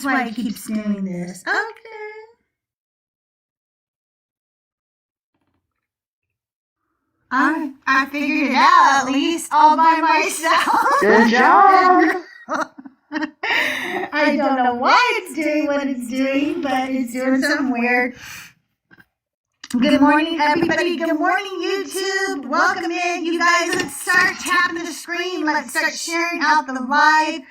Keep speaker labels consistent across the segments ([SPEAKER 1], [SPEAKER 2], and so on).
[SPEAKER 1] that's why it keeps doing this. Okay. I figured it out, at least all by myself.
[SPEAKER 2] Good job.
[SPEAKER 1] I don't know why it's doing what it's doing, but it's doing something weird. Good morning, everybody. Good morning, YouTube. Welcome in. You guys, let's start tapping the screen. Let's start sharing out the live.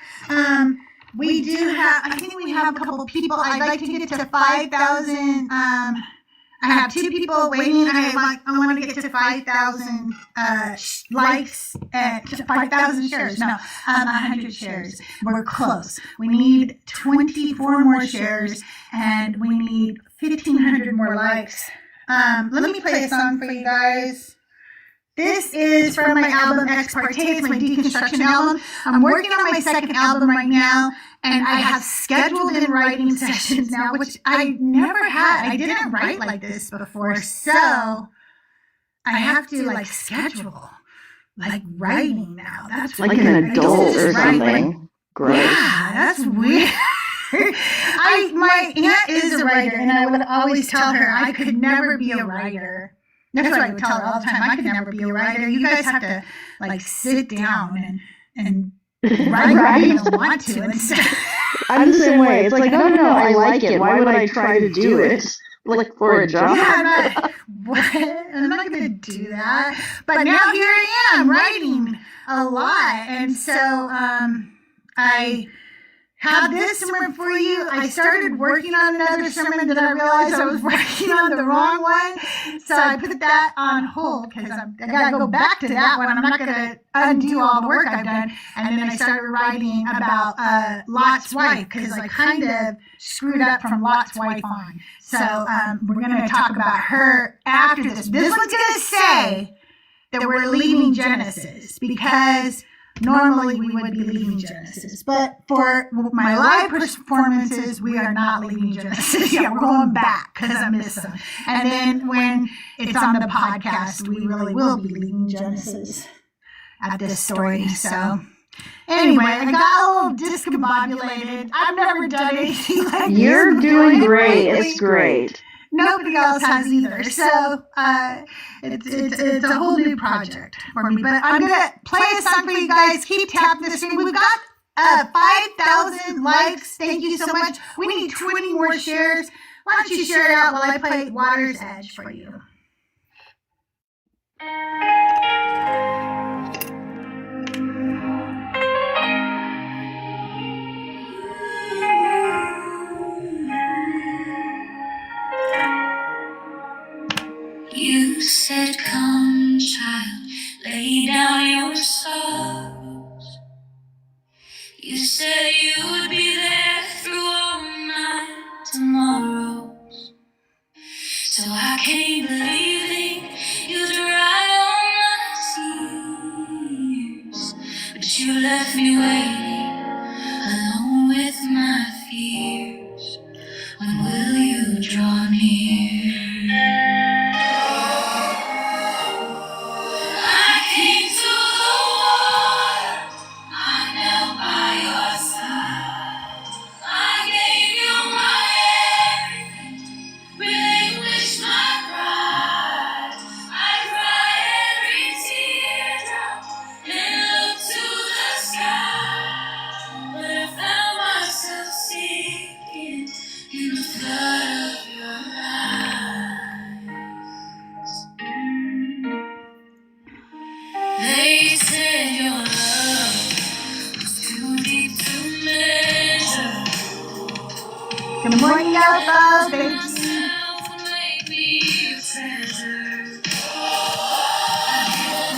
[SPEAKER 1] We do have, I think we have a couple people. I'd like to get to 5,000. I have 2 people waiting. I want to get to 5,000 likes and 5,000 shares. No, 100 shares. We're close. We need 24 more shares, and we need 1,500 more likes. Let me play a song for you guys. This is from my album Ex Parte. It's my Deconstruction album. I'm working on my second album right now, and I have scheduled in writing sessions now, which I never had. I didn't write like this before, so I have to schedule writing now. That's
[SPEAKER 2] like an adult or something. Gross.
[SPEAKER 1] Yeah, that's weird. My aunt is a writer, and I would always tell her I could never be a writer. That's what I would tell her all the time. I could never be a writer. You guys have to sit down and write when you don't want to.
[SPEAKER 2] I'm the same way. It's like, no, I like it. Why would I try to do it? For a job?
[SPEAKER 1] Yeah, I'm not going to do that. But now here I am writing a lot. And so I have this sermon for you. I started working on another sermon that I realized I was working on the wrong one. So I put that on hold because I got to go back to that one. I'm not going to undo all the work I've done. And then I started writing about Lot's wife because I kind of screwed up from Lot's wife on. So we're going to talk about her after this. This one's going to say that we're leaving Genesis because normally we would be leaving Genesis, but for my live performances, we are not leaving Genesis. Yeah, we're going back because I miss them. And then when it's on the podcast, we really will be leaving Genesis at this story. So anyway, I got a little discombobulated. I've never done anything like this.
[SPEAKER 2] You're doing great. It's great.
[SPEAKER 1] Nobody else has either. So it's a whole new project for me. But I'm going to play a song for you guys. Keep tapping the screen. We've got 5,000 likes. Thank you so much. We need 20 more shares. Why don't you share it out while I play Water's Edge for you?
[SPEAKER 3] You said, come, child, lay down your sorrows. You said you would be there through all my tomorrows. So I came believing you'd dry all my tears. But you left me waiting, alone with my fears. When will you draw near? They said your love was too deep to measure.
[SPEAKER 1] Good morning, y'all, baby.
[SPEAKER 3] Make me your treasure. I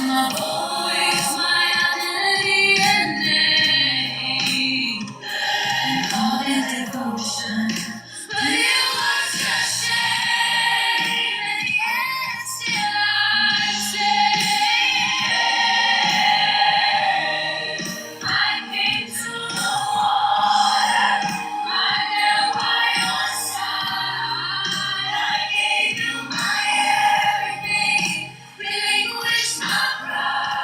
[SPEAKER 3] my voice, my identity and name, and called it devotion. But it was just shame, and yet still I say, I came to the water, right there by your side. I gave you my everything, relinquished my pride.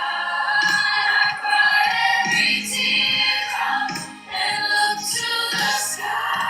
[SPEAKER 3] I cried every teardrop and looked to the sky.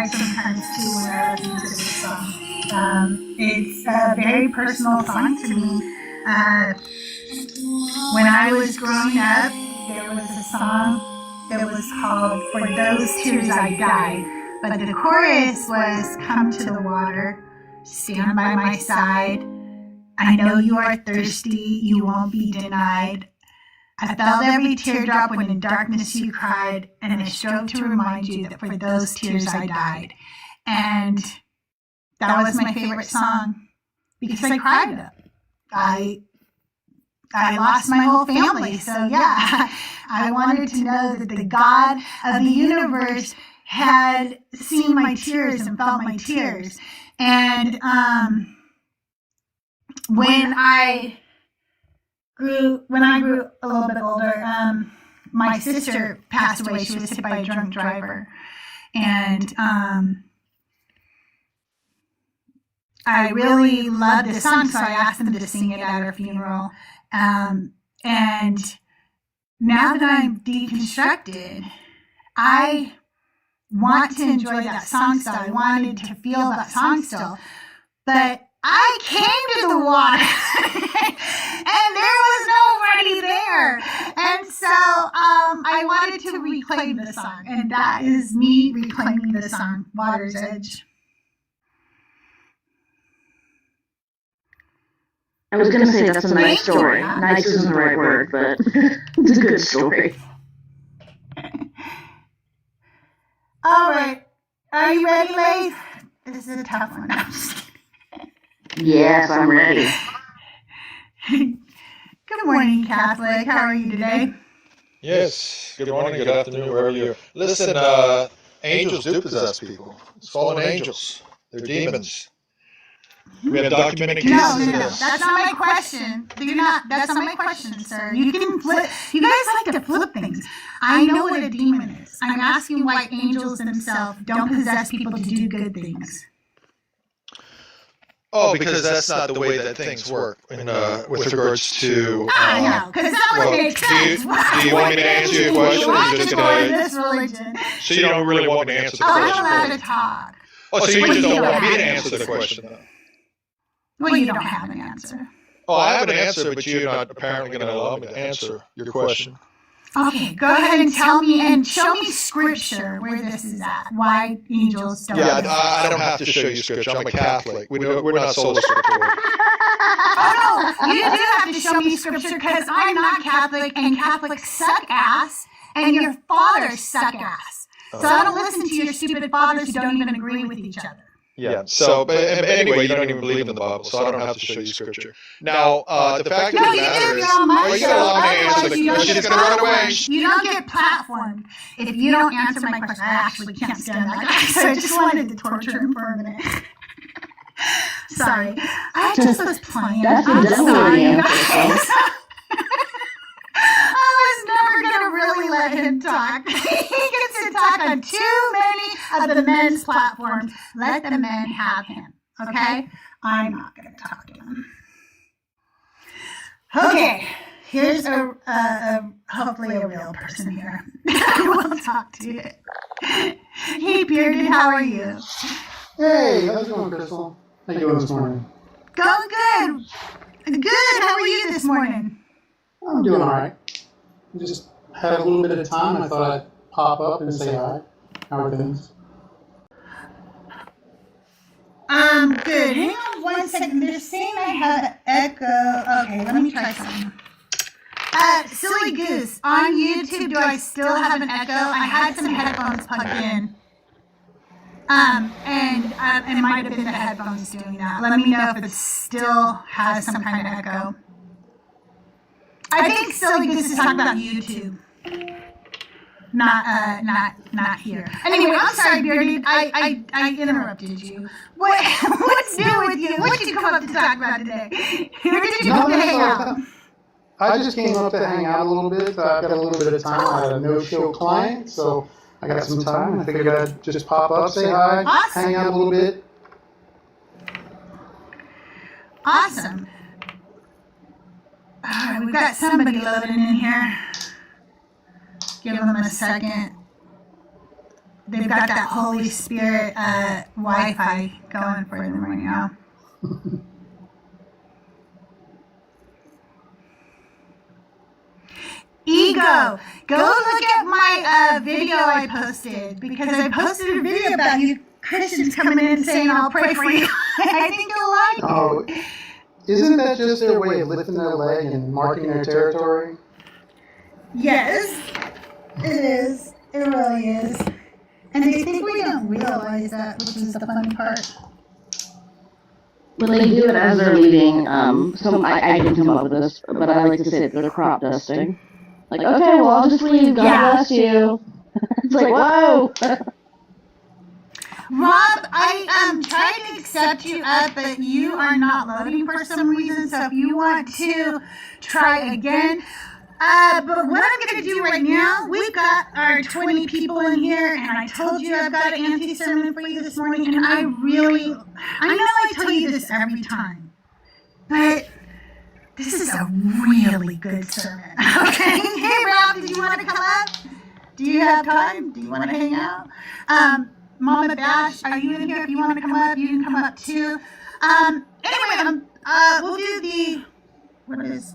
[SPEAKER 1] cry sometimes too when I listen to this song. It's a very personal song to me. When I was growing up, there was a song that was called "For Those Tears I Died," but the chorus was "Come to the water, stand by my side. I know you are thirsty, you won't be denied. I felt every teardrop when in darkness you cried, and I strove to remind you that for those tears I died." And that was my favorite song because I cried. I lost my whole family, so yeah, I wanted to know that the God of the universe had seen my tears and felt my tears. And when I grew a little bit older, my sister passed away. She was hit by a drunk driver, and I really loved this song, so I asked them to sing it at her funeral. And now that I'm deconstructed, I want to enjoy that song still. I wanted to feel that song still, but I came to the water and there was nobody there. And so I wanted to reclaim the song, and that is me reclaiming the song, Water's Edge.
[SPEAKER 2] I was going to say that's a nice story. Nice isn't the right word, but it's a good story.
[SPEAKER 1] All right. Are you ready, Leif? This is a tough one.
[SPEAKER 2] Yes, I'm ready.
[SPEAKER 1] Good morning, Catholic. How are you today?
[SPEAKER 4] Yes, good morning, good afternoon, wherever you're. Listen, angels do possess people. It's fallen angels. They're demons. We have documented cases
[SPEAKER 1] No.
[SPEAKER 4] of this.
[SPEAKER 1] That's not my question. That's not my question, sir. You can flip. You guys like to flip things. I know what a demon is. I'm asking why angels themselves don't possess people to do good things.
[SPEAKER 4] Oh, because that's not the way that things work with regards to...
[SPEAKER 1] I know, because that would make sense.
[SPEAKER 4] Do you want me to answer your question? Or you just
[SPEAKER 1] in this religion.
[SPEAKER 4] So you don't really want me to answer the
[SPEAKER 1] I'm
[SPEAKER 4] question?
[SPEAKER 1] allowed to talk.
[SPEAKER 4] Oh, so you just don't want me to answer the question, though?
[SPEAKER 1] Well, you don't have an answer.
[SPEAKER 4] Oh, I have an answer, but you're not apparently going to allow me to answer your question.
[SPEAKER 1] Okay, go ahead and tell me and show me scripture where this is at. Why angels don't.
[SPEAKER 4] Yeah, I don't have to show you scripture. I'm a Catholic. We're not sola scriptura.
[SPEAKER 1] Oh no, you do have to show me scripture because I'm not Catholic and Catholics suck ass and your fathers suck ass. So I don't listen to your stupid fathers who don't even agree with each other.
[SPEAKER 4] Yeah. So, but anyway, you don't even believe in the Bible, so I don't have to show you scripture. Now, the fact of the matter is, are you going to allow me to answer the question? She's going to run away.
[SPEAKER 1] You don't get platformed if you don't answer my question. I actually can't stand that guy, so I just wanted to torture him for a minute. Sorry, I just was playing.
[SPEAKER 2] That's
[SPEAKER 1] I'm
[SPEAKER 2] a
[SPEAKER 1] sorry,
[SPEAKER 2] answer.
[SPEAKER 1] guys. I was never gonna really let him talk. He gets to talk on too many of the men's platforms. Let the men have him, okay? I'm not gonna talk to him. Okay, here's a hopefully a real person here. We'll talk to you. Hey, Bearded, how are you?
[SPEAKER 5] Hey, how's it going, Crystal? How you doing this morning?
[SPEAKER 1] Going good. Good. How are you this morning?
[SPEAKER 5] I'm doing all right. Just had a little bit of time. I thought I'd pop up and say hi. How are things?
[SPEAKER 1] Good. Hang on one second. They're saying I have an echo. Okay, let me try something. Silly Goose, on YouTube, do I still have an echo? I had some headphones plugged in. And it might have been the headphones doing that. Let me know if it still has some kind of echo. I think Silly Goose is talking about YouTube. Not here. Anyway, I'm sorry, Bearded. I interrupted you. What's new with you? What did you come up to talk about today? Or did you come to hang out?
[SPEAKER 5] I just came up to hang out a little bit. I've got a little bit of time. I had a no-show client, so I got some time. I figured I'd just pop up, say hi,
[SPEAKER 1] Awesome.
[SPEAKER 5] hang out a little bit.
[SPEAKER 1] Awesome. All right, we've got somebody loading in here. Give them a second. they've got that Holy Spirit Wi-Fi going for them right now. Ego. Go look at my video I posted, because I posted a video about you Christians coming in and saying, I'll pray for you. I think you'll like it.
[SPEAKER 5] Oh, isn't that just their way of lifting their leg and marking their territory?
[SPEAKER 1] Yes, it is. It really is. And they think we don't realize that, which is the funny part.
[SPEAKER 2] But they do it as they're leaving. I didn't come up with this, but I like to say that they're crop dusting. Like, okay, well, I'll just leave. God bless you. It's like, whoa.
[SPEAKER 1] Rob, I tried to accept you up, but you are not loading for some reason. So if you want to try again. But what I'm going to do right now, we've got our 20 people in here, and I told you I've got an Auntie Sermon for you this morning, and I know I tell you this every time, but this is a really good sermon. Okay? Hey, Rob, did you want to come up? Do you have time? Do you want to hang out? Mama Bash, are you in here? If you want to come up, you can come up too. Anyway, we'll do the...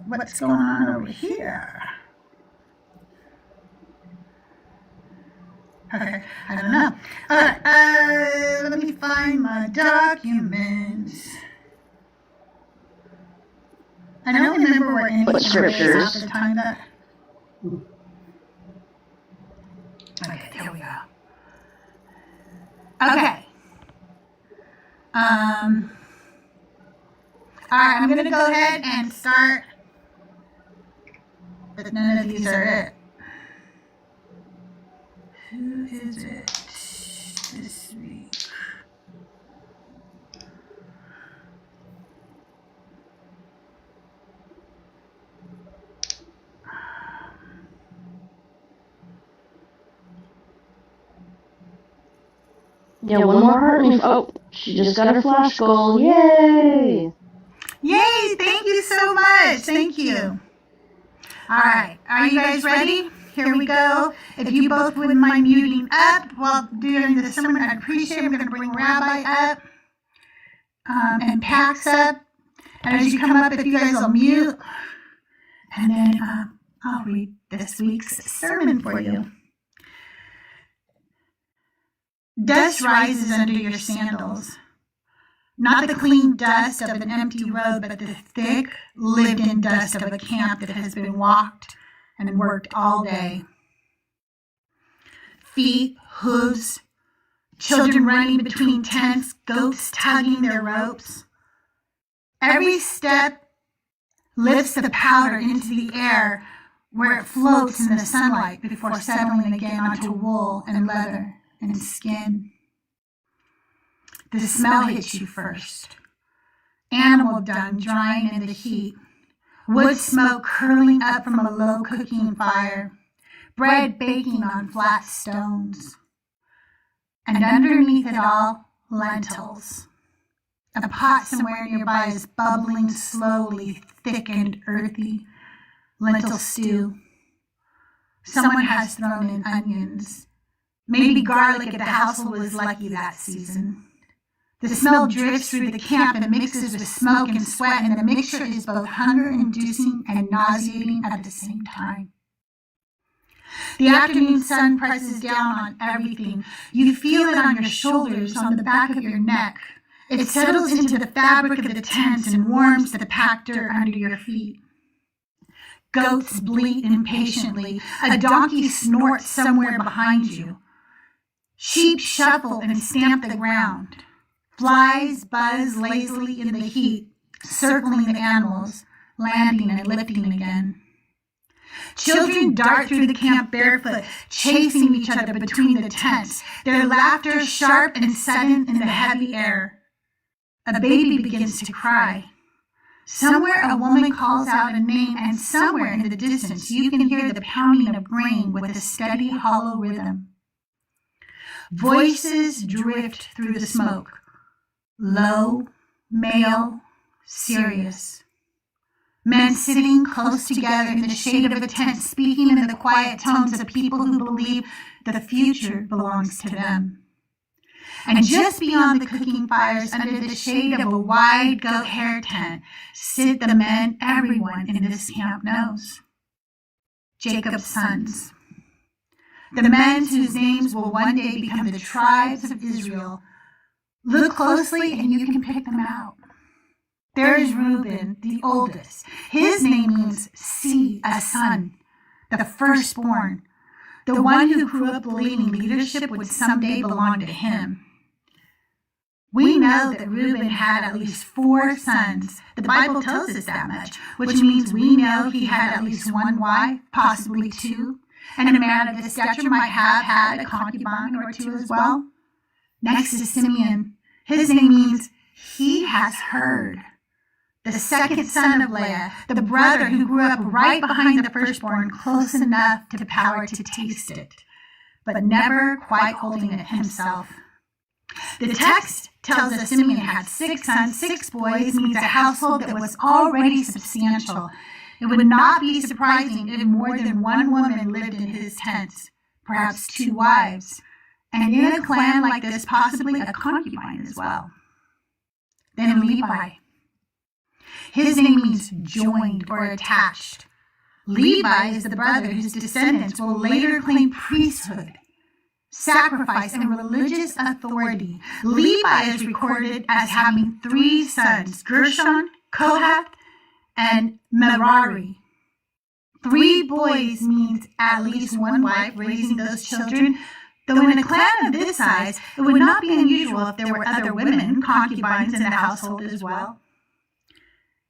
[SPEAKER 1] What's going on over here? Okay, I don't know. Alright, let me find my documents. I don't remember where any
[SPEAKER 2] What scriptures?
[SPEAKER 1] at the time that. Okay, there we go. Okay. Alright, I'm going to go ahead and start, but none of these are it. Who is it this week?
[SPEAKER 2] Yeah, one more heart. Oh, she just got her flash goal. Yay!
[SPEAKER 1] Yay! Thank you so much. Thank you. All right. Are you guys ready? Here we go. If you both wouldn't mind muting up while doing the sermon, I'd appreciate it. I'm going to bring Rabbi up and Pax up. And as you come up, if you guys will mute, and then I'll read this week's sermon for you. Dust rises under your sandals. Not the clean dust of an empty road, but the thick, lived-in dust of a camp that has been walked and worked all day. Feet, hooves, children running between tents, goats tugging their ropes. Every step lifts the powder into the air where it floats in the sunlight before settling again onto wool and leather and skin. The smell hits you first. Animal dung drying in the heat. Wood smoke curling up from a low cooking fire. Bread baking on flat stones. And underneath it all, lentils. A pot somewhere nearby is bubbling slowly, thick and earthy. Lentil stew. Someone has thrown in onions. Maybe garlic if the household was lucky that season. The smell drifts through the camp and mixes with smoke and sweat, and the mixture is both hunger-inducing and nauseating at the same time. The afternoon sun presses down on everything. You feel it on your shoulders, on the back of your neck. It settles into the fabric of the tent and warms the packed dirt under your feet. Goats bleat impatiently. A donkey snorts somewhere behind you. Sheep shuffle and stamp the ground. Flies buzz lazily in the heat, circling the animals, landing and lifting again. Children dart through the camp barefoot, chasing each other between the tents, their laughter sharp and sudden in the heavy air. A baby begins to cry. Somewhere a woman calls out a name, and somewhere in the distance you can hear the pounding of grain with a steady, hollow rhythm. Voices drift through the smoke. Low, male, serious. Men sitting close together in the shade of a tent, speaking in the quiet tones of people who believe the future belongs to them. And just beyond the cooking fires, under the shade of a wide goat hair tent, sit the men everyone in this camp knows. Jacob's sons. The men whose names will one day become the tribes of Israel. Look closely and you can pick them out. There is Reuben, the oldest. His name means see, a son, the firstborn, the one who grew up believing leadership would someday belong to him. We know that Reuben had at least 4 sons. The Bible tells us that much, which means we know he had at least one wife, possibly 2, and a man of this stature might have had a concubine or 2 as well. Next is Simeon. His name means he has heard. The second son of Leah, the brother who grew up right behind the firstborn, close enough to power to taste it, but never quite holding it himself. The text tells us Simeon had 6 sons, 6 boys, means a household that was already substantial. It would not be surprising if more than one woman lived in his tents, perhaps 2 wives, and in a clan like this, possibly a concubine as well. Then Levi. His name means joined or attached. Levi is the brother whose descendants will later claim priesthood, sacrifice, and religious authority. Levi is recorded as having 3 sons, Gershon, Kohath, and Merari. 3 boys means at least one wife raising those children, though in a clan of this size, it would not be unusual if there were other women, concubines in the household as well.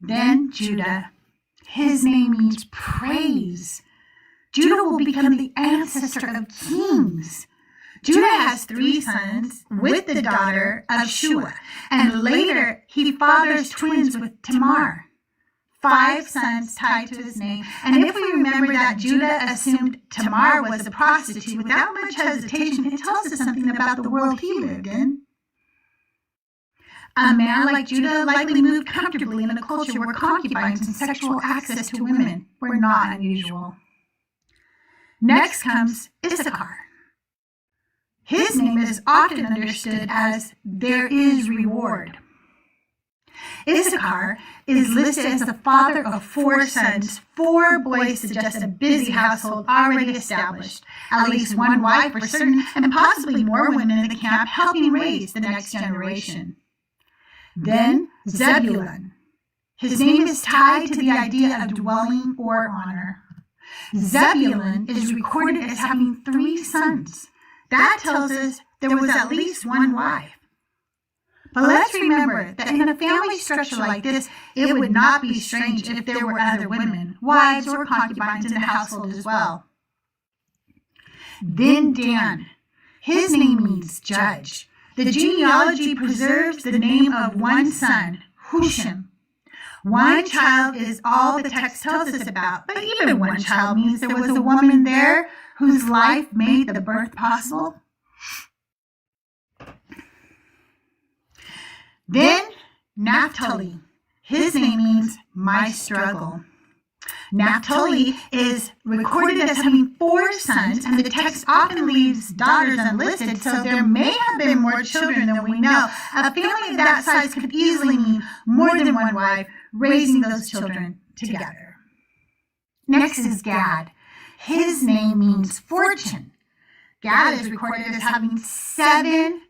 [SPEAKER 1] Then Judah. His name means praise. Judah will become the ancestor of kings. Judah has 3 sons with the daughter of Shua, and later he fathers twins with Tamar. 5 sons tied to his name, and if we remember that Judah assumed Tamar was a prostitute without much hesitation, it tells us something about the world he lived in. A man like Judah likely moved comfortably in a culture where concubines and sexual access to women were not unusual. Next comes Issachar. His name is often understood as there is reward. Issachar is listed as the father of 4 sons. 4 boys suggest a busy household already established, at least one wife for certain, and possibly more women in the camp helping raise the next generation. Then Zebulun. His name is tied to the idea of dwelling or honor. Zebulun is recorded as having 3 sons. That tells us there was at least one wife. But let's remember that in a family structure like this, it would not be strange if there were other women, wives or concubines in the household as well. Then Dan. His name means judge. The genealogy preserves the name of one son, Hushim. One child is all the text tells us about, but even one child means there was a woman there whose life made the birth possible. Then Naphtali. His name means my struggle. Naphtali is recorded as having 4 sons, and the text often leaves daughters unlisted, so there may have been more children than we know. A family of that size could easily mean more than one wife raising those children together. Next is Gad. His name means fortune. Gad is recorded as having 7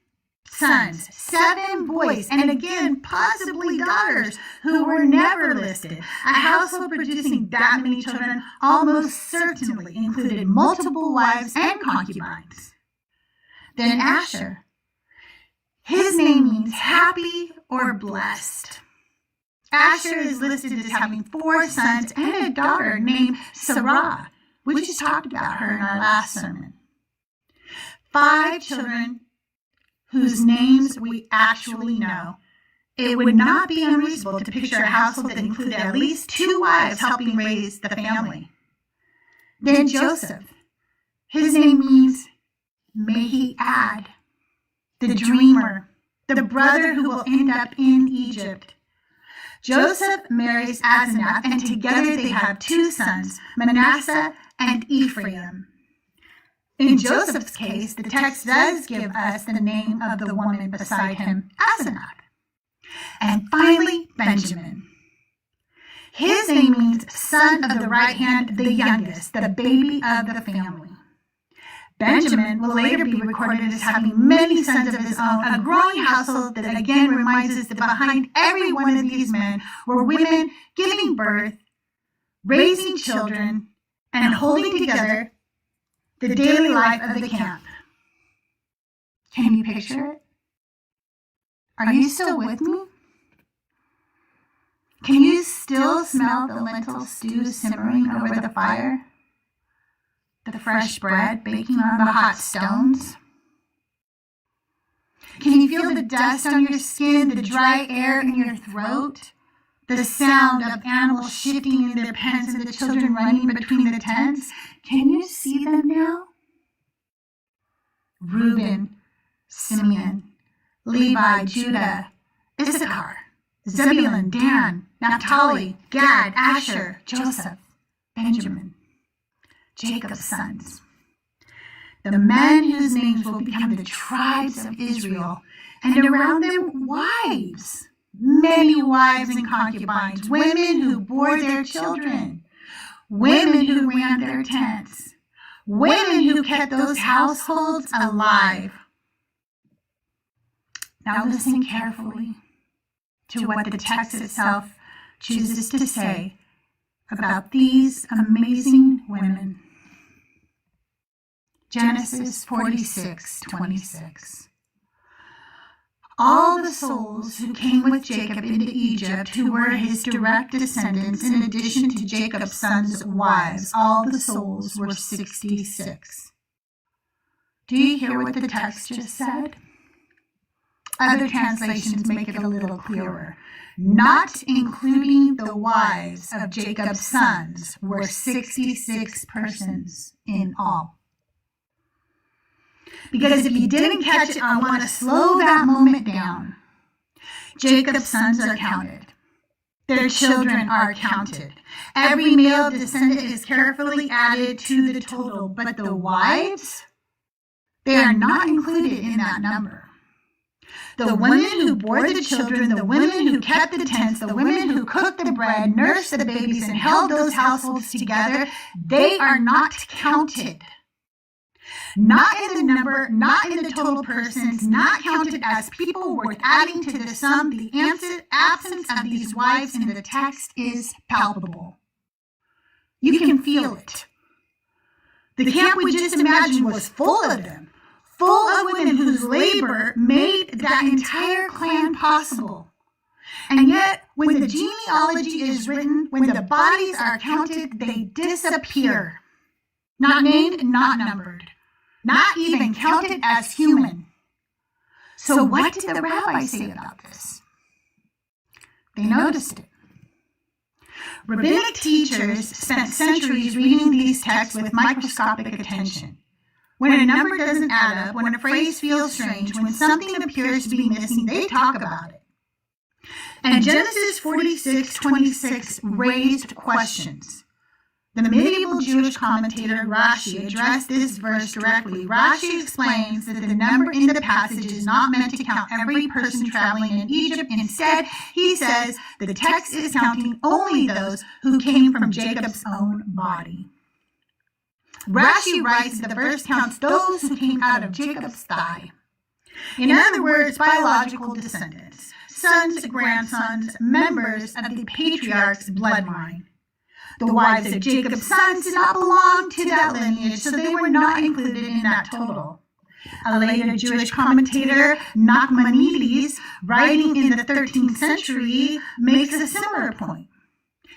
[SPEAKER 1] sons, 7 boys, and again, possibly daughters who were never listed. A household producing that many children almost certainly included multiple wives and concubines. Then Asher. His name means happy or blessed. Asher is listed as having 4 sons and a daughter named Sarah. We just talked about her in our last sermon. 5 children whose names we actually know. It would not be unreasonable to picture a household that included at least 2 wives helping raise the family. Then Joseph. His name means, may he add, the dreamer, the brother who will end up in Egypt. Joseph marries Asenath, and together they have 2 sons, Manasseh and Ephraim. In Joseph's case, the text does give us the name of the woman beside him, Asenath. And finally, Benjamin. His name means son of the right hand, the youngest, the baby of the family. Benjamin will later be recorded as having many sons of his own, a growing household that again reminds us that behind every one of these men were women giving birth, raising children, and holding together the daily life of the camp. Can you picture it? Are you still with me? Can you still smell the lentil stew simmering over the fire? The fresh bread baking on the hot stones? Can you feel the dust on your skin, the dry air in your throat, the sound of animals shifting in their pens and the children running between the tents? Can you see them now? Reuben, Simeon, Levi, Judah, Issachar, Zebulun, Dan, Naphtali, Gad, Asher, Joseph, Benjamin, Jacob's sons. The men whose names will become the tribes of Israel, and around them wives, many wives and concubines, women who bore their children, women who ran their tents, women who kept those households alive. Now listen carefully to what the text itself chooses to say about these amazing women. Genesis 46:26. All the souls who came with Jacob into Egypt, who were his direct descendants, in addition to Jacob's sons' wives, all the souls were 66. Do you hear what the text just said? Other translations make it a little clearer. Not including the wives of Jacob's sons were 66 persons in all. Because if you didn't catch it, I want to slow that moment down. Jacob's sons are counted. Their children are counted. Every male descendant is carefully added to the total, but the wives, they are not included in that number. The women who bore the children, the women who kept the tents, the women who cooked the bread, nursed the babies, and held those households together, they are not counted. Not in the number, not in the total persons, not counted as people worth adding to the sum. The absence of these wives in the text is palpable. You can feel it. The camp we just imagined was full of them, full of women whose labor made that entire clan possible. And yet, when the genealogy is written, when the bodies are counted, they disappear. Not named, not numbered. Not even counted as human. So what did the rabbis say about this? They noticed it. Rabbinic teachers spent centuries reading these texts with microscopic attention. When a number doesn't add up, when a phrase feels strange, when something appears to be missing, they talk about it. And Genesis 46:26 raised questions. The medieval Jewish commentator Rashi addressed this verse directly. Rashi explains that the number in the passage is not meant to count every person traveling in Egypt. Instead, he says the text is counting only those who came from Jacob's own body. Rashi writes that the verse counts those who came out of Jacob's thigh. In other words, biological descendants, sons, grandsons, members of the patriarch's bloodline. The wives of Jacob's sons did not belong to that lineage, so they were not included in that total. A later Jewish commentator, Nachmanides, writing in the 13th century, makes a similar point.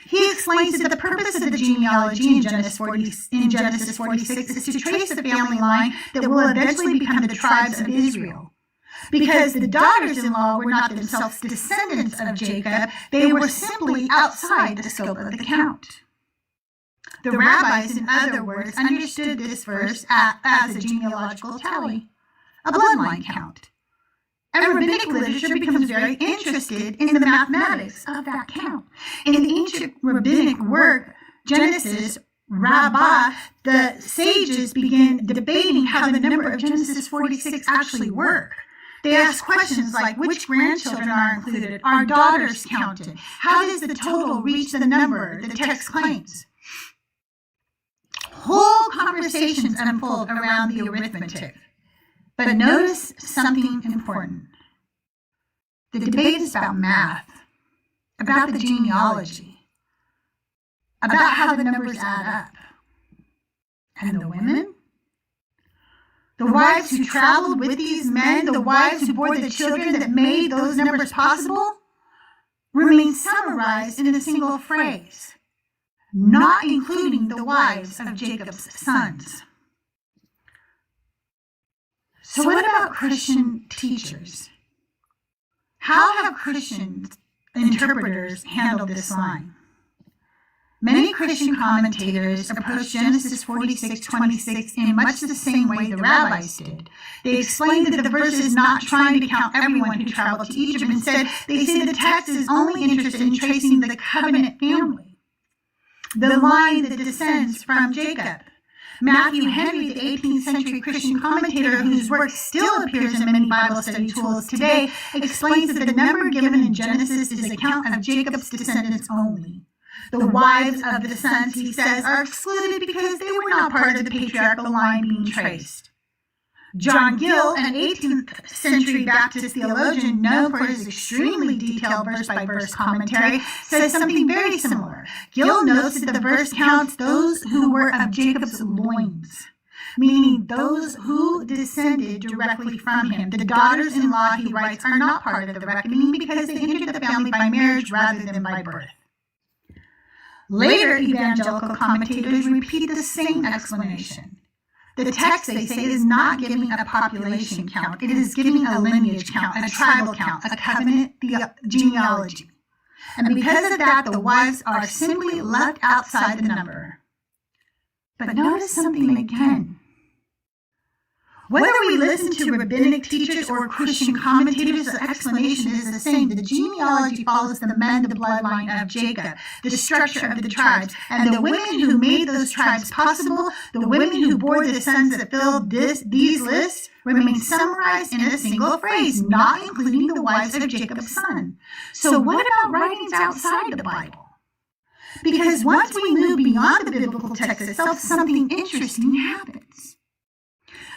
[SPEAKER 1] He explains that the purpose of the genealogy in Genesis 46 is to trace the family line that will eventually become the tribes of Israel. Because the daughters-in-law were not themselves descendants of Jacob, they were simply outside the scope of the count. The rabbis, in other words, understood this verse as a genealogical tally, a bloodline count. and rabbinic literature becomes very interested in the mathematics of that count. In the ancient rabbinic work, Genesis, Rabbah, the sages begin debating how the number of Genesis 46 actually work. They ask questions like, which grandchildren are included? Are daughters counted? How does the total reach the number the text claims? Whole conversations unfold around the arithmetic. But notice something important. The debate is about math, about the genealogy, about how the numbers add up. And the women? The wives who traveled with these men, the wives who bore the children that made those numbers possible, remain summarized in a single phrase, not including the wives of Jacob's sons. So what about Christian teachers? How have Christian interpreters handled this line? Many Christian commentators approach Genesis 46:26 in much the same way the rabbis did. They explain that the verse is not trying to count everyone who traveled to Egypt. Instead, they say the text is only interested in tracing the covenant family, the line that descends from Jacob. Matthew Henry, the 18th century Christian commentator whose work still appears in many Bible study tools today, explains that the number given in Genesis is a count of Jacob's descendants only. The wives of the sons, he says, are excluded because they were not part of the patriarchal line being traced. John Gill, an 18th century Baptist theologian known for his extremely detailed verse-by-verse commentary, says something very similar. Gill notes that the verse counts those who were of Jacob's loins, meaning those who descended directly from him. The daughters-in-law, he writes, are not part of the reckoning because they entered the family by marriage rather than by birth. Later evangelical commentators repeat the same explanation. The text, they say, is not giving a population count. It is giving a lineage count, a tribal count, a covenant genealogy. And because of that, the wives are simply left outside the number. But notice something again. Whether we listen to rabbinic teachers or Christian commentators, the explanation is the same. The genealogy follows the men, the bloodline of Jacob, the structure of the tribes, and the women who made those tribes possible, the women who bore the sons that filled these lists, remain summarized in a single phrase, not including the wives of Jacob's son. So what about writings outside the Bible? Because once we move beyond the biblical text itself, something interesting happens.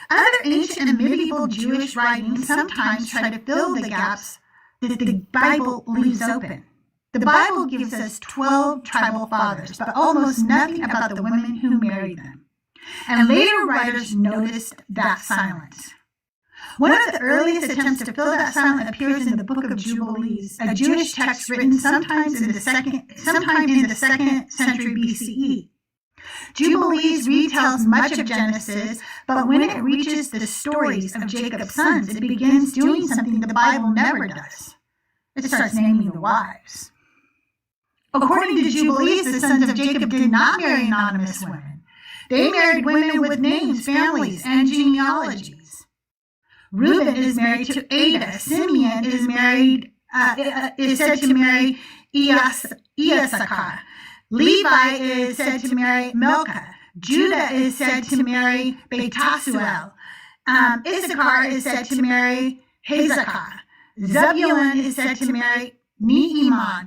[SPEAKER 1] Other ancient and medieval Jewish writings sometimes try to fill the gaps that the Bible leaves open. The Bible gives us 12 tribal fathers, but almost nothing about the women who married them. And later writers noticed that silence. One of the earliest attempts to fill that silence appears in the Book of Jubilees, a Jewish text written sometime in the second century BCE. Jubilees retells much of Genesis, but when it reaches the stories of Jacob's sons, it begins doing something the Bible never does. It starts naming the wives. According to Jubilees, the sons of Jacob did not marry anonymous women. They married women with names, families, and genealogies. Reuben is married to Ada. Simeon is said to marry Issachar. Levi is said to marry Milcah. Judah is said to marry Betasuel. Issachar is said to marry Hezekiah. Zebulun is said to marry Nehemiah.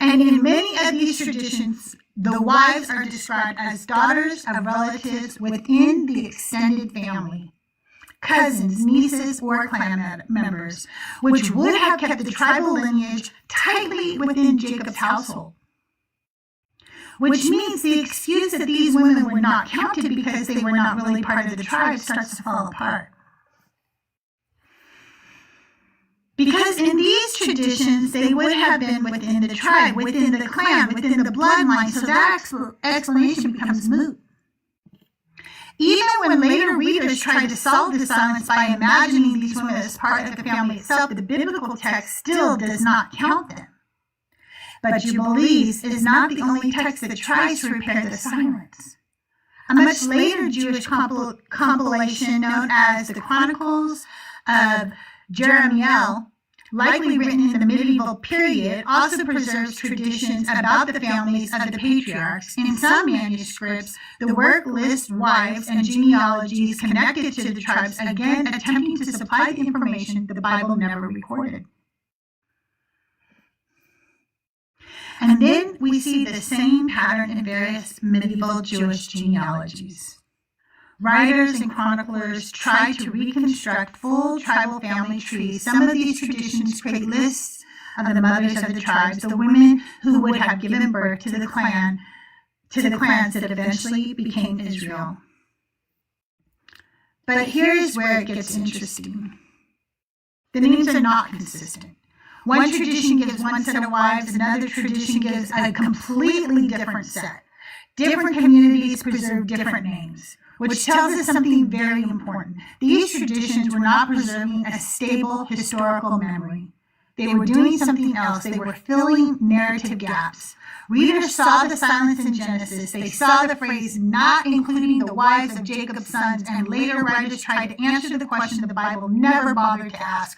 [SPEAKER 1] And in many of these traditions, the wives are described as daughters of relatives within the extended family, cousins, nieces, or clan members, which would have kept the tribal lineage tightly within Jacob's household. Which means the excuse that these women were not counted because they were not really part of the tribe starts to fall apart. Because in these traditions, they would have been within the tribe, within the clan, within the bloodline, so that explanation becomes moot. Even when later readers tried to solve the silence by imagining these women as part of the family itself, the biblical text still does not count them. But Jubilees is not the only text that tries to repair the silence. A much later Jewish compilation known as the Chronicles of Jeremiel, likely written in the medieval period, also preserves traditions about the families of the patriarchs. In some manuscripts, the work lists wives and genealogies connected to the tribes, again attempting to supply the information the Bible never recorded. And then we see the same pattern in various medieval Jewish genealogies. Writers and chroniclers try to reconstruct full tribal family trees. Some of these traditions create lists of the mothers of the tribes, the women who would have given birth to the clans that eventually became Israel. But here's where it gets interesting. The names are not consistent. One tradition gives one set of wives, another tradition gives a completely different set. Different communities preserve different names, which tells us something very important. These traditions were not preserving a stable historical memory. They were doing something else. They were filling narrative gaps. Readers saw the silence in Genesis. They saw the phrase, not including the wives of Jacob's sons, and later writers tried to answer the question the Bible never bothered to ask.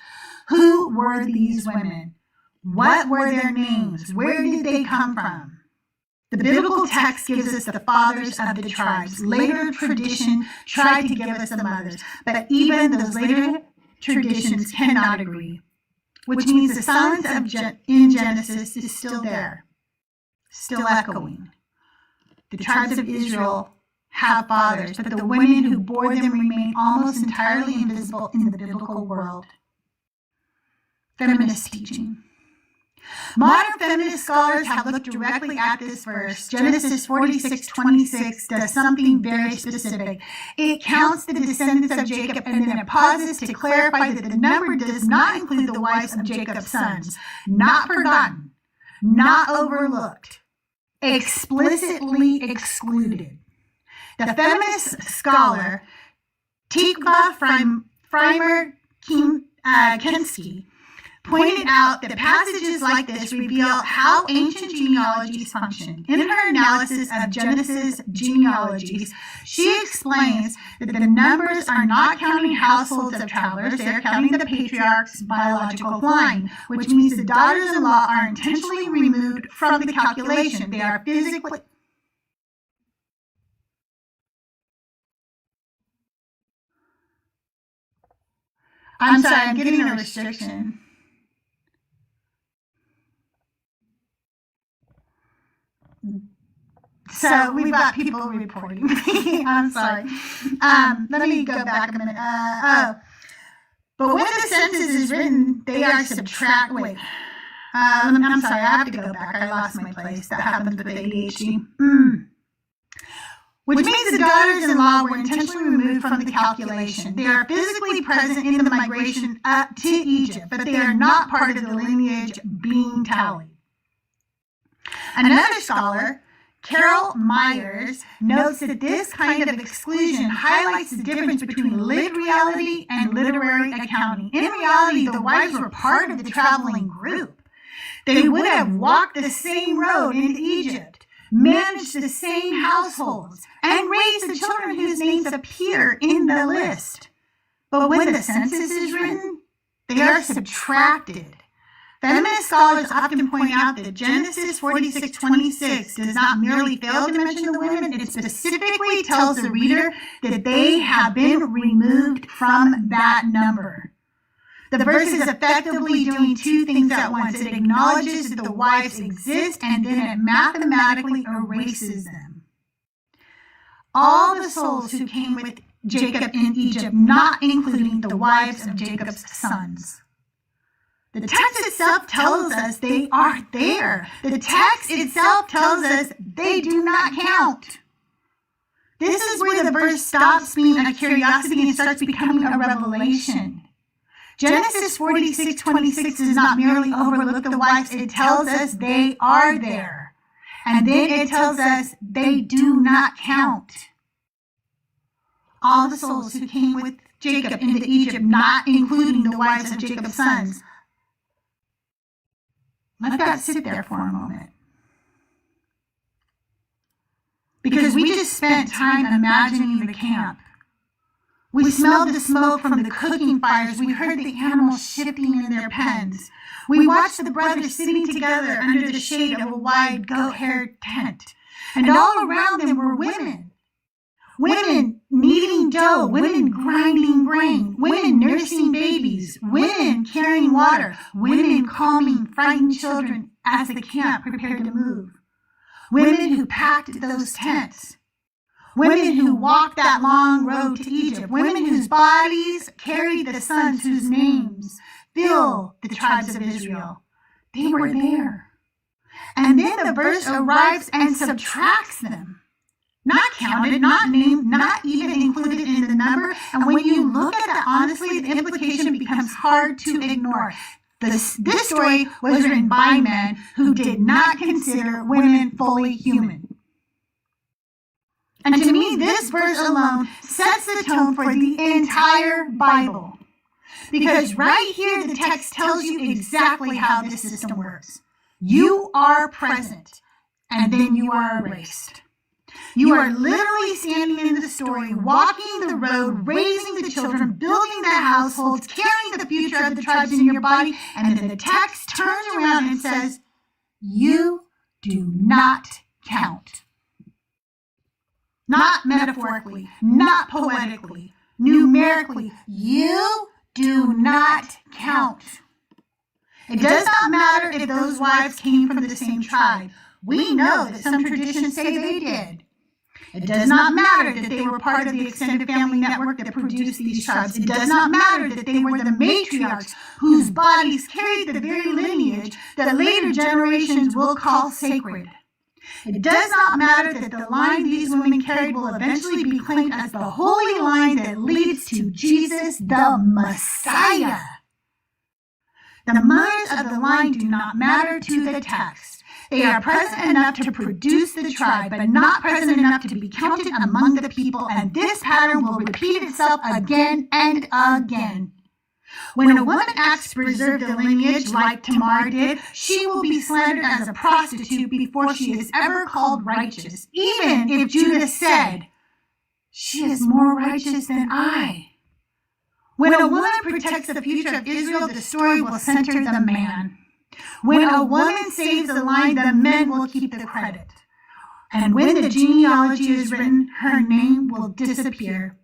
[SPEAKER 1] Who were these women? What were their names? Where did they come from? The biblical text gives us the fathers of the tribes. Later tradition tried to give us the mothers, but even those later traditions cannot agree, which means the silence in Genesis is still there, still echoing. The tribes of Israel have fathers, but the women who bore them remain almost entirely invisible in the biblical world. Feminist teaching. Modern feminist scholars have looked directly at this verse. Genesis 46:26 does something very specific. It counts the descendants of Jacob, and then it pauses to clarify that the number does not include the wives of Jacob's sons. Not forgotten, not overlooked, explicitly excluded. The feminist scholar Tikva Frymer-Kensky pointed out that passages like this reveal how ancient genealogies function. In her analysis of Genesis genealogies, she explains that the numbers are not counting households of travelers, they are counting the patriarch's biological line, which means the daughters-in-law are intentionally removed from the calculation. They are physically... I'm sorry, I'm getting a restriction. So we've got people reporting me. I'm sorry. Let me go back a minute. But when the census is written, they are wait. I'm sorry, I have to go back. I lost my place. That happens with ADHD. Which means the daughters-in-law were intentionally removed from the calculation. They are physically present in the migration up to Egypt, but they are not part of the lineage being tallied. Another scholar, Carol Myers, notes that this kind of exclusion highlights the difference between lived reality and literary accounting. In reality, the wives were part of the traveling group. They would have walked the same road into Egypt, managed the same households, and raised the children whose names appear in the list. But when the census is written, they are subtracted. Feminist scholars often point out that Genesis 46:26 does not merely fail to mention the women, it specifically tells the reader that they have been removed from that number. The verse is effectively doing two things at once. It acknowledges that the wives exist, and then it mathematically erases them. All the souls who came with Jacob in Egypt, not including the wives of Jacob's sons. The text itself tells us they are there. The text itself tells us they do not count. This is where the verse stops being a curiosity and starts becoming a revelation. Genesis 46:26 does not merely overlook the wives, it tells us they are there. And then it tells us they do not count. All the souls who came with Jacob into Egypt, not including the wives of Jacob's sons. Let that sit there for a moment. Because we just spent time imagining the camp. We smelled the smoke from the cooking fires. We heard the animals shifting in their pens. We watched the brothers sitting together under the shade of a wide goat-haired tent. And all around them were women. Women kneading dough, women grinding grain, women nursing babies, women carrying water, women calming frightened children as the camp prepared to move. Women who packed those tents. Women who walked that long road to Egypt. Women whose bodies carried the sons whose names fill the tribes of Israel. They were there. And then the verse arrives and subtracts them. Not counted, not named, not even included in the number. And when you look at that honestly, the implication becomes hard to ignore. This story was written by men who did not consider women fully human. And to me, this verse alone sets the tone for the entire Bible. Because right here, the text tells you exactly how this system works. You are present, and then you are erased. You are literally standing in the story, walking the road, raising the children, building the households, carrying the future of the tribes in your body, and then the text turns around and says, you do not count. Not metaphorically, not poetically, numerically. You do not count. It does not matter if those wives came from the same tribe. We know that some traditions say they did. It does not matter that they were part of the extended family network that produced these tribes. It does not matter that they were the matriarchs whose bodies carried the very lineage that later generations will call sacred. It does not matter that the line these women carried will eventually be claimed as the holy line that leads to Jesus, the Messiah. The mothers of the line do not matter to the text. They are present enough to produce the tribe, but not present enough to be counted among the people, and this pattern will repeat itself again and again. When a woman acts to preserve the lineage like Tamar did, she will be slandered as a prostitute before she is ever called righteous, even if Judah said, she is more righteous than I. When a woman protects the future of Israel, the story will center the man. When a woman saves the line, the men will keep the credit. And when the genealogy is written, her name will disappear.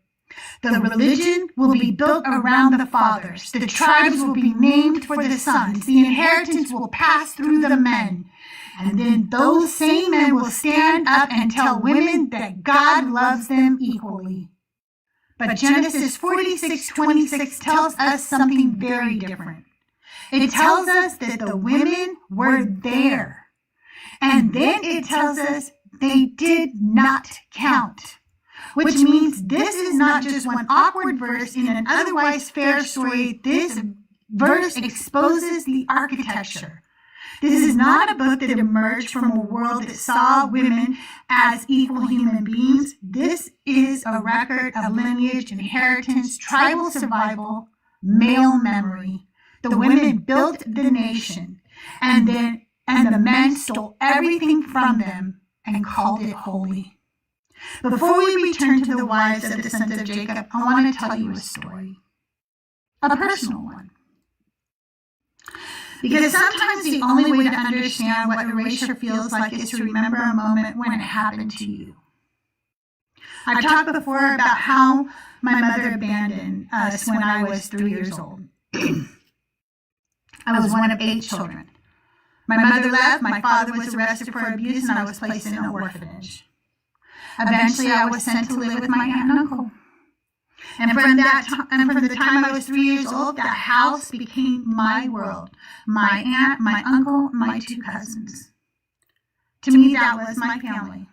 [SPEAKER 1] The religion will be built around the fathers. The tribes will be named for the sons. The inheritance will pass through the men. And then those same men will stand up and tell women that God loves them equally. But Genesis 46:26 tells us something very different. It tells us that the women were there. And then it tells us they did not count. Which means this is not just one awkward verse in an otherwise fair story. This verse exposes the architecture. This is not a book that emerged from a world that saw women as equal human beings. This is a record of lineage, inheritance, tribal survival, male memory. The women built the nation, and the men stole everything from them and called it holy. Before we return to the wives of the sons of Jacob, I want to tell you a story, a personal one. Because sometimes the only way to understand what erasure feels like is to remember a moment when it happened to you. I've talked before about how my mother abandoned us when I was 3 years old. I was one of 8 children. My mother left, my father was arrested for abuse, and I was placed in an orphanage. Eventually, I was sent to live with my aunt and uncle. And from the time I was 3 years old, that house became my world. My aunt, my uncle, my 2 cousins. To me, that was my family.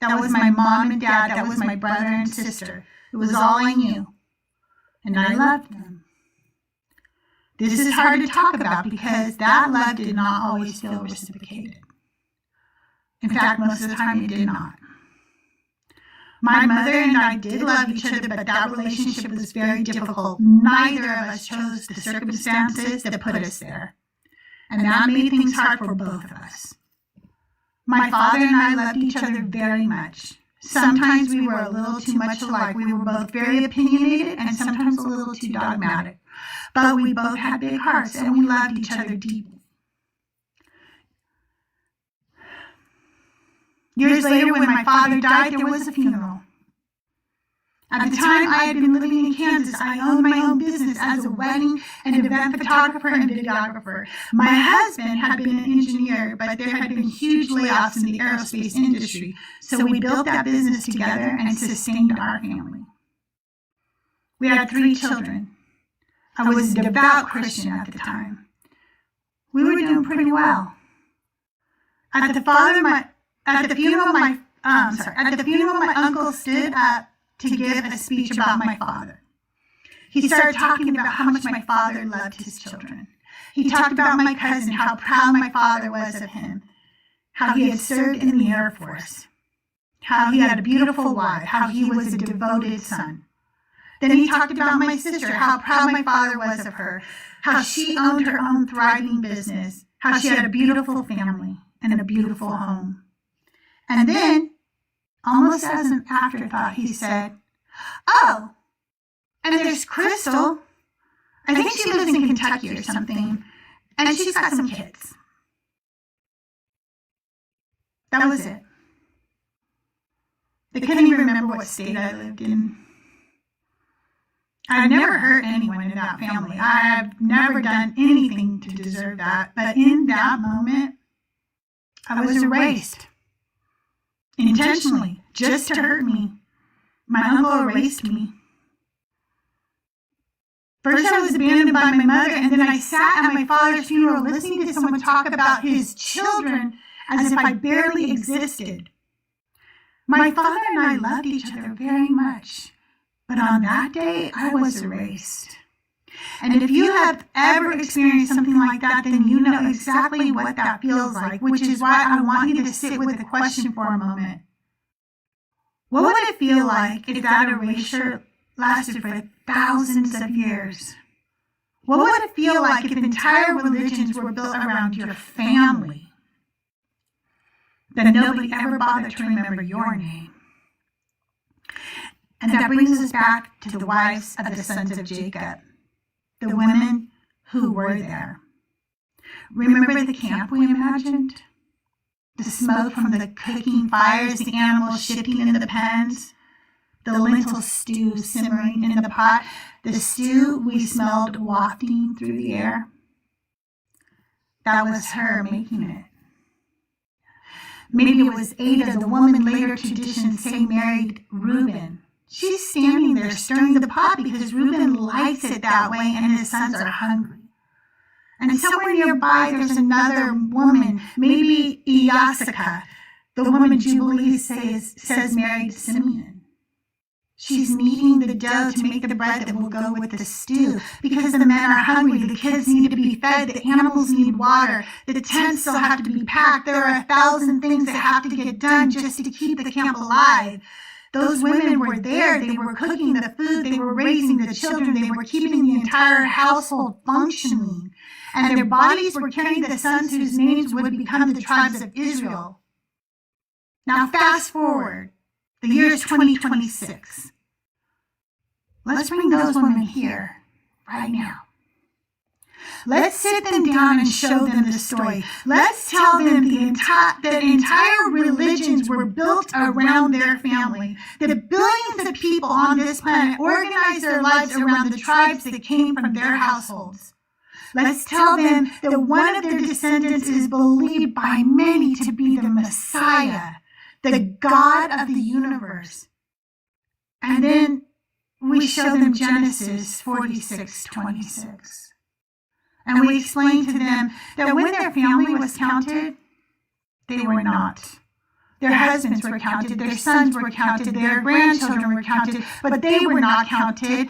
[SPEAKER 1] That was my mom and dad. That was my brother and sister. It was all I knew. And I loved them. This is hard to talk about because that love did not always feel reciprocated. In fact, most of the time it did not. My mother and I did love each other, but that relationship was very difficult. Neither of us chose the circumstances that put us there. And that made things hard for both of us. My father and I loved each other very much. Sometimes we were a little too much alike. We were both very opinionated and sometimes a little too dogmatic. But we both had big hearts and we loved each other deeply. Years later, when my father died, there was a funeral. At the time, I had been living in Kansas. I owned my own business as a wedding and event photographer and videographer. My husband had been an engineer, but there had been huge layoffs in the aerospace industry. So we built that business together and sustained our family. We had 3 children. I was a devout Christian at the time. We were doing pretty well. At the funeral, my uncle stood up to give a speech about my father. He started talking about how much my father loved his children. He talked about my cousin, how proud my father was of him, how he had served in the Air Force, how he had a beautiful wife, how he was a devoted son. Then he talked about my sister, how proud my father was of her, how she owned her own thriving business, how she had a beautiful family and a beautiful home. And then, almost as an afterthought, he said, "Oh, and there's Crystal. I think she lives in Kentucky or something, and she's got some kids." That was it. I couldn't even remember what state I lived in. I've never hurt anyone in that family. I have never done anything to deserve that. But in that moment, I was erased. Intentionally, just to hurt me. My uncle erased me. First I was abandoned by my mother, and then I sat at my father's funeral listening to someone talk about his children as if I barely existed. My father and I loved each other very much, but on that day, I was erased. And if you have ever experienced something like that, then you know exactly what that feels like, which is why I want you to sit with the question for a moment. What would it feel like if that erasure lasted for thousands of years? What would it feel like if entire religions were built around your family? Then nobody ever bothered to remember your name. And that brings us back to the wives of the sons of Jacob, the women who were there. Remember the camp we imagined? The smoke from the cooking fires, the animals shifting in the pens, the lentil stew simmering in the pot, the stew we smelled wafting through the air. That was her making it. Maybe it was Ada, the woman later traditions say married Reuben. She's standing there stirring the pot because Reuben likes it that way and his sons are hungry. And somewhere nearby there's another woman, maybe Iyasaka, the woman Jubilee says married Simeon. She's kneading the dough to make the bread that will go with the stew because the men are hungry, the kids need to be fed, the animals need water, the tents still have to be packed. There are 1,000 things that have to get done just to keep the camp alive. Those women were there, they were cooking the food, they were raising the children, they were keeping the entire household functioning. And their bodies were carrying the sons whose names would become the tribes of Israel. Now fast forward, the year is 2026. Let's bring those women here, right now. Let's sit them down and show them the story. Let's tell them that entire religions were built around their family. That billions of people on this planet organized their lives around the tribes that came from their households. Let's tell them that one of their descendants is believed by many to be the Messiah, the God of the universe. And then we show them Genesis 46:26. And we explain to them that when their family was counted, they were not. Their husbands were counted, their sons were counted, their grandchildren were counted, but they were not counted.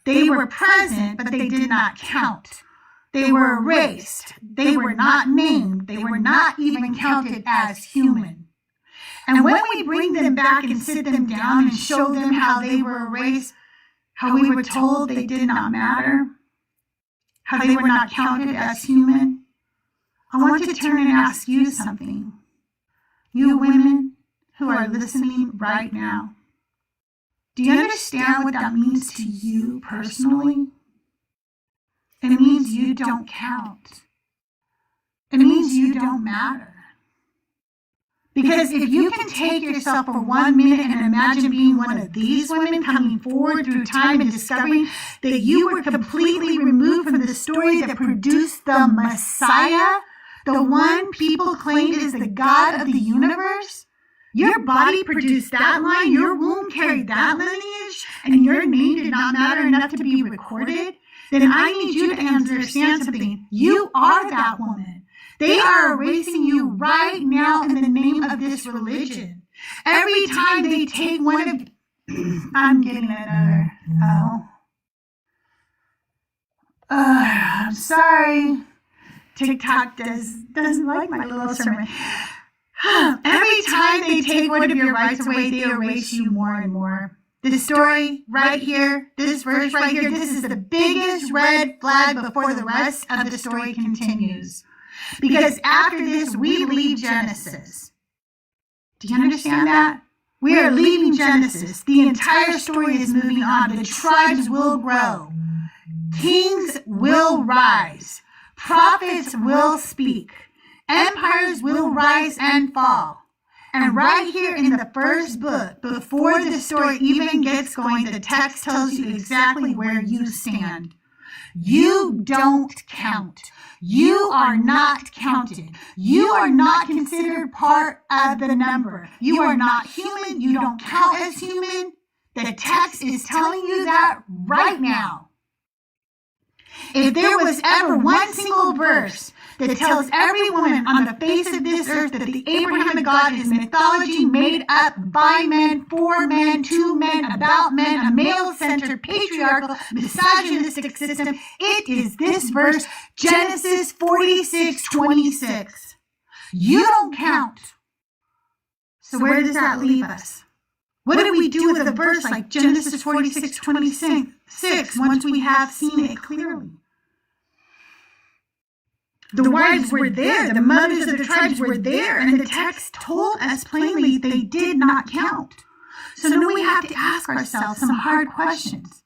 [SPEAKER 1] They were present, but they did not count. They were erased. They were not named. They were not even counted as human. And when we bring them back and sit them down and show them how they were erased, how we were told they did not matter, how they were not counted as human, I want to turn and ask you something. You women who are listening right now, do you understand what that means to you personally? It means you don't count. It means you don't matter. Because if you can take yourself for 1 minute and imagine being one of these women coming forward through time and discovering that you were completely removed from the story that produced the Messiah, the one people claimed is the God of the universe, your body produced that line, your womb carried that lineage, and your name did not matter enough to be recorded, then I need you to understand something. You are that woman. They are erasing you right now in the name of this religion. Every time they take one of... I'm getting another... I'm sorry. TikTok doesn't like my little sermon. Every time they take one of your rights away, they erase you more and more. This story right here, this verse right here, this is the biggest red flag before the rest of the story continues. Because after this, we leave Genesis. Do you understand that? We are leaving Genesis. The entire story is moving on. The tribes will grow. Kings will rise. Prophets will speak. Empires will rise and fall. And right here in the first book, before the story even gets going, the text tells you exactly where you stand. You don't count. You are not counted. You are not considered part of the number. You are not human. You don't count as human. The text is telling you that right now. If there was ever one single verse that tells every woman on the face of this earth that the Abrahamic God is mythology made up by men, for men, to men, about men, a male-centered, patriarchal, misogynistic system, it is this verse, Genesis 46:26. You don't count. So where does that leave us? What do we do with a verse like Genesis 46:26 once we have seen it clearly? The wives were there, the mothers of the tribes were there, and the text told us plainly they did not count. So now we have to ask ourselves some hard questions.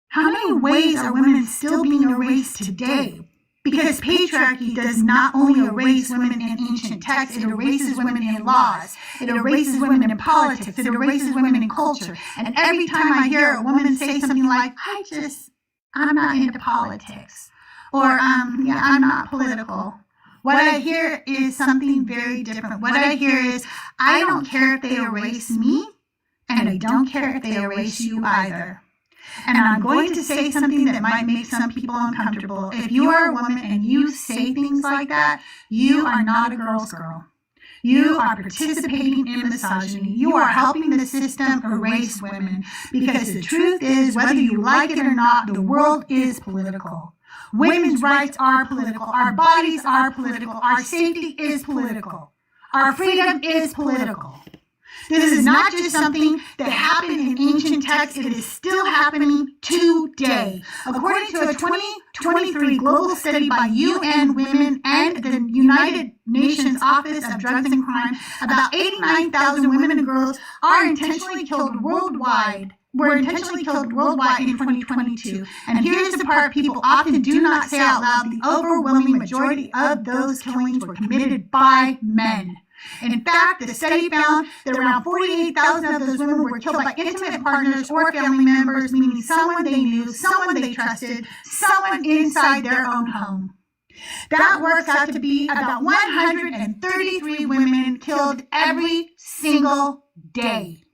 [SPEAKER 1] How many ways are women still being erased today? Because patriarchy does not only erase women in ancient texts, it erases women in laws, it erases women in politics, it erases women in culture. And every time I hear a woman say something like, I'm not into politics, or I'm not political, what I hear is something very different. What I hear is, I don't care if they erase me, and I don't care if they erase you either. And I'm going to say something that might make some people uncomfortable. If you are a woman and you say things like that, you are not a girl's girl. You are participating in misogyny. You are helping the system erase women. Because the truth is, whether you like it or not, the world is political. Women's rights are political. Our bodies are political. Our safety is political. Our freedom is political. This is not just something that happened in ancient texts. It is still happening today. According to a 2023 global study by UN Women and the United Nations Office of Drugs and Crime, about 89,000 women and girls were intentionally killed worldwide in 2022. And here's the part people often do not say out loud. The overwhelming majority of those killings were committed by men. In fact, the study found that around 48,000 of those women were killed by intimate partners or family members, meaning someone they knew, someone they trusted, someone inside their own home. That works out to be about 133 women killed every single day.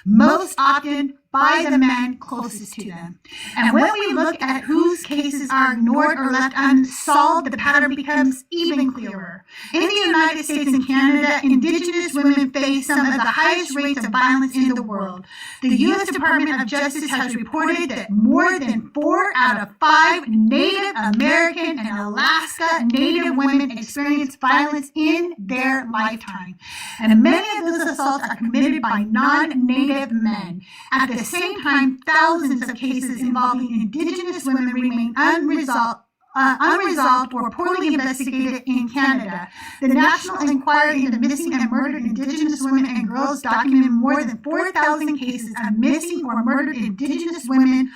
[SPEAKER 1] Most often by the men closest to them. And when we look at whose cases are ignored or left unsolved, the pattern becomes even clearer. In the United States and Canada, Indigenous women face some of the highest rates of violence in the world. The U.S. Department of Justice has reported that more than 4 out of 5 Native American and Alaska Native women experience violence in their lifetime. And many of those assaults are committed by non-Native men. At the same time, thousands of cases involving Indigenous women remain unresolved unresolved or poorly investigated in Canada. The National Inquiry into Missing and Murdered Indigenous Women and Girls documented more than 4,000 cases of missing or murdered Indigenous women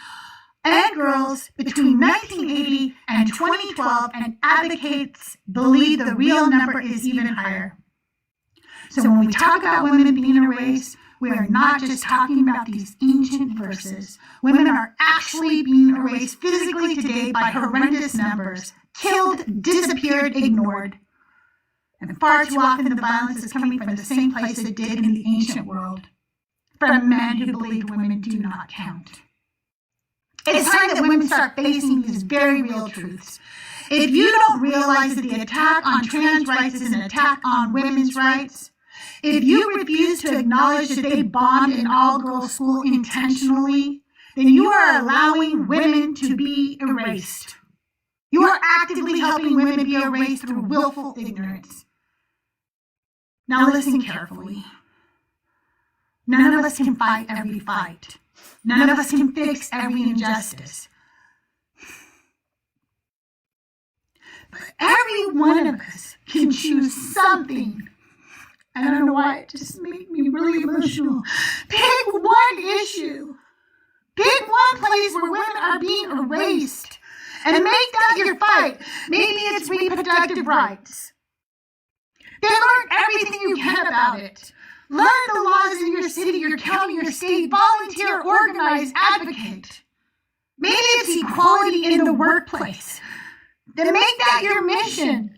[SPEAKER 1] and girls between 1980 and 2012, and advocates believe the real number is even higher. So when we talk about women being erased, we are not just talking about these ancient verses. Women are actually being erased physically today by horrendous numbers, killed, disappeared, ignored. And far too often the violence is coming from the same place it did in the ancient world, from men who believe women do not count. It's time that women start facing these very real truths. If you don't realize that the attack on trans rights is an attack on women's rights, if you refuse to acknowledge that they bombed an all-girls school intentionally, then you are allowing women to be erased. You are actively helping women be erased through willful ignorance. Now listen carefully. None of us can fight every fight. None of us can fix every injustice. But every one of us can choose something. I don't know why it just made me really emotional. Pick one issue. Pick one place where women are being erased. And make that your fight. Maybe it's reproductive rights. Then learn everything you can about it. Learn the laws in your city, your county, your state. Volunteer, organize, advocate. Maybe it's equality in the workplace. Then make that your mission.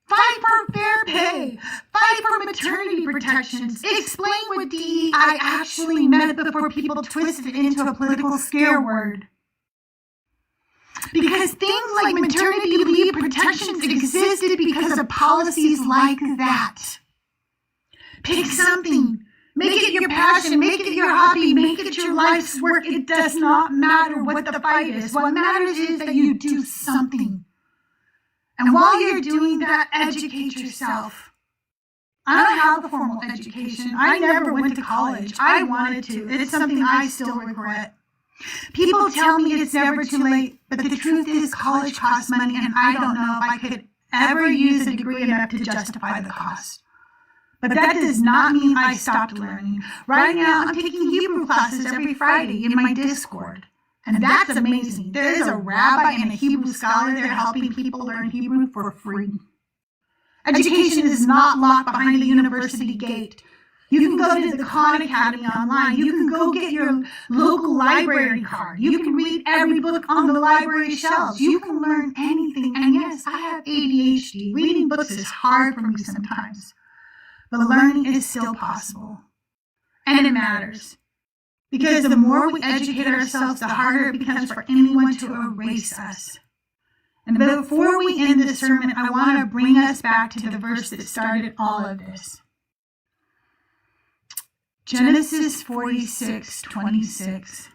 [SPEAKER 1] Fight for fair pay. Fight for maternity protections. Explain what DEI actually meant before people twisted it into a political scare word. Because things like maternity leave protections existed because of policies like that. Pick something. Make it your passion. Make it your hobby. Make it your life's work. It does not matter what the fight is. What matters is that you do something. And while you're doing that, educate yourself. I don't have a formal education. I never went to college. I wanted to. It's something I still regret. People tell me it's never too late, but the truth is college costs money, and I don't know if I could ever use a degree enough to justify the cost. But that does not mean I stopped learning. Right now, I'm taking Hebrew classes every Friday in my Discord. And that's amazing. There is a rabbi and a Hebrew scholar there helping people learn Hebrew for free. Education is not locked behind the university gate. You can go to the Khan Academy online. You can go get your local library card. You can read every book on the library shelves. You can learn anything. And yes, I have ADHD. Reading books is hard for me sometimes. But learning is still possible. And it matters. Because the more we educate ourselves, the harder it becomes for anyone to erase us. And before we end this sermon, I want to bring us back to the verse that started all of this. Genesis 46:26.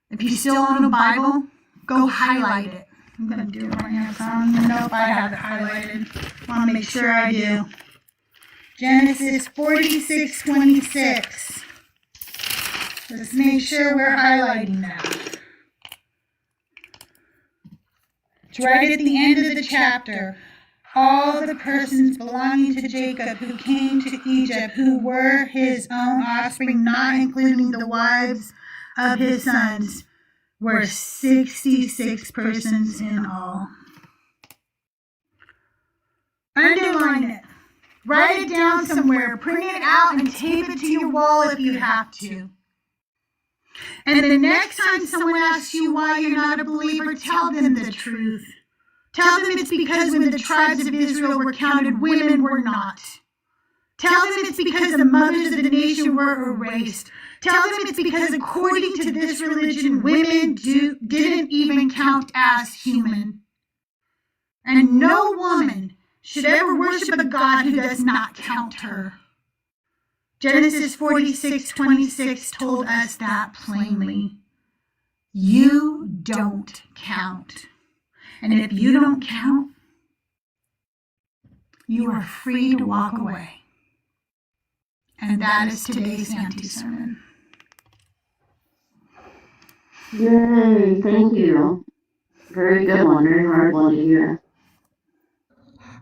[SPEAKER 1] If you still own a Bible, go highlight it. I'm going to do it right now because I don't even know if I have it highlighted. I want to make sure I do. Genesis 46:26. Let's make sure we're highlighting that. It's right at the end of the chapter. All the persons belonging to Jacob who came to Egypt, who were his own offspring, not including the wives of his sons, were 66 persons in all. Underline it. Write it down somewhere. Print it out and tape it to your wall if you have to. And the next time someone asks you why you're not a believer, tell them the truth. Tell them it's because when the tribes of Israel were counted, women were not. Tell them it's because the mothers of the nation were erased. Tell them it's because according to this religion, women didn't even count as human. And no woman should ever worship a God who does not count her. Genesis 46:26 told us that plainly. You don't count. And if you don't count, you are free to walk away. And that is today's Auntie Sermon.
[SPEAKER 2] Yay, thank you. Very good one. Very hard one to hear.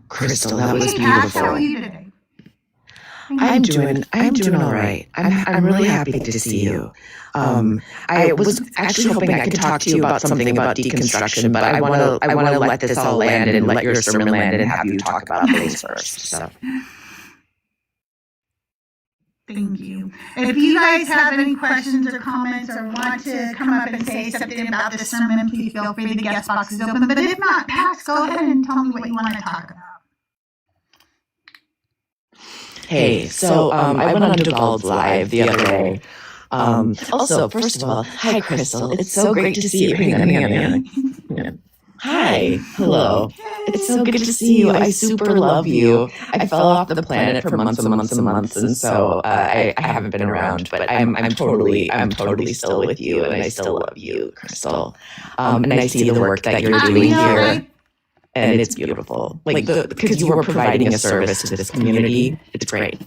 [SPEAKER 6] Crystal, that was
[SPEAKER 1] Hey, Pax, how are
[SPEAKER 6] beautiful.
[SPEAKER 1] you today?
[SPEAKER 6] I'm doing all right. I'm really happy to see you. I was actually hoping I could talk to you about something about deconstruction, but I want to let this all land and let your sermon land and have you talk about things first. So.
[SPEAKER 1] Thank you. If you guys have any questions or comments or want to come up and say something about this sermon, please feel free. The guest box is open. But if not, Pax, go ahead and tell me what you want to talk about.
[SPEAKER 6] Hey, so I went on Duvall's Live the other day. Also, first of all, hi, Crystal. It's so great to see you. Hang on. Hi. Hello. It's so good to see you. I super love you. I fell off the planet for months and months and months, and so I haven't been around. But I'm totally still with you, and I still love you, Crystal. And I see the work that you're doing here, and it's beautiful. Like because you are providing a service to this community. It's great.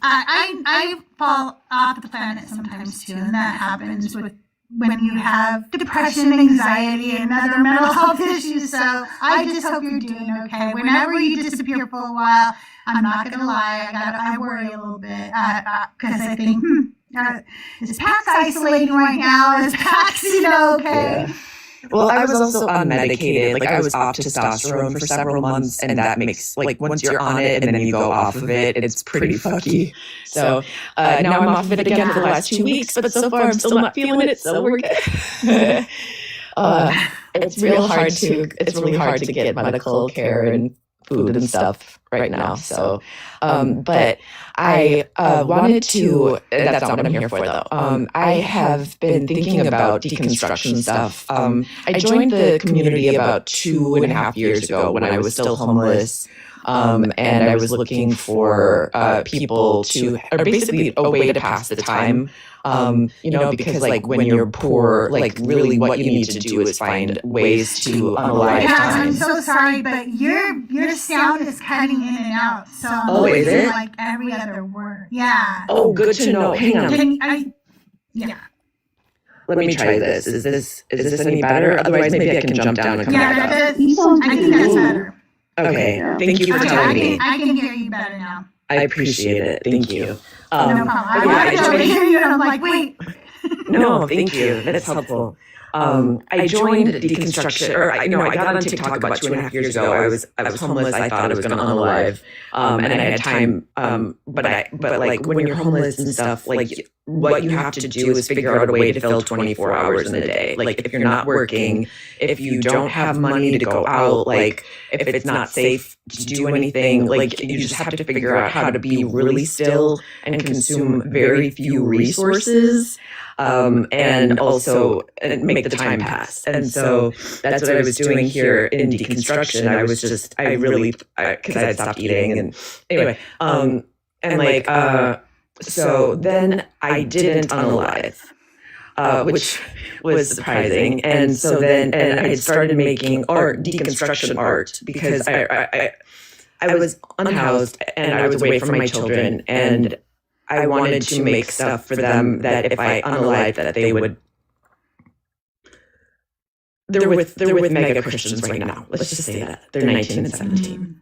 [SPEAKER 1] I fall off the planet sometimes too, and that happens with when you have depression, anxiety, and other mental health issues. So I just hope you're doing okay. Whenever you disappear for a while, I'm not going to lie, I worry a little bit because I think, is Pax isolating right now? Is Pax, okay?
[SPEAKER 6] Yeah. Well, I was also unmedicated. Like, I was off testosterone for several months, and that makes, like, once you're on it and then you go off of it, it's pretty fucky. So now I'm off of it again for the last 2 weeks, but so far I'm still not feeling it, so we're good. It's really hard to get medical care and food and stuff right now. So, but I wanted to, that's not what I'm here for though. I have been thinking about deconstruction stuff. I joined the community about 2.5 years ago when I was still homeless. And I was looking for people to, or basically a way to pass the time. Because like when you're poor, like really what you need to do is find ways to unalive time.
[SPEAKER 1] I'm so sorry, but your sound is cutting in and out. So
[SPEAKER 6] Oh, is it?
[SPEAKER 1] like every other word. Yeah.
[SPEAKER 6] Oh, good to know. Hang on.
[SPEAKER 1] Yeah.
[SPEAKER 6] Let me try this. Is this any better? Otherwise, maybe I can jump down and come
[SPEAKER 1] Yeah,
[SPEAKER 6] back up.
[SPEAKER 1] I think that's better.
[SPEAKER 6] Okay. Thank you for telling me.
[SPEAKER 1] I can hear you better now.
[SPEAKER 6] I appreciate it. Thank you.
[SPEAKER 1] No problem. I wanted to hear you, and I'm like, wait.
[SPEAKER 6] No, thank you. That's helpful. I joined deconstruction, or I got on TikTok about 2.5 years ago. I was homeless. I thought I was going to unalive, and I had time. But like when you're homeless and stuff, like what you have to do is figure out a way to fill 24 hours in a day. Like if you're not working, if you don't have money to go out, like if it's not safe to do anything, like you just have to figure out how to be really still and consume very few resources. And also make the time pass. And so that's what I was doing here in deconstruction. Because I had stopped eating and anyway, so then I didn't unalive, which was surprising. And so then, and I had started making deconstruction art because I was unhoused and I was away from my children, and I wanted to make stuff for them that if I unalived, that they would. They're with mega Christians right now. Let's just say that they're 19 and 17.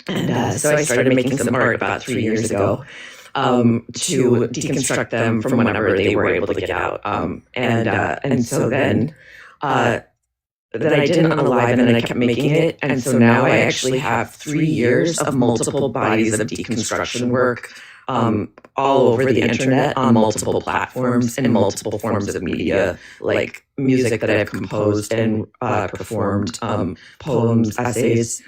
[SPEAKER 6] And so I started making some art about 3 years ago to deconstruct them from whenever they were able to get out. And so then I didn't unalive, and then I kept making it. And so now I actually have 3 years of multiple bodies of deconstruction work. All over the internet on multiple platforms and multiple forms of media, like music that I've composed and performed, poems, essays,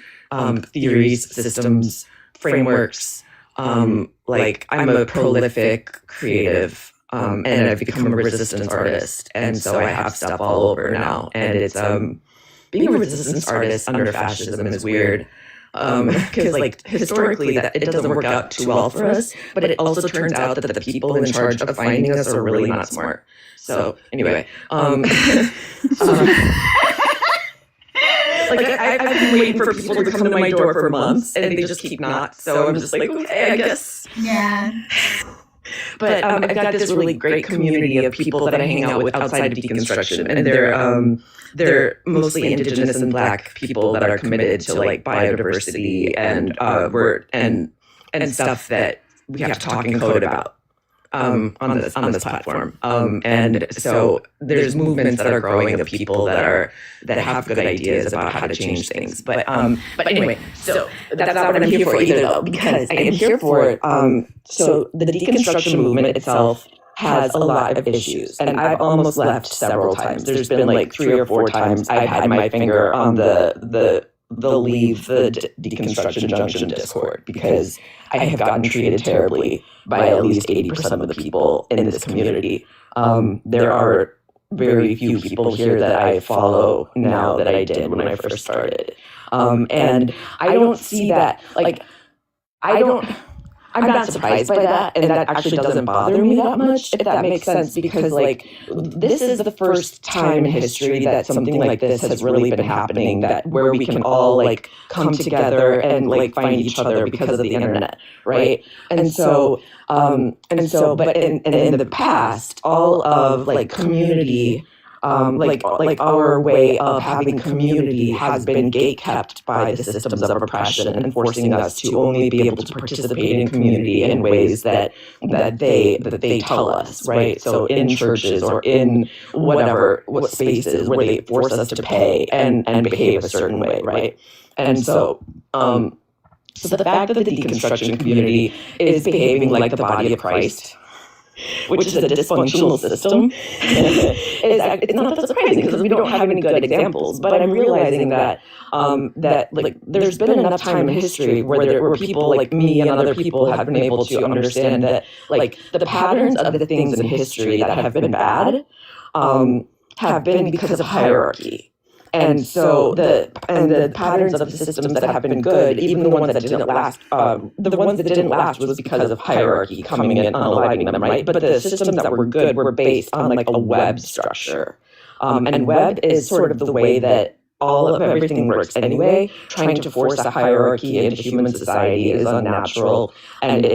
[SPEAKER 6] theories, systems, frameworks. Like I'm a prolific creative, and I've become a resistance artist. And so I have stuff all over now. And it's being a resistance artist under fascism is weird. Because like historically that it doesn't work out too well for us, but it also turns out that the people in charge of finding us are really not smart. So anyway, like I've been waiting for people to come to my door for months, and they just keep not. So I'm just like, okay, I guess.
[SPEAKER 1] Yeah.
[SPEAKER 6] But I've got this really great community of people that I hang out with outside of deconstruction, and they're mostly Indigenous and Black people that are committed to like biodiversity and stuff that we have to talk in code about on this platform. And so there's movements that are growing of people that have good ideas about how to change things. But anyway, so that's not what I'm here for either, though, because I am here for it. So the deconstruction movement itself has a lot of issues, and I've almost left several times. There's been like 3 or 4 times I've had my finger on the leave the deconstruction junction Discord, because I have gotten treated terribly by at least 80% of the people in this community. There are very few people here that I follow now that I did when I first started. And I don't see that, like, I'm not surprised by that, and that actually doesn't bother me that much, if that makes sense, because, like, this is the first time in history that something like this has really been happening, that where we can all, like, come together and, like, find each other because of the internet, right? But in the past, all of, like, community, like our way of having community has been gatekept by the systems of oppression and forcing us to only be able to participate in community in ways that they tell us, right? So in churches or in what spaces where they force us to pay and behave a certain way, right? And so the fact that the deconstruction community is behaving like the body of Christ, which is a dysfunctional system, it's not that surprising because we don't have any good examples. But I'm realizing that like there's been enough time in history where people like me and other people have been able to understand that like the patterns of the things in history that have been bad have been because of hierarchy. And so the patterns of the systems that have been good, even the ones that didn't last, the ones that didn't last was because of hierarchy coming in and unaliving them, right? But the systems that were good were based on like a web structure. And web is sort of the way that all of everything works anyway. Trying to force a hierarchy into human society is unnatural, and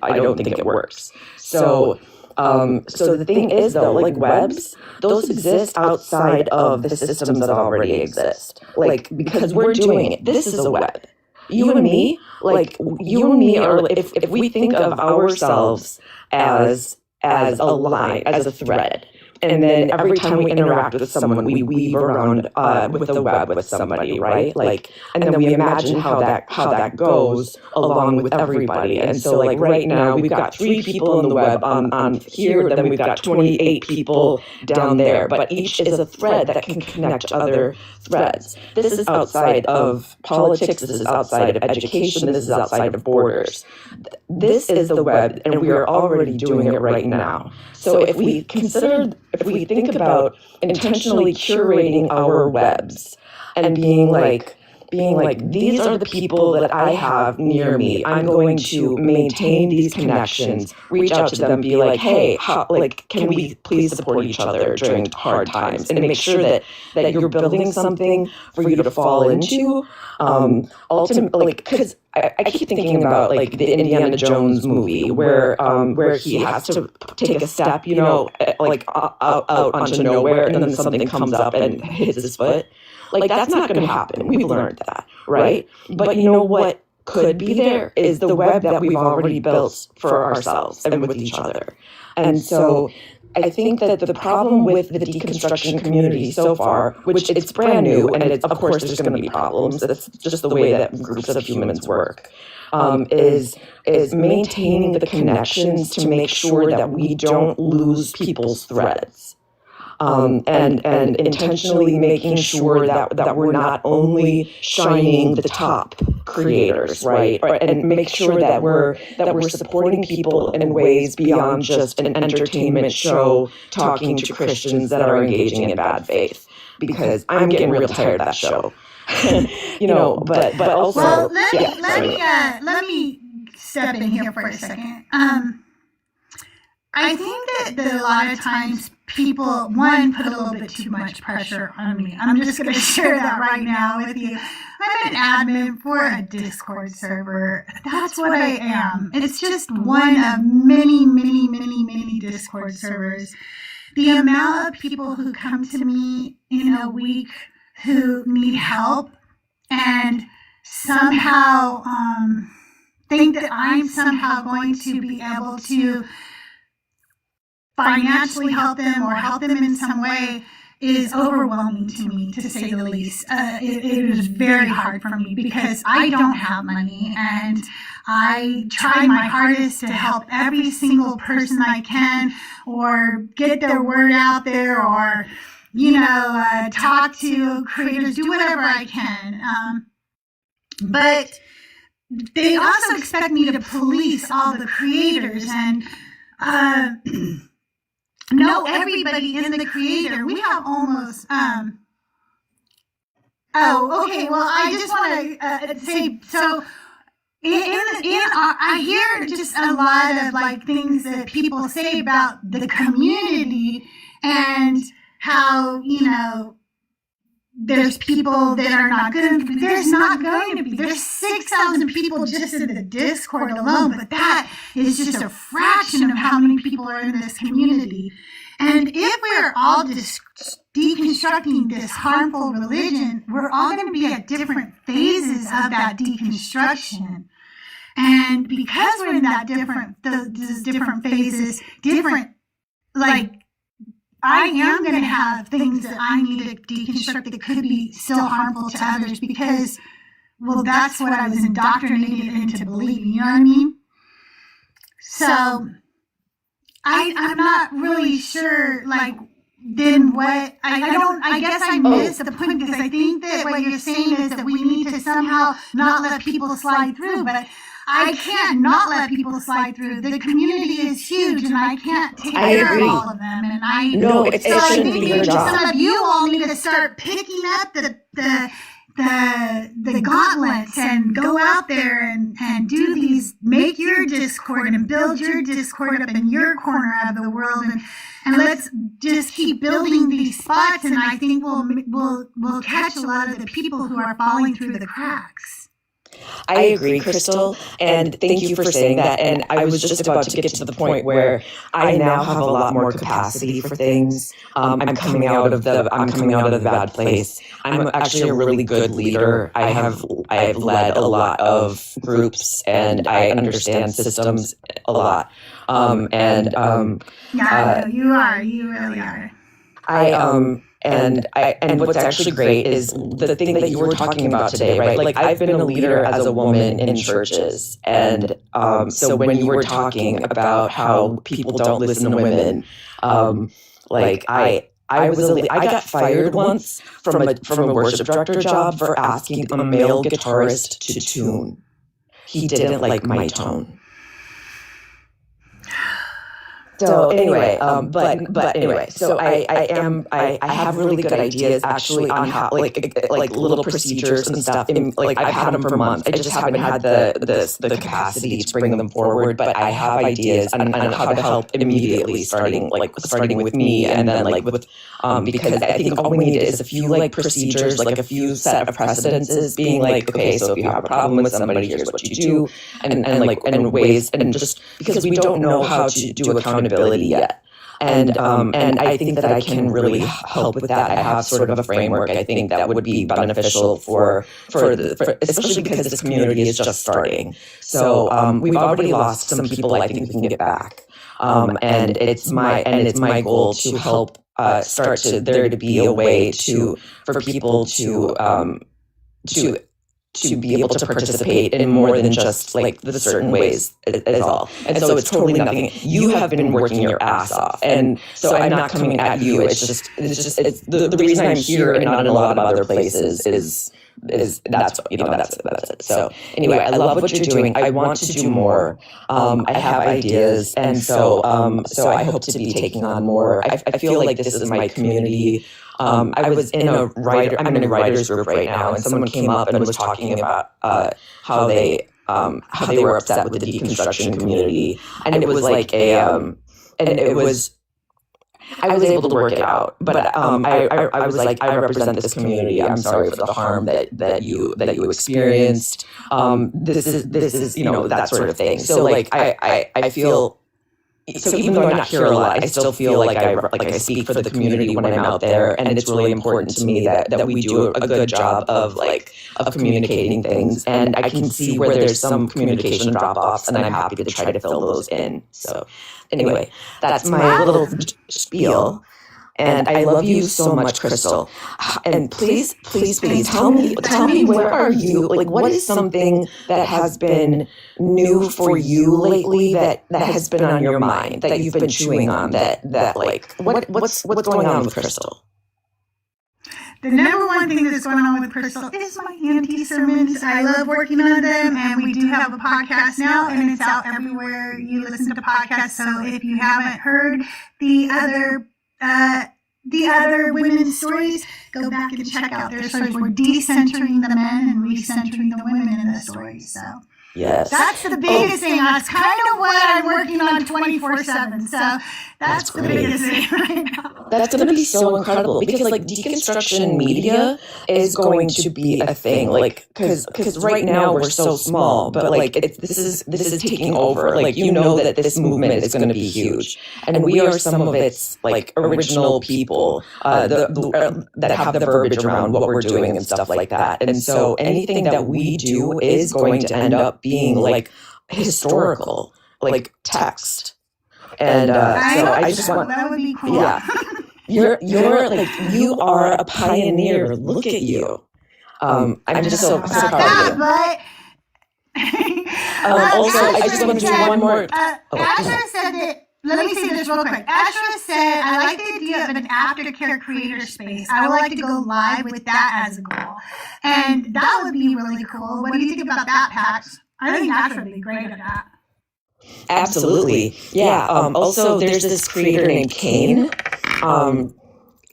[SPEAKER 6] I don't think it works. So the thing is, though, like webs, those exist outside of the systems that already exist. Like, because we're doing it. This is a web. You and me, like, you and me are, if we think of ourselves as a line, as a thread, and then every time we interact with someone, we weave around with the web with somebody, right? Like, and then we imagine how that goes along with everybody. And so, like, right now we've got 3 people in the web on here, then we've got 28 people down there. But each is a thread that can connect to other threads. This is outside of politics. This is outside of education. This is outside of borders. This is the web, and we are already doing it right now. So if we think about intentionally curating our webs and being like, these are the people that I have near me. I'm going to maintain these connections, reach out to them, be like, hey, can we please support each other during hard times, and make sure that you're building something for you to fall into. Ultimately, because I keep thinking about like the Indiana Jones movie where he has to take a step, like out onto nowhere, and then something comes up and hits his foot. Like, that's not going to happen. We've learned that, right? But you know what could be there is the web that we've already built for ourselves and with each other. And so I think that the problem with the deconstruction community so far, which it's brand new, and of course there's going to be problems, that's just the way that groups of humans work, is maintaining the connections to make sure that we don't lose people's threads. And intentionally making sure that we're not only shining the top creators, right? And make sure that we're supporting people in ways beyond just an entertainment show talking to Christians that are engaging in bad faith. Because I'm getting real tired of that show. But also,
[SPEAKER 1] well, let me step in here for a second. I think that a lot of times people, one, put a little bit too much pressure on me. I'm just going to share that right now with you. I'm an admin for a Discord server. That's what I am. It's just one of many, many, many, many Discord servers. The amount of people who come to me in a week who need help and somehow think that I'm somehow going to be able to financially help them or help them in some way is overwhelming to me, to say the least. It is very hard for me because I don't have money, and I try my hardest to help every single person I can, or get their word out there, or talk to creators, do whatever I can. But they also expect me to police all the creators and know everybody in the creator. We have almost well, I just want to say, so I hear just a lot of like things that people say about the community and how there's people that are not good. There's not going to be. There's 6,000 people just in the Discord alone, but that is just a fraction of how many people are in this community. And if we're all deconstructing this harmful religion, we're all going to be at different phases of that deconstruction. And because we're in that those different phases, I am going to have things that I need to deconstruct that could be still harmful to others because, well, that's what I was indoctrinated into believing, you know what I mean? So I'm not really sure, then what, I guess I missed the point because I think that what you're saying is that we need to somehow not let people slide through, but I can't not let people slide through. The community is huge, and I can't take care of all of them. And
[SPEAKER 6] it shouldn't be your job.
[SPEAKER 1] Some of you all need to start picking up the gauntlets and go out there and do these, make your Discord and build your Discord up in your corner of the world, and let's just keep building these spots. And I think we'll catch a lot of the people who are falling through the cracks.
[SPEAKER 6] I agree, Crystal, and thank you for saying that. And I was just about to get to the point where I now have a lot more capacity for things. I'm coming out of the bad place. I'm actually a really good leader. I have led a lot of groups, and I understand systems a lot.
[SPEAKER 1] Yeah, you are. You really are.
[SPEAKER 6] And what's actually great is the thing that you were talking about today, right? Like, I've been a leader as a woman in churches. And so when you were talking about how people don't listen to women, I got fired once from a worship director job for asking a male guitarist to tune. He didn't like my tone. So anyway, but anyway, so I have really good ideas actually on how like little procedures and stuff. I've had them for months. I just haven't had the capacity to bring them forward. But I have ideas on how to help immediately, starting with me, and then with because I think all we need is a few procedures, a few set of precedences, being okay, so if you have a problem with somebody, here's what you do, and ways, and just because we don't know how to do accountability yet. And I think that I can really help with that. I have sort of a framework I think that would be beneficial for especially because this community is just starting. So we've already lost some people. I think we can get back. And it's my goal to help start there to be a way for people to be able to participate in more than just the certain ways is all. And so it's totally nothing. You have been working your ass off. And so I'm not coming at you. It's just the reason I'm here and not in a lot of other places is that's it. So anyway, I love what you're doing. I want to do more. I have ideas. And so I hope to be taking on more. I feel like this is my community. I'm in a writer's group right now, and someone came up and was talking about how they were upset with the deconstruction community, and it was I was able to work it out, but I was like, I represent this community. I'm sorry for the harm that you experienced. This is that sort of thing. So like I feel. So even though I'm not here a lot, I still feel like I speak for the community when I'm out there, and it's really important to me that we do a good job of communicating things, and I can see where there's some communication drop-offs, and I'm happy to try to fill those in. So anyway, that's my little spiel. And I love you so much, Crystal. And please tell me where are you? Like, what is something that has been new for you lately that has been on your mind, that you've been chewing on, that like what's going on with Crystal?
[SPEAKER 1] The number one thing that's going on with Crystal is my Auntie Sermons. I love working on them, and we do have a podcast now, and it's out everywhere you listen to podcasts. So if you haven't heard the other women's stories, go back and check out their stories. We're decentering the men and recentering the women in the stories. So
[SPEAKER 6] yes,
[SPEAKER 1] that's the biggest thing. That's kind of what I'm working on 24/7. So that's the biggest thing right now.
[SPEAKER 6] That's going to be so incredible, because like deconstruction media is going to be a thing, like because right now we're so small, but like this is taking over. Like that this movement is going to be huge, and we are some of its like original people that have the verbiage around what we're doing and stuff like that. And so anything that we do is going to end up being like historical, like text. And so I just want
[SPEAKER 1] that would be cool.
[SPEAKER 6] Yeah. You're like, you are a pioneer. Look at you. I'm just so proud of you. Also, I just want to do one more.
[SPEAKER 1] Asher said that. Let me say this real quick. Asher said, I like the idea of an aftercare creator space. I would like to go live with that as a goal. And that would be really cool. What do you think about that, Pax? I think Asher would be great at that.
[SPEAKER 6] Absolutely. Yeah. Also, there's this creator named Kane.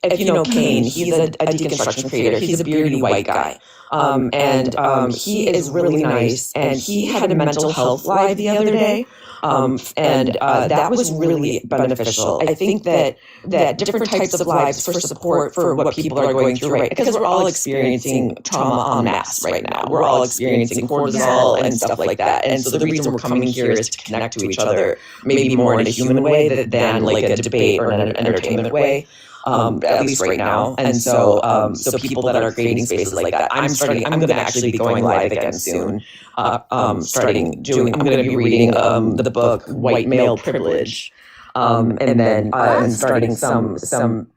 [SPEAKER 6] If you know Kane, he's a deconstruction creator. He's a beardy white guy. And he is really nice. And he had a mental health live the other day. And that was really beneficial. I think that different types of lives for support for what people are going through, right? Because we're all experiencing trauma en masse right now. We're all experiencing cortisol and stuff like that. And so the reason we're coming here is to connect to each other, maybe more in a human way than like a debate or an entertainment way. At least right now. And so people that are creating spaces like that, I'm going to actually be going live again soon. I'm going to be reading the book White Male Privilege, and then and starting some sort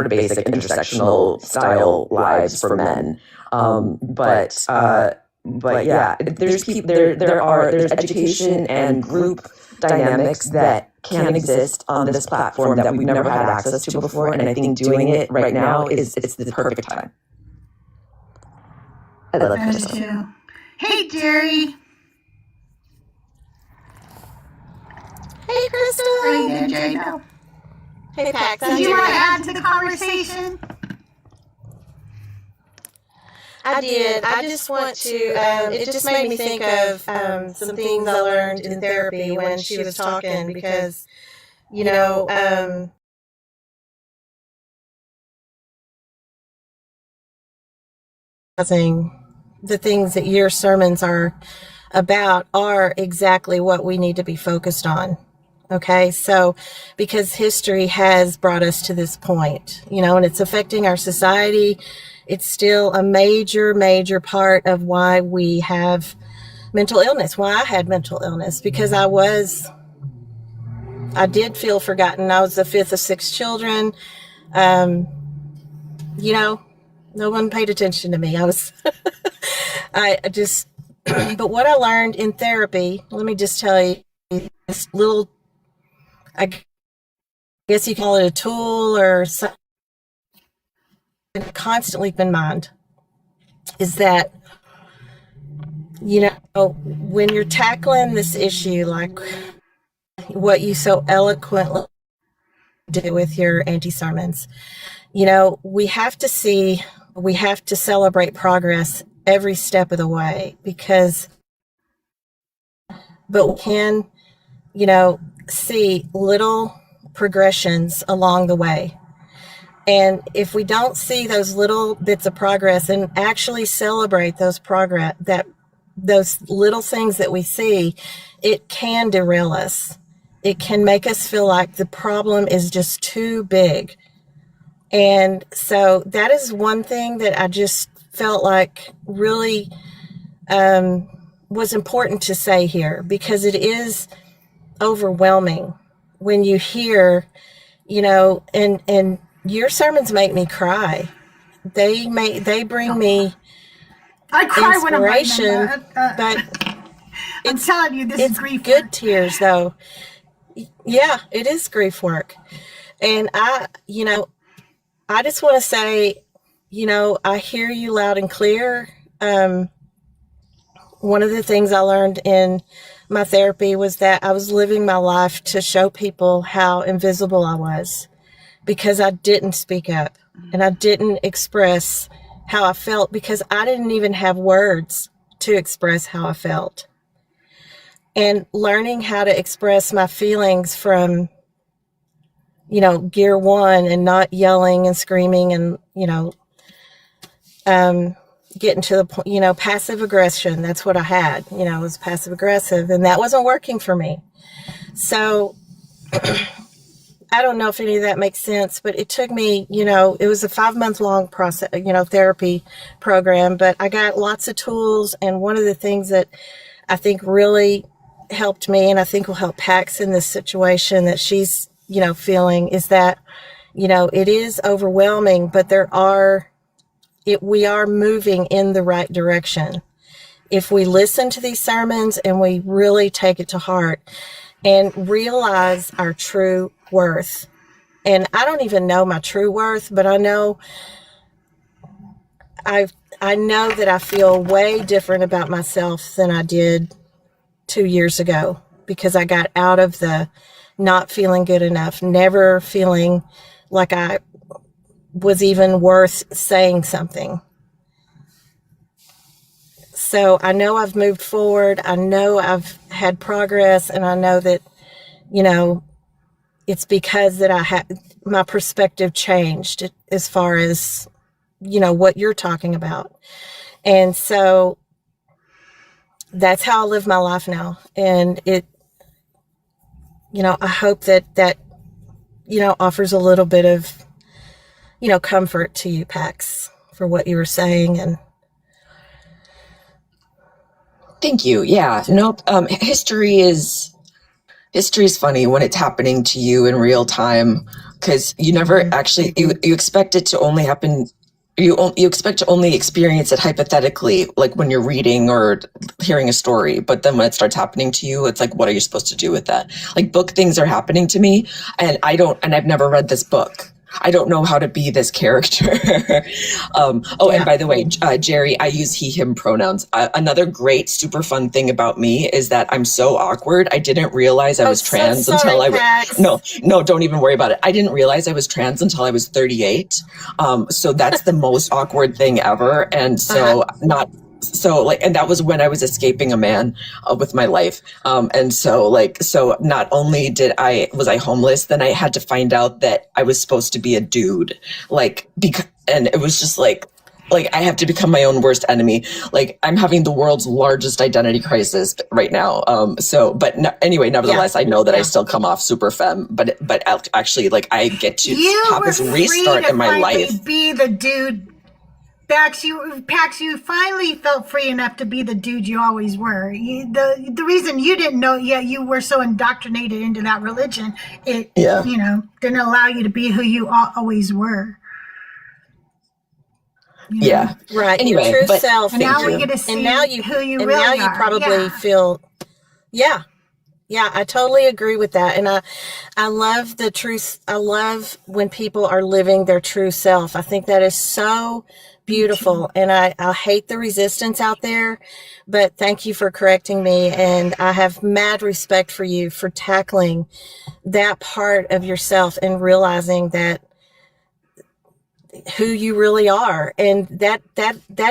[SPEAKER 6] of basic intersectional style lives for men. But yeah, there's education and group dynamics that can exist on this platform that we've never had access to before, and I think doing it right now it's the perfect time. I love Crystal.
[SPEAKER 1] Too. Hey, Jerry.
[SPEAKER 7] Hey, Crystal.
[SPEAKER 1] How you doing, Jerry? No.
[SPEAKER 7] Hey, Pax.
[SPEAKER 1] Did you want to add to the conversation?
[SPEAKER 7] I did. I just want to, it just made me think of some things I learned in therapy when she was talking, because, the things that your sermons are about are exactly what we need to be focused on. Okay, so because history has brought us to this point, and it's affecting our society. It's still a major, major part of why we have mental illness, why I had mental illness, because I did feel forgotten. I was the fifth of 6 children. No one paid attention to me. But what I learned in therapy, let me just tell you, this little, I guess you call it a tool or something, constantly keep in mind, is that, when you're tackling this issue, like what you so eloquently do with your Auntie Sermons, we have to celebrate progress every step of the way, but we can, see little progressions along the way. And if we don't see those little bits of progress and actually celebrate those those little things that we see, it can derail us. It can make us feel like the problem is just too big. And so that is one thing that I just felt like really was important to say here, because it is overwhelming when you hear, and your sermons make me cry. They bring me
[SPEAKER 1] I cry when I'm writing
[SPEAKER 7] inspiration,
[SPEAKER 1] them.
[SPEAKER 7] but
[SPEAKER 1] I'm telling you, this is
[SPEAKER 7] it's
[SPEAKER 1] grief
[SPEAKER 7] good
[SPEAKER 1] work.
[SPEAKER 7] tears though. Yeah, it is grief work. And I just want to say, I hear you loud and clear. One of the things I learned in my therapy was that I was living my life to show people how invisible I was, because I didn't speak up and I didn't express how I felt, because I didn't even have words to express how I felt. And learning how to express my feelings from, gear one, and not yelling and screaming and, getting to the point, passive aggression. That's what I had, was passive aggressive, and that wasn't working for me. So I don't know if any of that makes sense, but it took me, it was a 5-month long process, therapy program, but I got lots of tools. And one of the things that I think really helped me, and I think will help Pax in this situation that she's, feeling, is that, it is overwhelming, but we are moving in the right direction. If we listen to these sermons and we really take it to heart and realize our true worth. And I don't even know my true worth, but I know that I feel way different about myself than I did 2 years ago, because I got out of the not feeling good enough, never feeling like I was even worth saying something. So I know I've moved forward. I know I've had progress, and I know that, it's because that my perspective changed as far as, what you're talking about. And so that's how I live my life now. And it, I hope that offers a little bit of, comfort to you, Pax, for what you were saying. And
[SPEAKER 8] thank you. Yeah. Nope. History is funny when it's happening to you in real time, because you never actually, you expect it to only happen. You expect to only experience it hypothetically, like when you're reading or hearing a story. But then when it starts happening to you, it's like, what are you supposed to do with that? Like, book things are happening to me, and I've never read this book. I don't know how to be this character. And by the way, Jerry, I use he, him pronouns. Another great, super fun thing about me is that I'm so awkward. I didn't realize I was trans until No, don't even worry about it. I didn't realize I was trans until I was 38. So that's the most awkward thing ever. And so and that was when I was escaping a man with my life. So not only was I homeless, then I had to find out that I was supposed to be a dude, and it was just like I have to become my own worst enemy. Like, I'm having the world's largest identity crisis right now. Nevertheless, I know that I still come off super femme, but actually, I get to have this restart in my life.
[SPEAKER 1] Be the dude. Pax, you finally felt free enough to be the dude you always were. The reason you didn't know yet, you were so indoctrinated into that religion, it didn't allow you to be who you always were.
[SPEAKER 8] Yeah.
[SPEAKER 7] Right.
[SPEAKER 8] Anyway,
[SPEAKER 7] your true self.
[SPEAKER 1] And now we get to see who you really are.
[SPEAKER 7] And now you probably feel, Yeah, I totally agree with that. And I love the truth. I love when people are living their true self. I think that is so beautiful. And I hate the resistance out there, but thank you for correcting me. And I have mad respect for you for tackling that part of yourself and realizing that who you really are. And that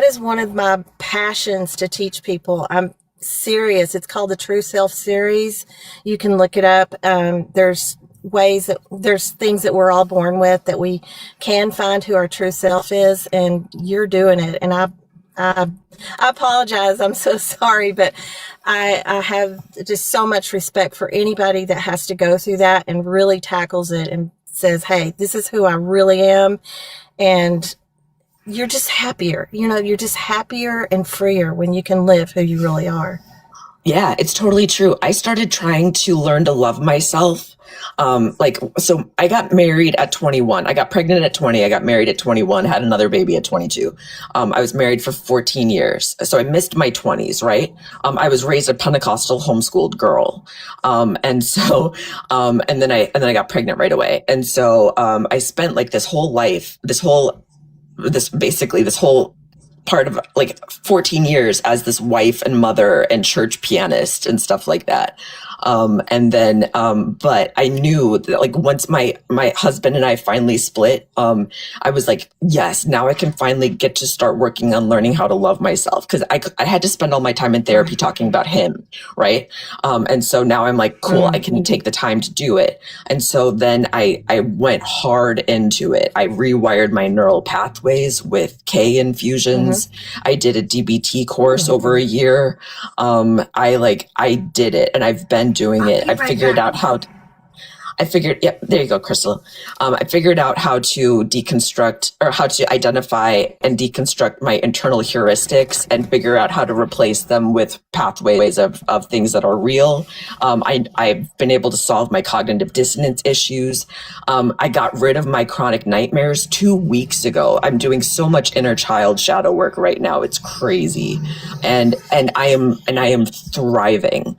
[SPEAKER 7] is one of my passions to teach people. I'm serious. It's called the True Self series. You can look it up. There's ways that there's things that we're all born with that we can find who our true self is, and you're doing it. And I apologize. I'm so sorry, but I have just so much respect for anybody that has to go through that and really tackles it and says, hey, this is who I really am. And you're just happier. You're just happier and freer when you can live who you really are.
[SPEAKER 8] Yeah, it's totally true. I started trying to learn to love myself. So I got married at 21. I got pregnant at 20. I got married at 21, had another baby at 22. I was married for 14 years. So I missed my 20s, right? I was raised a Pentecostal homeschooled girl. And then I got pregnant right away. And so, I spent like this whole part of like 14 years as this wife and mother and church pianist and stuff like that. But I knew that like once my husband and I finally split, I was like, yes, now I can finally get to start working on learning how to love myself. Cause I had to spend all my time in therapy talking about him. Right. And so now I'm like, cool, I can take the time to do it. And so then I went hard into it. I rewired my neural pathways with K infusions. I did a DBT course over a year. I did it, and I've been doing it. I figured out how to, yeah, there you go, Crystal. I figured out how to deconstruct, or how to identify and deconstruct my internal heuristics and figure out how to replace them with pathways of things that are real. I've been able to solve my cognitive dissonance issues. I got rid of my chronic nightmares 2 weeks ago. I'm doing so much inner child shadow work right now. It's crazy. And I am thriving.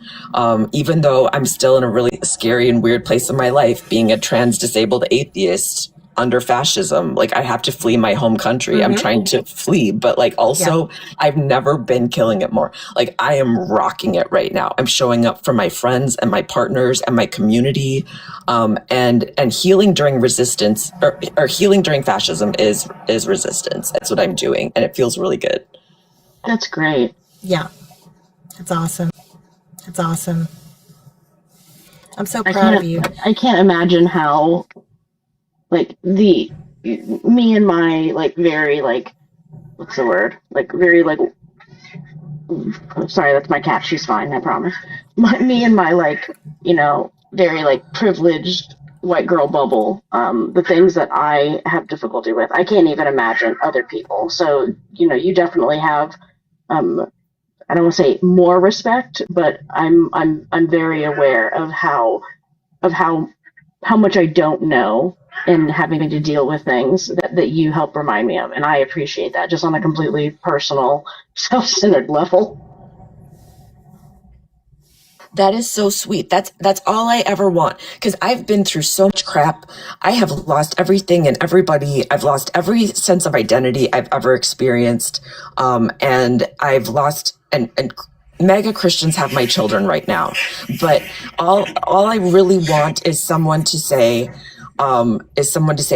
[SPEAKER 8] Even though I'm still in a really scary and weird place in my life, being a trans disabled atheist under fascism, like I have to flee my home country. I'm trying to flee, but like also I've never been killing it more. Like I am rocking it right now. I'm showing up for my friends and my partners and my community. And healing during resistance or healing during fascism is resistance. That's what I'm doing. And it feels really good.
[SPEAKER 2] That's great.
[SPEAKER 7] Yeah. It's awesome. It's awesome. I'm so proud of you.
[SPEAKER 2] I can't imagine how, like, me and my, like, very, like, what's the word? Like, very, like, sorry, that's my cat. She's fine, I promise. Me and my, like, very, like, privileged white girl bubble, the things that I have difficulty with, I can't even imagine other people. So, you definitely have, I don't want to say more respect, but I'm very aware of how much I don't know and having to deal with things that you help remind me of. And I appreciate that just on a completely personal, self-centered level.
[SPEAKER 8] That is so sweet. That's all I ever want. Cause I've been through so much crap. I have lost everything and everybody. I've lost every sense of identity I've ever experienced. And I've lost, and mega Christians have my children right now. But all I really want is someone to say,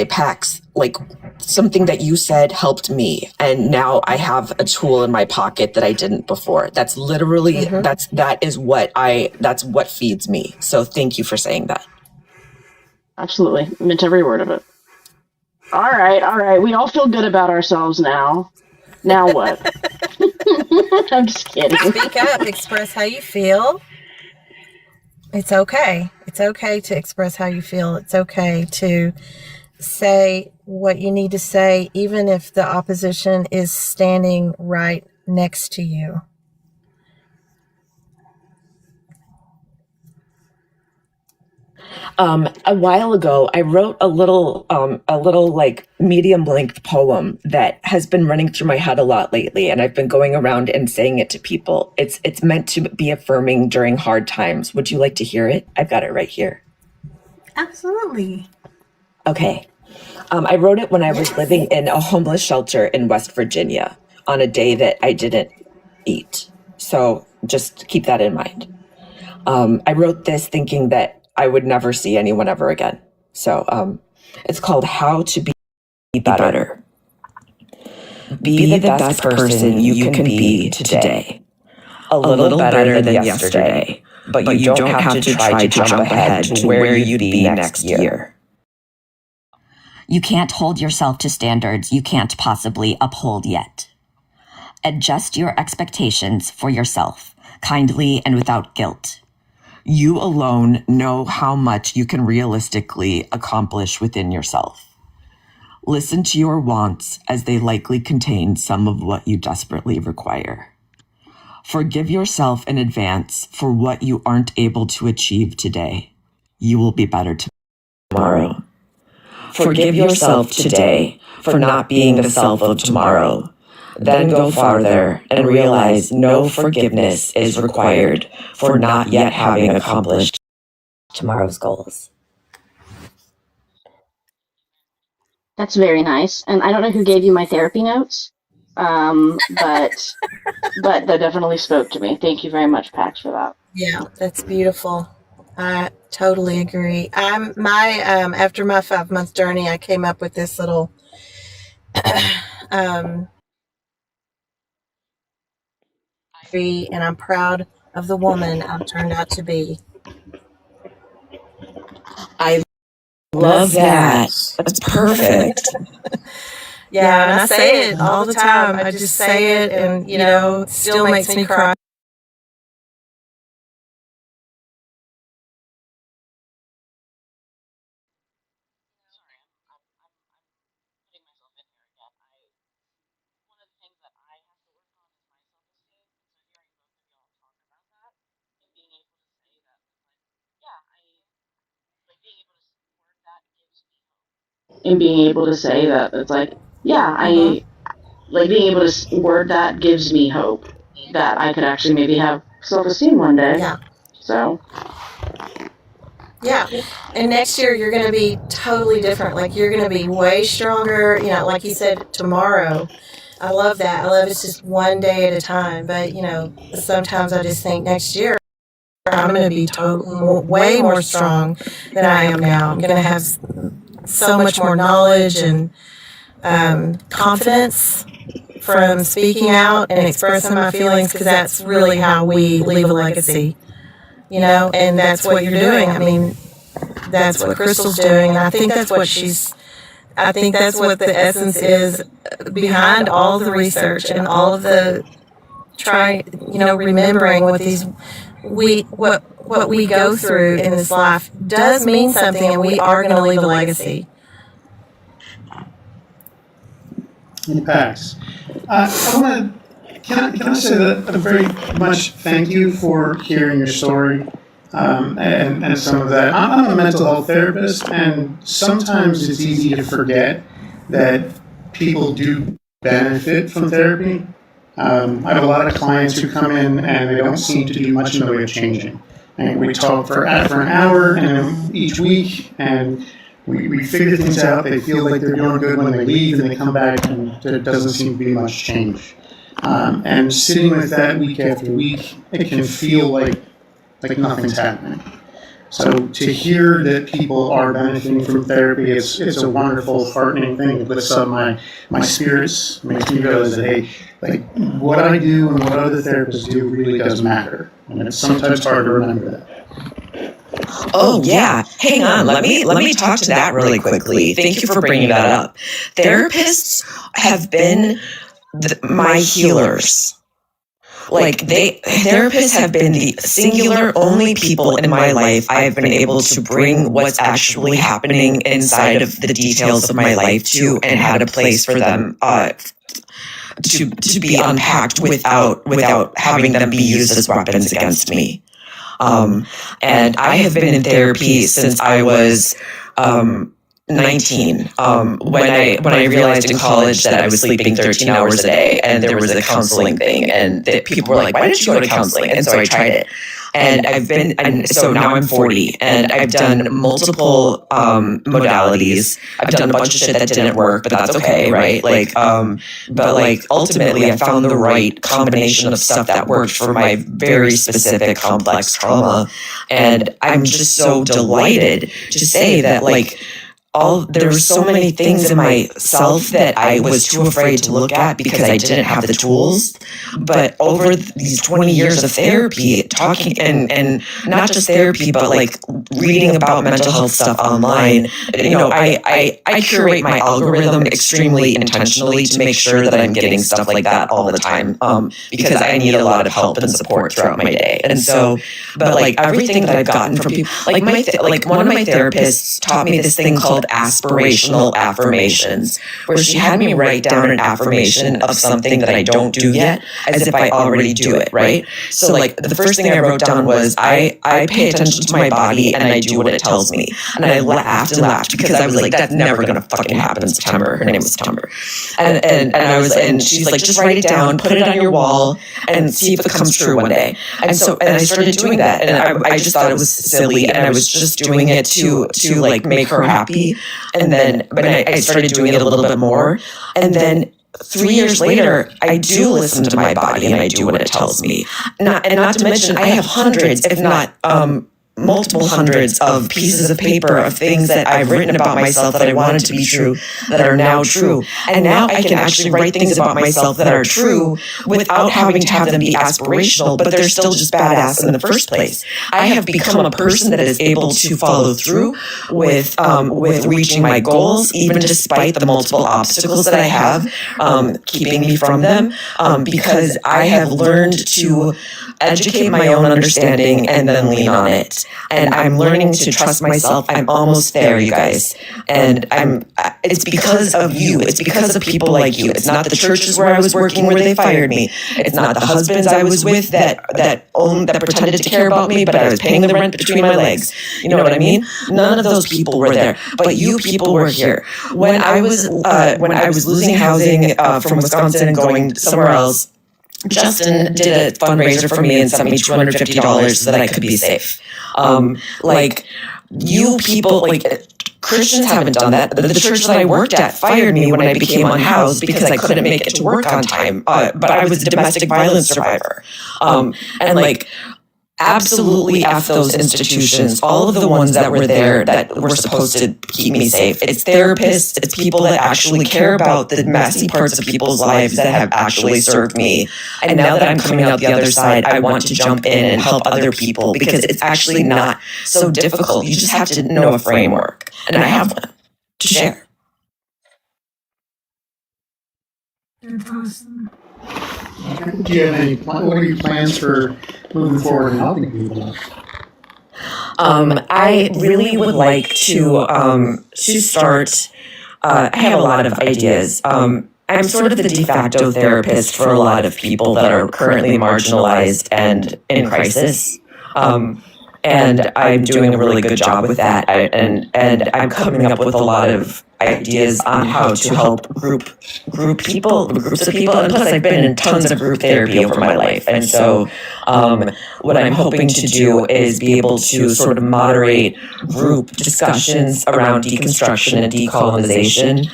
[SPEAKER 8] Pax, like something that you said helped me. And now I have a tool in my pocket that I didn't before. That's literally, that's what feeds me. So thank you for saying that.
[SPEAKER 2] Absolutely. Meant every word of it. All right. We all feel good about ourselves now. Now what? I'm just kidding.
[SPEAKER 7] Speak up, express how you feel. It's okay. It's okay to express how you feel. It's okay to say what you need to say, even if the opposition is standing right next to you.
[SPEAKER 8] A while ago, I wrote a little like medium length poem that has been running through my head a lot lately. And I've been going around and saying it to people. It's meant to be affirming during hard times. Would you like to hear it? I've got it right here.
[SPEAKER 1] Absolutely.
[SPEAKER 8] Okay. I wrote it when I was living in a homeless shelter in West Virginia on a day that I didn't eat. So just keep that in mind. I wrote this thinking that I would never see anyone ever again. So it's called How to Be Better. Be the best person you can be today. A little better than yesterday.
[SPEAKER 6] but you don't have to try to jump ahead to where you'd be next year.
[SPEAKER 9] You can't hold yourself to standards you can't possibly uphold yet. Adjust your expectations for yourself, kindly and without guilt. You alone know how much you can realistically accomplish within yourself. Listen to your wants as they likely contain some of what you desperately require. Forgive yourself in advance for what you aren't able to achieve today. You will be better tomorrow.
[SPEAKER 6] Forgive yourself today for not being the self of tomorrow. Then go farther and realize no forgiveness is required for not yet having accomplished tomorrow's goals.
[SPEAKER 2] That's very nice. And I don't know who gave you my therapy notes, but that definitely spoke to me. Thank you very much, Pax, for that.
[SPEAKER 7] Yeah, that's beautiful. I totally agree. After my 5-month journey, I came up with this little and I'm proud of the woman I've turned out to be.
[SPEAKER 6] I love that. That's perfect.
[SPEAKER 7] Yeah, and I say it all the time. I just say it, and it still makes me cry.
[SPEAKER 2] And being able to say that it's like, being able to word that gives me hope that I could actually maybe have self-esteem one day.
[SPEAKER 7] Yeah.
[SPEAKER 2] So.
[SPEAKER 7] Yeah. And next year you're going to be totally different. Like you're going to be way stronger, like you said, tomorrow. I love that. I love it's just one day at a time. But, sometimes I just think next year I'm going to be way more strong than I am now. I'm going to have so much more knowledge and confidence from speaking out and expressing my feelings, because that's really how we leave a legacy, and that's what you're doing. I mean, that's what Crystal's doing, and I think that's what the essence is behind all the research and all of the remembering what we go through in this life does mean something, and we are going to leave a legacy.
[SPEAKER 5] Pax. Can I say that a very much thank you for hearing your story and some of that. I'm a mental health therapist, and sometimes it's easy to forget that people do benefit from therapy. I have a lot of clients who come in and they don't seem to do much in the way of changing. And we talk for an hour and each week, and we figure things out. They feel like they're doing good when they leave, and they come back, and there doesn't seem to be much change. And sitting with that week after week, it can feel like nothing's happening. So to hear that people are benefiting from therapy, it's a wonderful, heartening thing. It lifts up my spirits, makes me realize that, hey, what I do and what other therapists do really does matter. And it's sometimes hard to remember that.
[SPEAKER 6] Oh yeah, hang on. Let me talk to that really quickly. Thank you for bringing that up. Therapists have been my healers. Therapists have been the singular only people in my life I've been able to bring what's actually happening inside of the details of my life to, and had a place for them to be unpacked without having them be used as weapons against me. And I have been in therapy since I was 19. When I realized in college that I was sleeping 13 hours a day, and there was a counseling thing, and people were like, "Why didn't you go to counseling?" And so I tried it. And so now I'm 40, and I've done multiple modalities. I've done a bunch of shit that didn't work, but that's okay, right? But ultimately, I found the right combination of stuff that worked for my very specific complex trauma, and I'm just so delighted to say that there were so many things in myself that I was too afraid to look at because I didn't have the tools. But over these 20 years of therapy, talking and not just therapy, but like reading about mental health stuff online, I curate my algorithm extremely intentionally to make sure that I'm getting stuff like that all the time, because I need a lot of help and support throughout my day. And so, but like everything that I've gotten from people, like one of my therapists taught me this thing called aspirational affirmations, where she had me write down an affirmation of something that I don't do yet as if I already do it, right? So like the first thing I wrote down was I pay attention to my body and I do what it tells me. And I laughed and laughed because I was like, that's never gonna fucking happen in September. Her name was September. And she's like, just write it down, put it on your wall and see if it comes true one day. And I started doing that, and I just thought it was silly, and I was just doing it to like make her happy. And then, but I started doing it a little bit more. And then 3 years later, I do listen to my body and I do what it tells me. Not to mention, I have hundreds, if not multiple hundreds of pieces of paper of things that I've written about myself that I wanted to be true that are now true. And now I can actually write things about myself that are true without having to have them be aspirational, but they're still just badass in the first place. I have become a person that is able to follow through with reaching my goals, even despite the multiple obstacles that I have keeping me from them, because I have learned to educate my own understanding and then lean on it. And I'm learning to trust myself. I'm almost there, you guys. And it's because of you. It's because of people like you. It's not the churches where I was working where they fired me. It's not the husbands I was with that pretended to care about me, but I was paying the rent between my legs. You know what I mean? None of those people were there, but you people were here. When I was losing housing from Wisconsin and going somewhere else, Justin did a fundraiser for me and sent me $250 so that I could be safe. You people, Christians haven't done that. The church that I worked at fired me when I became unhoused because I couldn't make it to work on time. But I was a domestic violence survivor. Absolutely F those institutions, all of the ones that were there that were supposed to keep me safe. It's therapists, it's people that actually care about the messy parts of people's lives that have actually served me. And now that I'm coming out the other side, I want to jump in and help other people because it's actually not so difficult. You just have to know a framework. And I have one to share.
[SPEAKER 1] That's awesome.
[SPEAKER 5] Do you have what are your plans for moving forward and helping people?
[SPEAKER 6] I really would like to start. I have a lot of ideas. I'm sort of the de facto therapist for a lot of people that are currently marginalized and in crisis. And I'm doing a really good job with that. And I'm coming up with a lot of ideas on how to help groups of people. And plus, I've been in tons of group therapy over my life. And so what I'm hoping to do is be able to sort of moderate group discussions around deconstruction and decolonization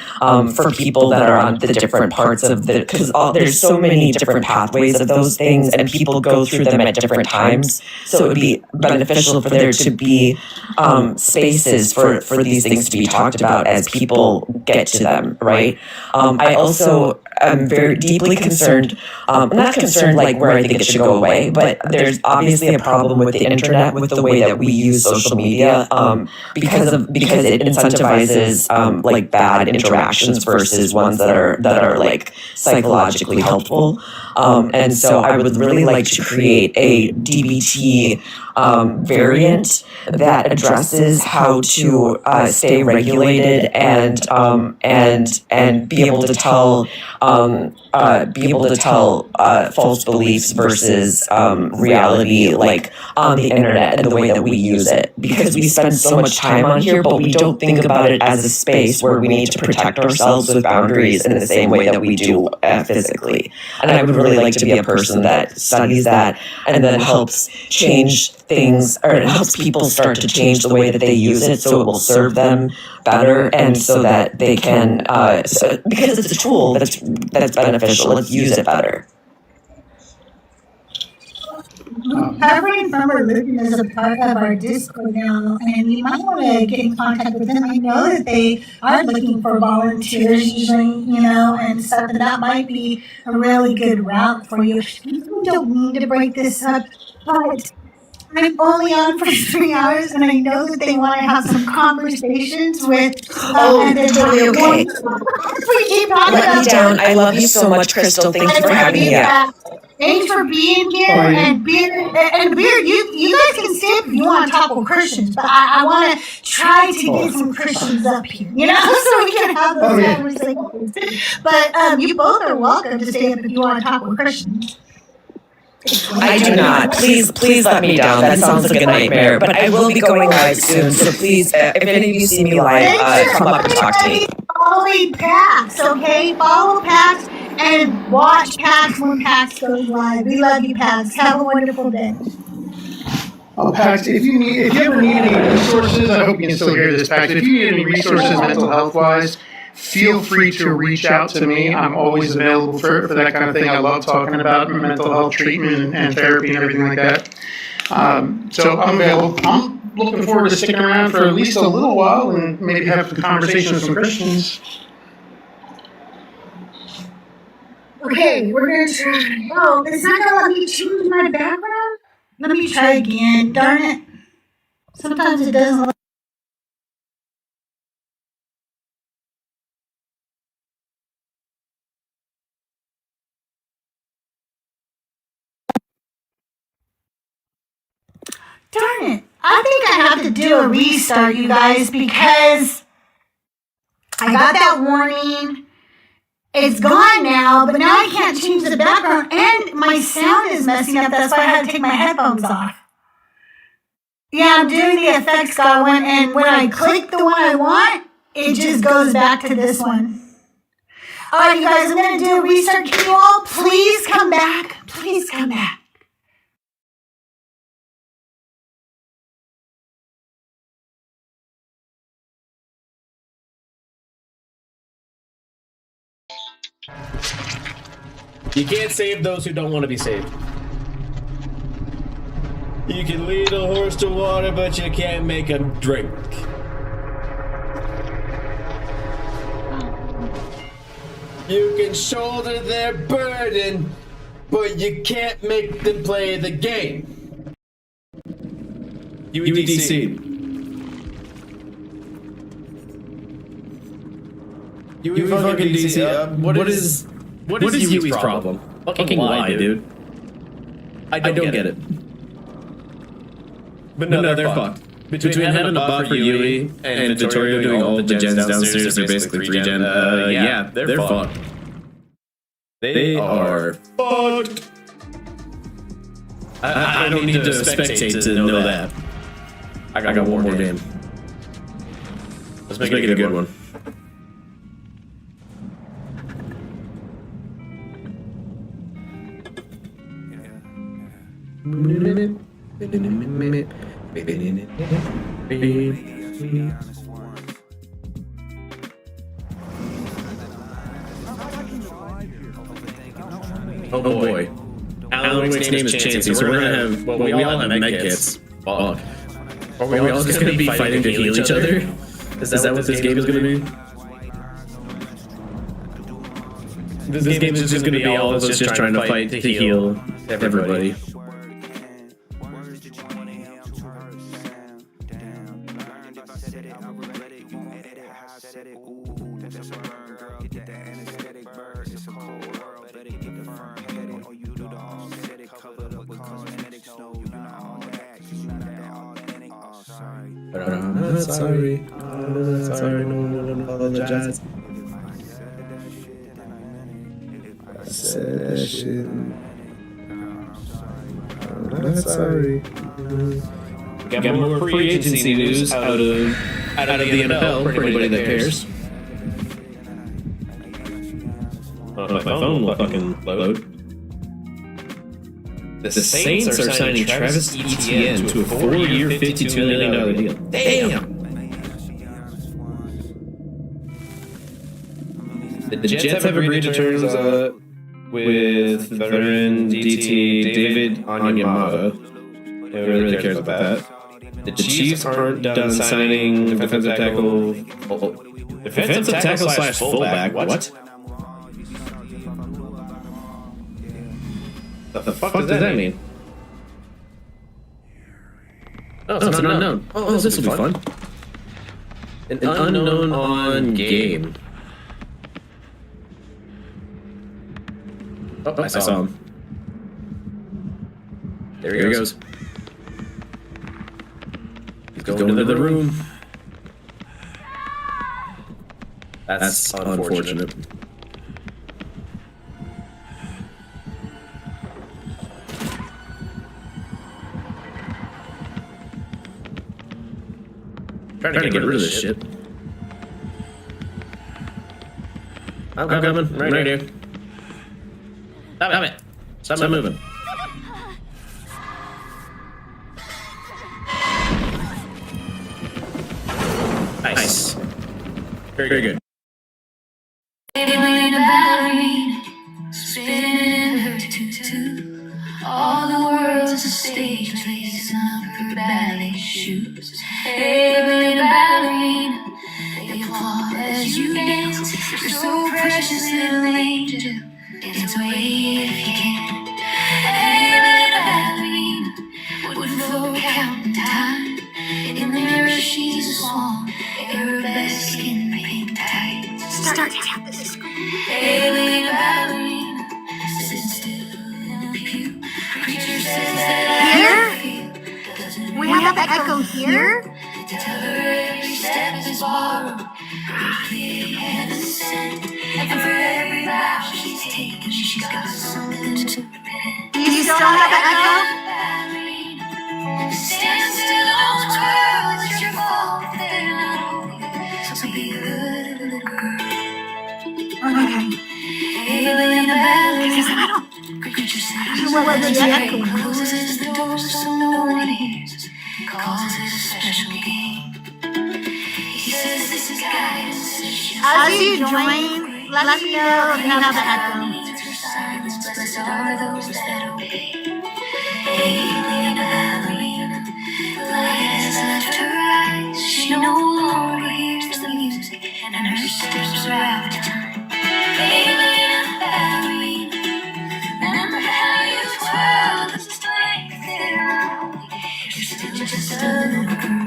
[SPEAKER 6] for people that are on the different parts of because there's so many different pathways of those things and people go through them at different times. So it would be beneficial for there to be spaces for these things to be talked about as people get to them, right? I also am very deeply concerned, not concerned like where I think it should go away, but there's obviously a problem with the internet, with the way that we use social media, because it incentivizes like bad interactions versus ones that are like psychologically helpful. And so I would really like to create a DBT variant that addresses how to stay regulated and be able to tell false beliefs versus reality, like on the internet and the way that we use it, because we spend so much time on here, but we don't think about it as a space where we need to protect ourselves with boundaries in the same way that we do physically. And I would really like to be a person that studies that and then helps change things, or it helps people start to change the way that they use it so it will serve them better, and so that they can because it's a tool that's beneficial, let's use it better.
[SPEAKER 1] Covering from religion is a part of our Discord now, and you might want to get in contact with them. I know that they are looking for volunteers usually, and stuff, and that might be a really good route for you. You don't mean to break this up, but I'm only on for 3 hours, and I know that they want to have some conversations with.
[SPEAKER 6] Totally okay.
[SPEAKER 1] We keep talking
[SPEAKER 6] Let me
[SPEAKER 1] about
[SPEAKER 6] down. I love you so much, Crystal. Thank you for having me up.
[SPEAKER 1] Thanks for being here. And Beard, you guys can stay up if you want to talk with Christians, but I want to try to get some Christians up here, so we can have those conversations. But you both are welcome to stay up if you want to talk with Christians.
[SPEAKER 6] I do not. Please let me down. That sounds like a nightmare. But I will be going live soon, so please, if any of you see me live, come up and talk to me.
[SPEAKER 1] Follow PAX, okay? Follow PAX and watch PAX when PAX goes live. We love you, PAX. Have a wonderful day.
[SPEAKER 5] Oh, Pax, if you ever need any resources, I hope you can still hear this, Pax. If you need any resources mental health-wise, feel free to reach out to me. I'm always available for that kind of thing. I love talking about mental health treatment and therapy and everything like that. So I'm available. I'm looking forward to sticking around for at least a little while and maybe have some conversations with some Christians.
[SPEAKER 1] Okay, we're going to try. Oh, it's not going to let me change my background? Let me try again. Darn it. Sometimes it doesn't let. Darn it. I think I have to do a restart, you guys, because I got that warning. It's gone now, but now I can't change the background, and my sound is messing up. That's why I had to take my headphones off. Yeah, I'm doing the effects guy one, and when I click the one I want, it just goes back to this one. All right, you guys, I'm going to do a restart. Can you all please come back? Please come back.
[SPEAKER 10] You can't save those who don't want to be saved. You can lead a horse to water, but you can't make him drink. You can shoulder their burden, but you can't make them play the game. UEDC. UE fucking DC. What is UE's problem? Fucking lie, dude. I don't get it. But no, they're fucked. Between having a bot for UE and Vittorio doing all the gens downstairs, they're basically 3-gen. Yeah, they're fucked. They are fucked. I don't need to spectate to know that. I got one more game. Let's make it a good one. Oh boy. Alan Wake's name is Chansey, so we're gonna have, well, we all have med kits. Fuck. Are we all just gonna be fighting to heal each other? Is that what this game is gonna be? This game is just gonna be all of us just trying to fight to heal everybody. Sorry, no apologize. I said that shit. I'm not sorry. Got more free agency news out of the NFL for anybody that cares. My phone will fucking load. The Saints are signing Travis Etienne to a 4-year, $52 million deal. Damn! The Jets have agreed to terms with veteran DT David Onyemata. No one really cares about that. The Chiefs aren't done signing defensive tackle. Defensive tackle slash fullback. What? The fuck does that mean? Oh, it's an unknown. Oh, this will be fun. An unknown on game. Oh, I saw him. There he goes. He's going into the room. That's unfortunate. Trying to get rid of this shit. I'm coming. Right here. Stop it. Stop moving. Nice. Very good.
[SPEAKER 3] Baby in a ballerina, spinning in her tutu. All the world's a stage, lacing up her ballet shoes. Baby in a ballerina, they applaud as you dance. You're so precious, little angel. Dance away if you can. Baby in a ballerina, would flow counting time. In the mirror, she's a swan. Arabesque in pink tights. Start to tap the screen. Alien ballerina, sitting still in a pew. Preacher says that
[SPEAKER 1] Here? We have that echo here?
[SPEAKER 3] tell her every step is borrowed, briefly and sent. And for every vow she's taken, she's got something to repent.
[SPEAKER 1] Do you still have that echo?
[SPEAKER 3] Ballerina, stand still, don't twirl, it's your fault if they're not holy. So be a good little girl.
[SPEAKER 1] Okay.
[SPEAKER 3] Alien ballerina,
[SPEAKER 1] Because I don't
[SPEAKER 3] preacher says
[SPEAKER 1] know whether the echo is.
[SPEAKER 3] closes the door so no one hears. Calls it a special game. He says this is guidance.
[SPEAKER 1] As you join, let me know if you have the echo.
[SPEAKER 3] For silence, blessed are those that obey. Alien ballerina, the light has left her eyes. She no longer hears the music, and her steps are out of time. Alien ballerina, remember how you twirled the strength there. You're still just a little girl.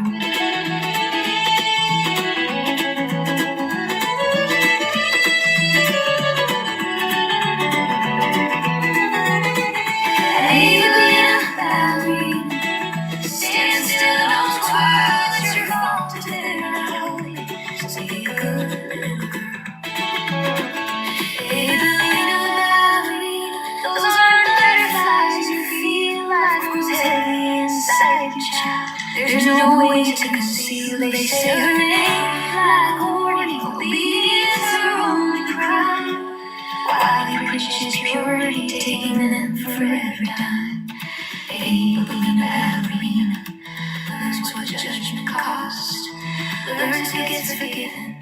[SPEAKER 3] Alien ballerina, stand still, don't twirl, it's your fault if they're not holy. So be a good little girl. Alien ballerina, those aren't butterflies you feel. Life grows heavy inside your child. There's no way to conceal. They say her name like horny obedience, her only crime. While he preaches purity, taking them for every time. Alien ballerina learns what judgment costs, learns who gets forgiven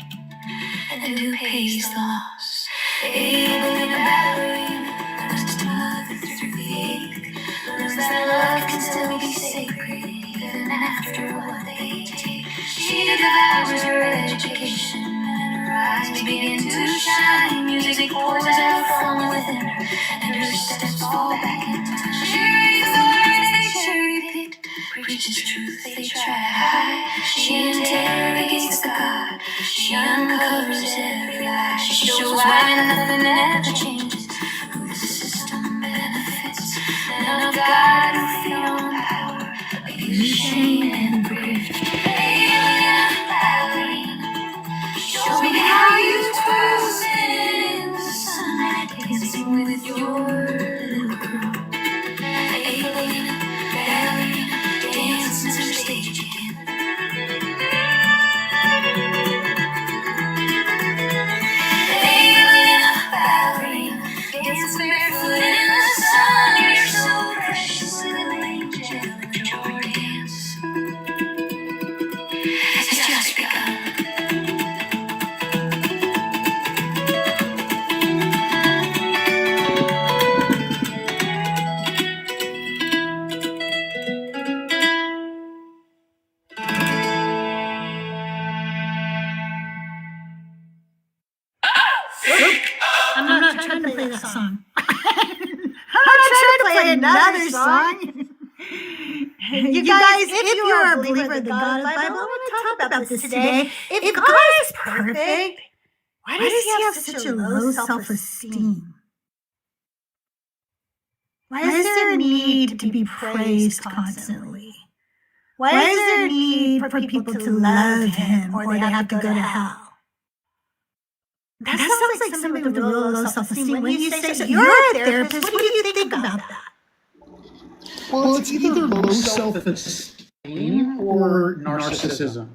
[SPEAKER 3] and who pays the loss. Alien ballerina learns to mother through the ache, learns that love can still be sacred even after what they take. She devours her education and her eyes begin to shine. Music pours out from within her and her steps fall back into time. She reads the words they cherry-picked, preaches truth they try to hide. She interrogates the God, she uncovers every lie. She shows why nothing ever changes, who the system benefits. None of God who feed on power, but use shame and grief. Alien ballerina, show me how you twirl in the sunlight, dancing with your little girl. Alien ballerina, dance center stage again. Alien ballerina, dance barefoot in the sun. You're so precious, little angel, with your dance.
[SPEAKER 1] song. I'm not trying to play another song. You guys, if you are a believer in the God of the Bible, I want to talk about this today. If God is perfect, why does he have such a low self-esteem? Why is there a need to be praised constantly? Why is there a need for people to love him or they have to go to hell? That sounds like somebody with a real low self-esteem. When you say so, you're a therapist, what do you think about that?
[SPEAKER 5] Well, it's either low self-esteem or narcissism.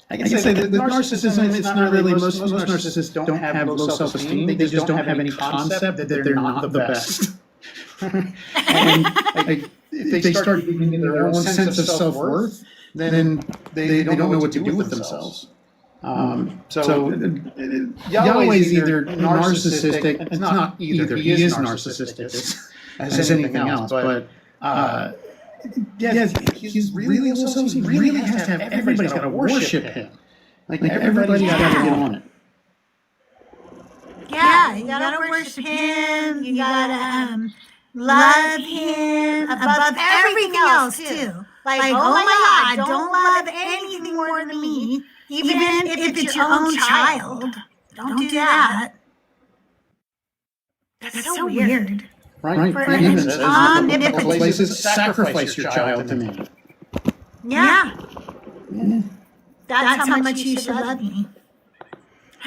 [SPEAKER 5] I can say that with narcissism, it's not really, most narcissists don't have low self-esteem. They just don't have any concept that they're not the best. And if they start giving their own sense of self-worth, then they don't know what to do with themselves. So Yahweh is either narcissistic. It's not either. He is narcissistic as anything else. But he's really low. He really has to have. Everybody's got to worship him. Like everybody's got to get on it.
[SPEAKER 1] Yeah, you gotta worship him. You gotta love him above everything else too. Like, oh my God, don't love anything more than me. Even if it's your own child, don't do that. That's so weird.
[SPEAKER 5] Right.
[SPEAKER 1] For an
[SPEAKER 5] places, sacrifice your child to me.
[SPEAKER 1] Yeah. That's how much you should love me.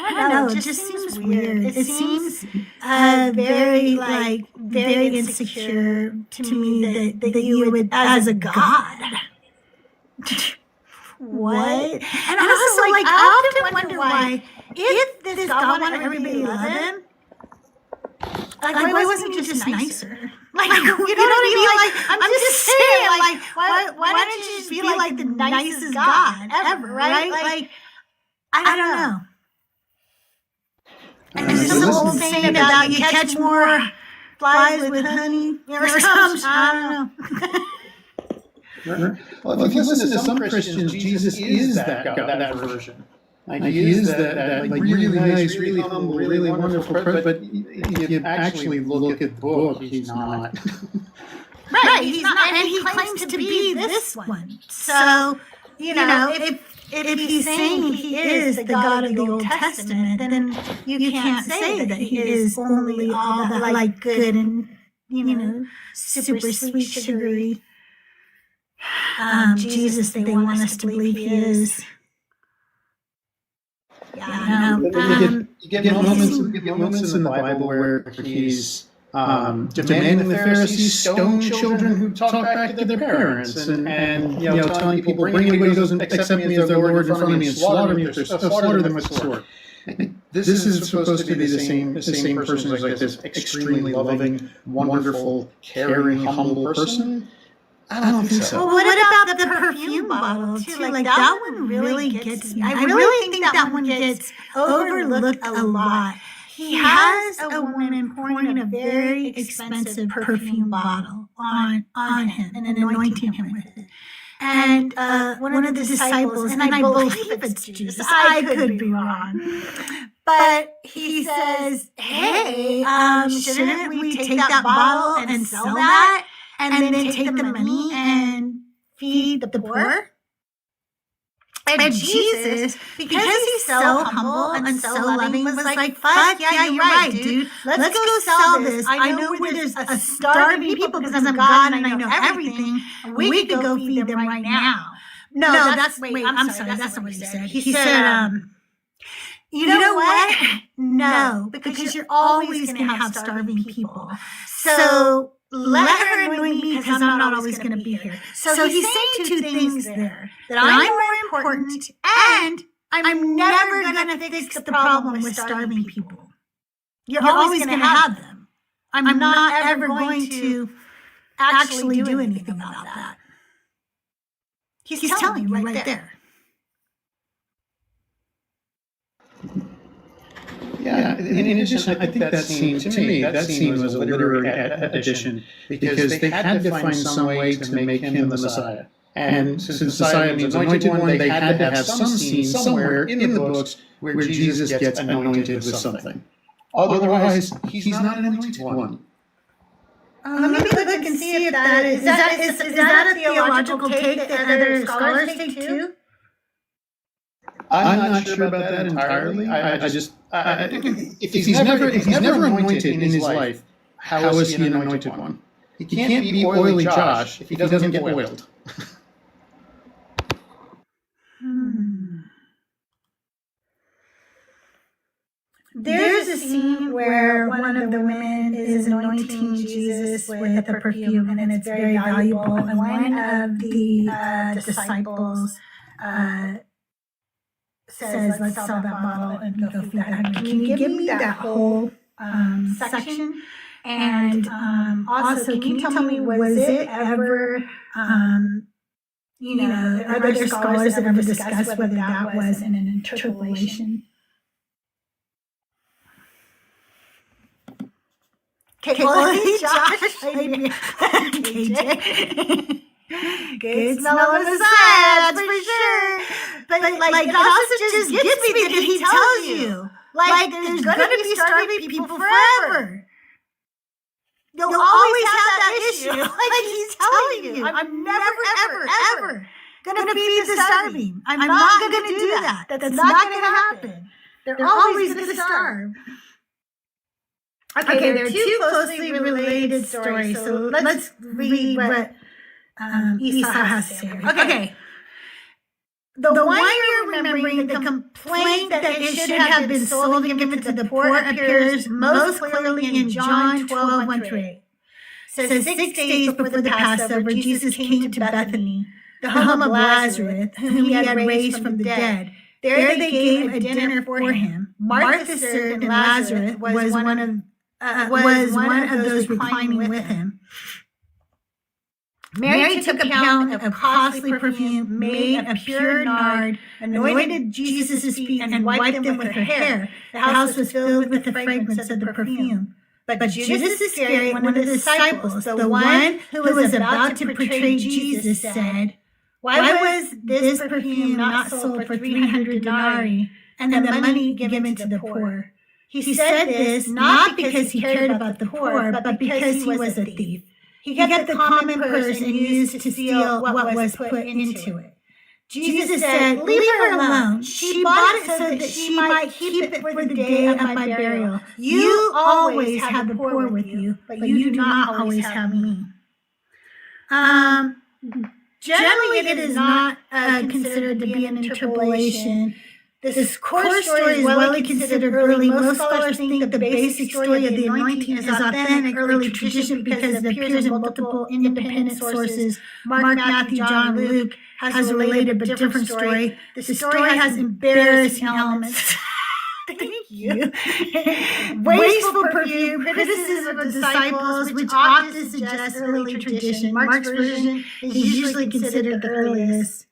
[SPEAKER 1] I don't know. It just seems weird. It seems very insecure to me that you would, as a God. What? And also, I often wonder why, if this God wanted everybody to love him, why wasn't he just nicer? You know what I mean? I'm just saying, why don't you just be like the nicest God ever, right? I don't know. And there's some old saying about you catch more flies with honey or something. I don't know.
[SPEAKER 5] Well, if you listen to some Christians, Jesus is that God, that version. He is that really nice, really humble, really wonderful person. But if you actually look at the book, he's not.
[SPEAKER 1] Right, he's not, and he claims to be this one. So, if he's saying he is the God of the Old Testament, then you can't say that he is only all that good and super sweet, sugary Jesus they want us to believe he is.
[SPEAKER 5] You get moments in the Bible where he's demanding the Pharisees stone children who talk back to their parents, and telling people, bring anybody who doesn't accept me as their Lord in front of me and slaughter them with the sword. This is supposed to be the same person who's like this extremely loving, wonderful, caring, humble person. I don't think so.
[SPEAKER 1] Well, what about the perfume bottle too? That one really gets me. I really think that one gets overlooked a lot. He has a woman pouring a very expensive perfume bottle on him and anointing him with it. And one of the disciples, and I believe it's Jesus, I could be wrong, but he says, hey, shouldn't we take that bottle and sell that? And then take the money and feed the poor? And Jesus, because he's so humble and so loving, was like, fuck, yeah, you're right, dude. Let's go sell this. I know where there's a starving people because I'm God and I know everything. We could go feed them right now. No, I'm sorry. That's not what he said. He said, you know what? No, because you're always going to have starving people. So let her anoint me because I'm not always going to be here. So he's saying two things there. That I'm more important and I'm never going to fix the problem with starving people. You're always going to have them. I'm not ever going to actually do anything about that. He's telling you right there.
[SPEAKER 5] Yeah, in addition, I think that scene was a literary addition because they had to find some way to make him the Messiah. And since Messiah means anointed one, they had to have some scene somewhere in the books where Jesus gets anointed with something. Otherwise, he's not an anointed one.
[SPEAKER 1] Let me look and see if that is that a theological take that other scholars take too?
[SPEAKER 5] I'm not sure about that entirely. If he's never anointed in his life, how is he an anointed one? He can't be oily Josh if he doesn't get oiled.
[SPEAKER 1] There's a scene where one of the women is anointing Jesus with a perfume, and it's very valuable. And one of the disciples says, "Let's sell that bottle and go feed that hungry." Can you give me that whole section? And also, can you tell me, was it ever, are there scholars that ever discussed whether that was an interpolation? Okay, well, Josh, KJ. Good smell on the sides, for sure. But it also just gets me that he tells you, there's going to be starving people forever. You'll always have that issue. He's telling you, I'm never, ever going to feed the starving. I'm not going to do that. That's not going to happen. They're always going to starve. Okay, there are two closely related stories, so let's read what Esau has to say. Okay. The one you're remembering, the complaint that it should have been sold and given to the poor, appears most clearly in John 12:1-8. Says 6 days before the Passover, Jesus came to Bethany, the home of Lazarus, whom he had raised from the dead. There they gave a dinner for him. Martha served, and Lazarus was one of those reclining with him. Mary took a pound of costly perfume made of pure nard, anointed Jesus' feet, and wiped them with her hair. The house was filled with the fragrance of the perfume. But Judas Iscariot, one of the disciples, the one who was about to betray Jesus, said, "Why was this perfume not sold for 300 denarii and the money given to the poor?" He said this not because he cared about the poor, but because he was a thief. He kept the common purse and used to steal what was put into it. Jesus said, "Leave her alone. She bought it so that she might keep it for the day of my burial. You always have the poor with you, but you do not always have me." Generally, it is not considered to be an interpolation. This core story is well considered early. Most scholars think that the basic story of the anointing is authentic early tradition because it appears in multiple independent sources. Mark, Matthew, John, Luke has a related but different story. The story has embarrassing elements. Thank you. Wasteful perfume, criticism of the disciples, which often suggests early tradition. Mark's version is usually considered the earliest.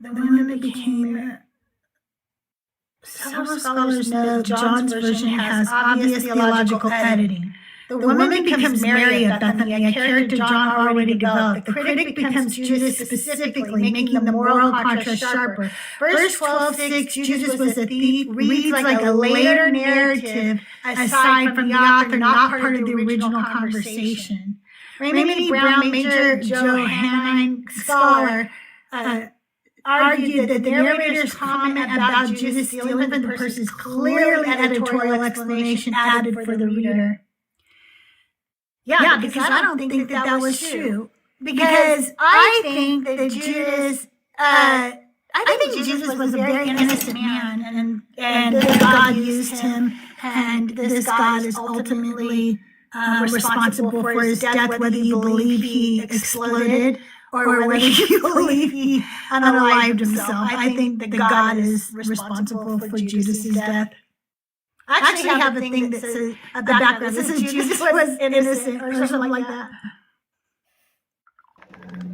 [SPEAKER 1] The woman that became. Several scholars know John's version has obvious theological editing. The woman becomes Mary of Bethany, a character John already developed. The critic becomes Judas specifically, making the moral contrast sharper. Verse 12:6, Judas was a thief, reads like a later narrative aside from the author, not part of the original conversation. Raymond E. Brown, Major Johannine scholar, argued that the narrator's comment about Judas stealing from the purse is clearly editorial explanation added for the reader. Yeah, because I don't think that was true. Because I think that Judas, I think Jesus was a very innocent man, and this God used him, and this God is ultimately responsible for his death, whether you believe he exploded or whether you believe he unalived himself. I think that God is responsible for Judas' death. I actually have a thing that says a background. This is Jesus was innocent or something like that.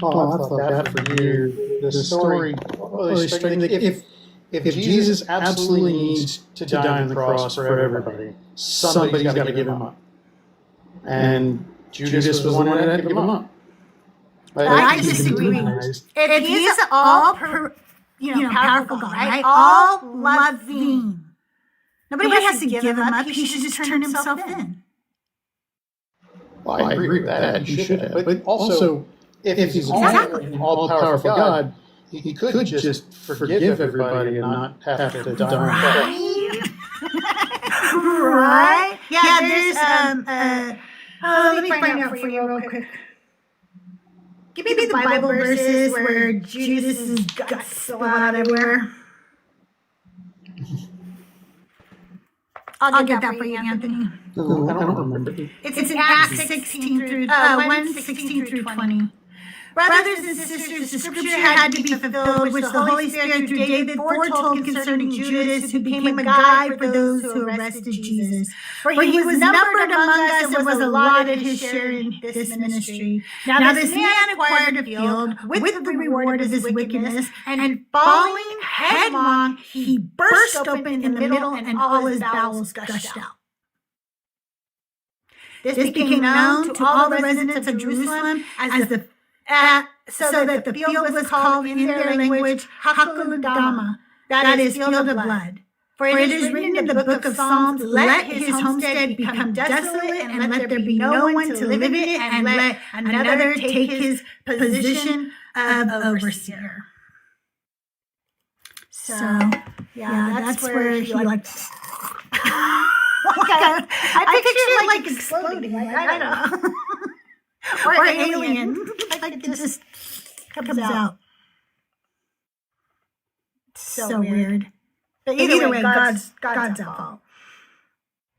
[SPEAKER 5] Oh, I thought that for you. The story really struck me. If Jesus absolutely needs to die on the cross for everybody, somebody's got to give him up. And Judas was the one that had to give him up.
[SPEAKER 1] I disagree. If he's all powerful God, right? All loving. Nobody has to give him up. He should just turn himself in.
[SPEAKER 5] Well, I agree with that. He should have. But also, if he's all-powerful God, he could just forgive everybody and not have to die.
[SPEAKER 1] Right? Right? Yeah, there's, let me find out for you real quick. Give me the Bible verses where Judas's guts spill out everywhere. I'll get that for you, Anthony.
[SPEAKER 5] No, I don't remember.
[SPEAKER 1] It's in Acts 16 through 1:16 through 20. Brothers and sisters, the scripture had to be fulfilled, which the Holy Spirit through David foretold concerning Judas, who became a guide for those who arrested Jesus. For he was numbered among us and was allotted his share in this ministry. Now this man acquired a field with the reward of his wickedness, and falling headlong, he burst open in the middle, and all his bowels gushed out. This became known to all the residents of Jerusalem as so that the field was called in their language Hakuldama, that is, field of blood. For it is written in the book of Psalms, let his homestead become desolate, and let there be no one to live in it, and let another take his position of overseer. So, yeah, that's where he like I picture it like exploding. Like, I don't know. or alien. Like it just comes out. So weird. But either way, God's at fault.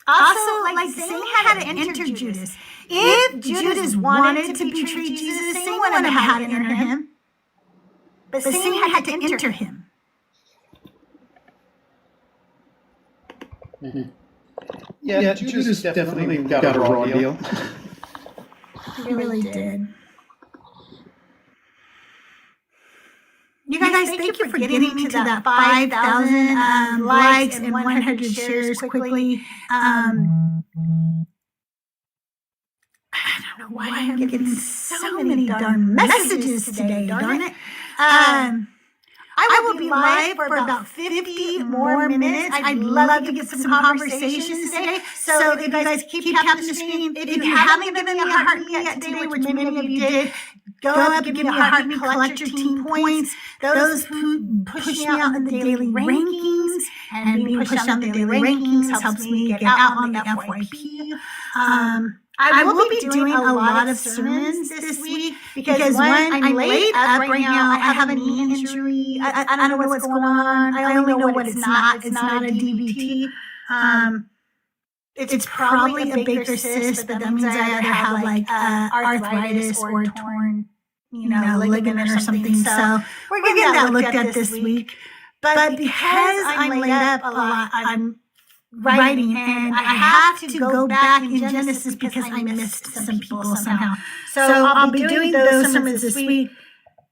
[SPEAKER 1] Also, like Satan had to enter Judas. If Judas wanted to betray Jesus, Satan wouldn't have had to enter him. But Satan had to enter him.
[SPEAKER 5] Mm-hmm. Yeah, Judas definitely got a raw deal.
[SPEAKER 1] He really did. You guys, thank you for getting me to that 5,000 likes and 100 shares quickly. I don't know why I'm getting so many darn messages today, darn it. I will be live for about 50 more minutes. I'd love to get some conversations today. So if you guys keep tapping the screen, if you haven't given me a heart me yet today, which many of you did, go up, give me a heart me, collect your team points. Those who push me out in the daily rankings, and being pushed out in the daily rankings helps me get out on the FYP. I will be doing a lot of sermons this week because one, I'm laid up right now. I have a knee injury. I don't know what's going on. I only know what it's not. It's not a DVT. It's probably a Baker cyst, but that means I either have like arthritis or torn, ligament or something. So we're getting that looked at this week. But because I'm laid up a lot, I'm writing, and I have to go back in Genesis because I missed some people somehow. So I'll be doing those sermons this week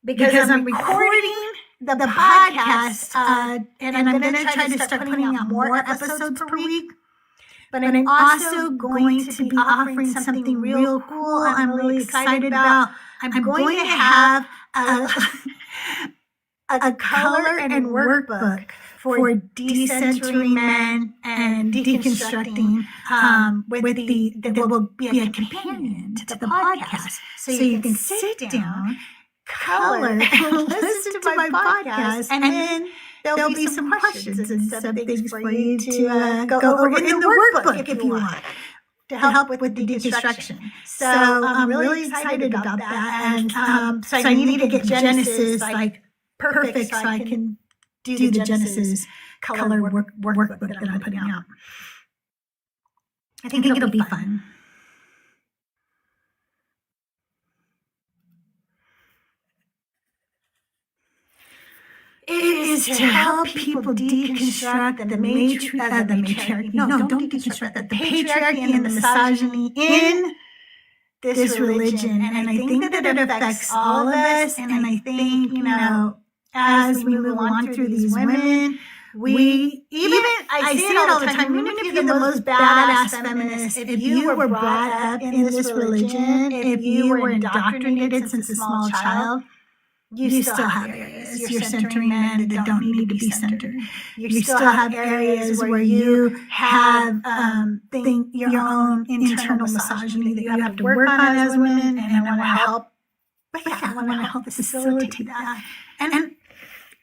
[SPEAKER 1] because I'm recording the podcast, and I'm going to try to start putting out more episodes per week. But I'm also going to be offering something real cool I'm really excited about. I'm going to have a color and workbook for decentering men and deconstructing, that will be a companion to the podcast. So you can sit down, color, and listen to my podcast, and then there'll be some questions and some things for you to go over in the workbook if you want, to help with the deconstruction. So I'm really excited about that. And so I need to get Genesis like perfect so I can do the Genesis color workbook that I'm putting out. I think it'll be fun. It is to help people deconstruct the patriarchy. No, don't deconstruct the patriarchy and the misogyny in this religion. And I think that it affects all of us. And I think, as we move on through these women, I see it all the time, even if you're the most badass feminist, if you were brought up in this religion, if you were indoctrinated since a small child, you still have areas you're centering men that don't need to be centered. You still have areas where you have your own internal misogyny that you have to work on as women, and I want to help. But yeah, I want to help facilitate that. And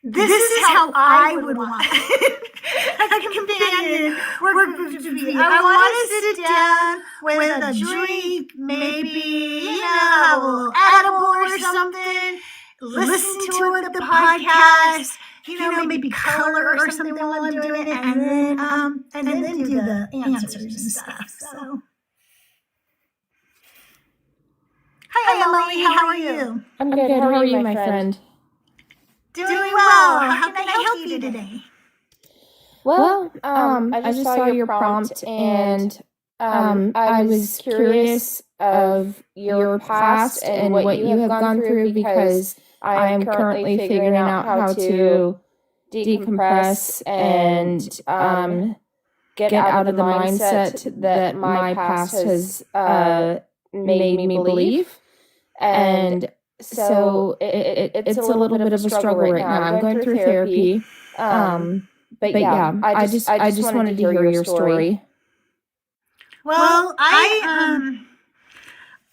[SPEAKER 1] this is how I would want a companion work group to be. I want to sit down with a drink, maybe, have a little edible or something, listen to the podcast, maybe color or something while I'm doing it, and then do the answers and stuff. So, hi Emily, how are you?
[SPEAKER 11] I'm good. How are you, my friend?
[SPEAKER 1] Doing well. How can I help you today?
[SPEAKER 11] Well, I just saw your prompt, and I was curious of your past and what you have gone through, because I am currently figuring out how to decompress and get out of the mindset that my past has made me believe. And so it's a little bit of a struggle right now. I'm going through therapy. But yeah, I just wanted to hear your story.
[SPEAKER 1] Well, I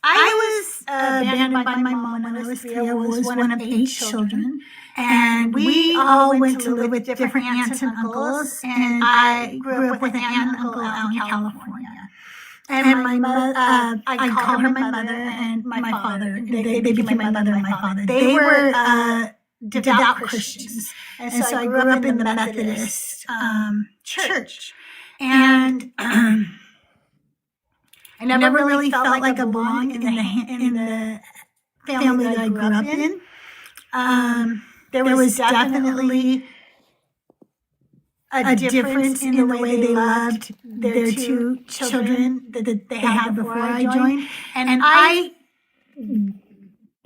[SPEAKER 1] was abandoned by my mom when I was 3. I was one of 8 children, and we all went to live with different aunts and uncles. And I grew up with an aunt and uncle out in California. And my mother, I call her my mother and my father. They became my mother and my father. They were devout Christians. And so I grew up in the Methodist church. And I never really felt like I belonged in the family that I grew up in. There was definitely a difference in the way they loved their 2 children that they had before I joined. And I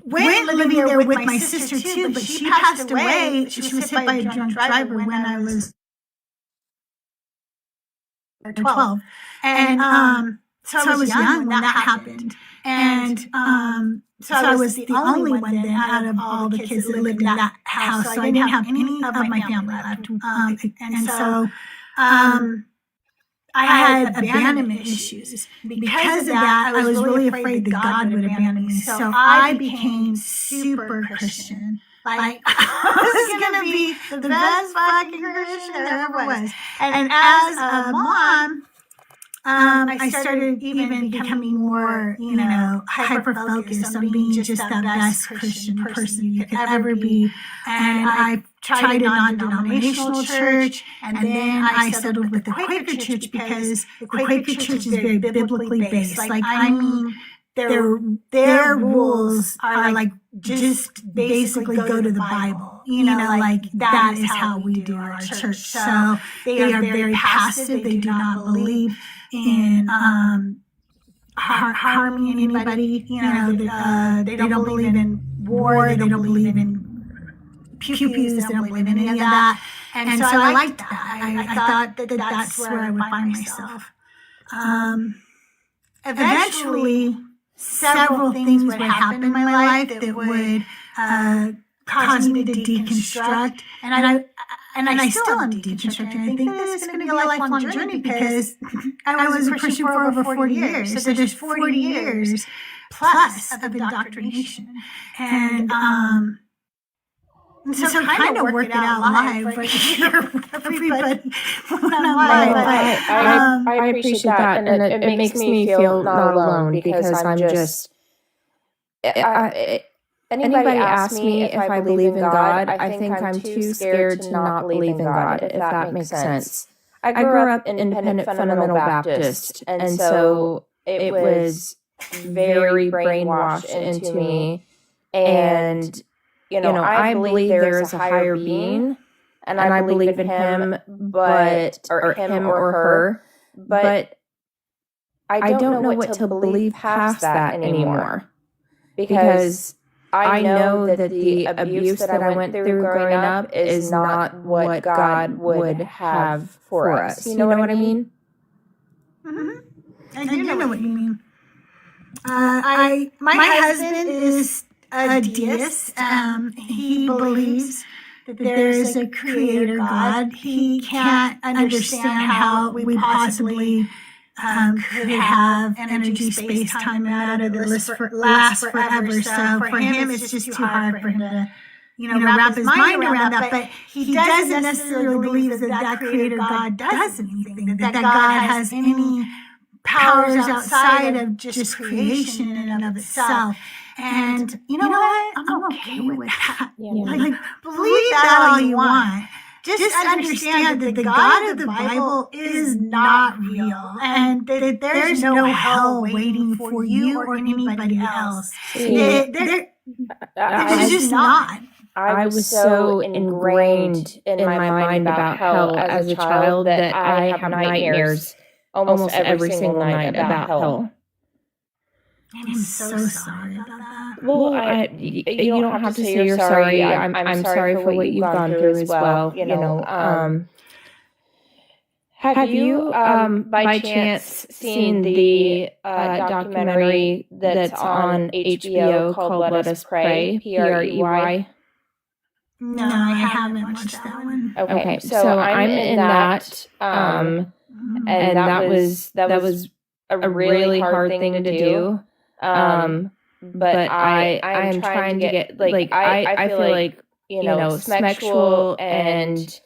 [SPEAKER 1] went living there with my sister too, but she passed away. She was hit by a drunk driver when I was 12. And so I was young when that happened. And so I was the only one then out of all the kids that lived in that house. So I didn't have any of my family left. And so I had abandonment issues. Because of that, I was really afraid that God would abandon me. So I became super Christian. Like, I was going to be the best fucking Christian there ever was. And as a mom, I started even becoming more, hyper-focused on being just the best Christian person you could ever be. And I tried a non-denominational church, and then I settled with the Quaker church because the Quaker church is very biblically based. Like, I mean, their rules are like just basically go to the Bible. Like that is how we do our church. So they are very passive. They do not believe in harming anybody. They don't believe in war. They don't believe in pew-pews. They don't believe in any of that. And so I liked that. I thought that that's where I would find myself. Eventually, several things would happen in my life that would cause me to deconstruct. And I still am deconstructing. I think this is going to be a lifelong journey because I was a Christian for over 40 years. So there's 40 years plus of indoctrination. And so kind of work it out live right here with everybody when I'm live.
[SPEAKER 11] I appreciate that. And it makes me feel not alone because I'm just... Anybody asks me if I believe in God, I think I'm too scared to not believe in God, if that makes sense. I grew up independent fundamental Baptist, and so it was very brainwashed into me. And, I believe there is a higher being, and I believe in him, or him or her, but I don't know what to believe past that anymore. Because I know that the abuse that I went through growing up is not what God would have for us. You know what I mean?
[SPEAKER 1] Mm-hmm. I do know what you mean. My husband is a deist. He believes that there is a creator God. He can't understand how we possibly could have energy, space, time, and matter that lasts forever. So for him, it's just too hard for him to, wrap his mind around that. But he doesn't necessarily believe that creator God does anything, that God has any powers outside of just creation in and of itself. And you know what? I'm okay with that. Like, believe that all you want. Just understand that the God of the Bible is not real, and that there's no hell waiting for you or anybody else. There's just not.
[SPEAKER 11] I was so ingrained in my mind about hell as a child that I have nightmares almost every single night about hell.
[SPEAKER 1] I'm so sorry about that.
[SPEAKER 11] Well, you don't have to say you're sorry. I'm sorry for what you've gone through as well. Have you, by chance, seen the documentary that's on HBO called Let Us Pray? Prey.
[SPEAKER 1] No, I haven't watched that one.
[SPEAKER 11] Okay, so I'm in that, and that was a really hard thing to do. But I am trying to get I feel like sexual and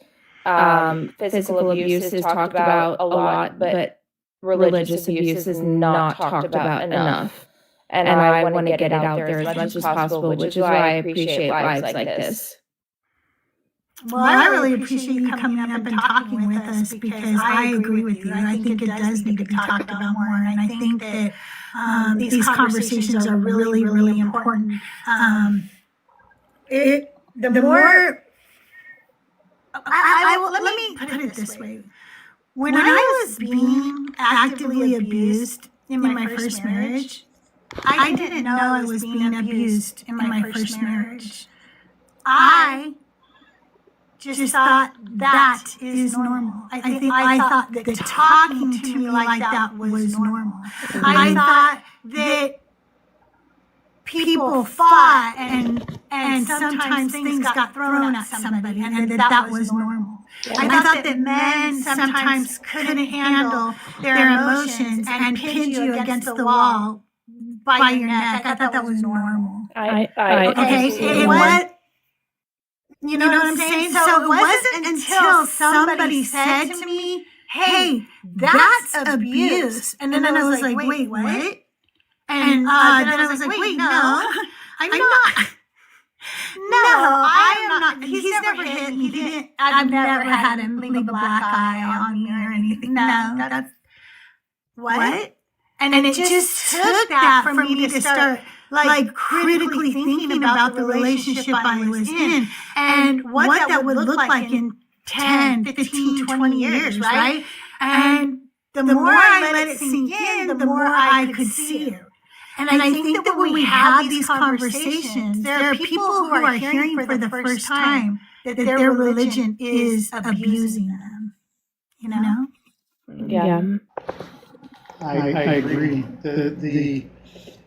[SPEAKER 11] physical abuse is talked about a lot, but religious abuse is not talked about enough. And I want to get it out there as much as possible, which is why I appreciate lives like this.
[SPEAKER 1] Well, I really appreciate you coming up and talking with us, because I agree with you. I think it does need to be talked about more, and I think that these conversations are really, really important. The more, let me put it this way. When I was being actively abused in my first marriage, I didn't know I was being abused in my first marriage. I just thought that is normal. I thought that talking to me like that was normal. I thought that people fought and sometimes things got thrown at somebody, and that was normal. I thought that men sometimes couldn't handle their emotions and pinned you against the wall by your neck. I thought that was normal. It was. You know what I'm saying? So it wasn't until somebody said to me, hey, that's abuse. And then I was like, wait, what? And then I was like, wait, no, I'm not. No, I am not. He's never hit me. He didn't. I've never had him leave a black eye on me or anything. No, that's what? And it just took that for me to start critically thinking about the relationship I was in and what that would look like in 10, 15, 20 years, right? And the more I let it sink in, the more I could see it. And I think that when we have these conversations, there are people who are hearing for the first time that their religion is abusing them,
[SPEAKER 11] Yeah.
[SPEAKER 5] I agree.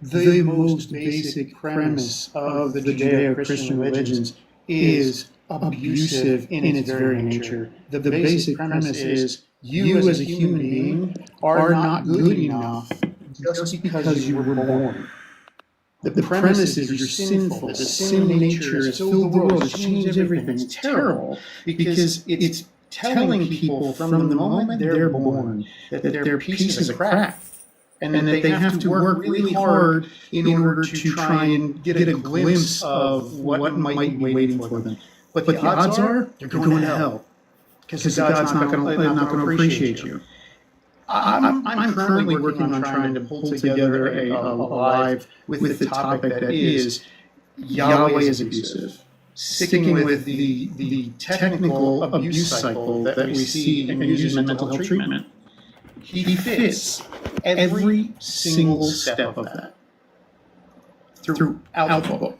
[SPEAKER 5] The most basic premise of the Judeo-Christian religions is abusive in its very nature. The basic premise is you as a human being are not good enough just because you were born. The premise is you're sinful. The sin nature has filled the world. It's changed everything. It's terrible because it's telling people from the moment they're born that they're pieces of crap. And that they have to work really hard in order to try and get a glimpse of what might be waiting for them. But the odds are they're going to hell because God's not going to appreciate you. I'm currently working on trying to pull together a live with the topic that is Yahweh is abusive. Sticking with the technical abuse cycle that we see and use in mental health treatment. He fits every single step of that throughout the book.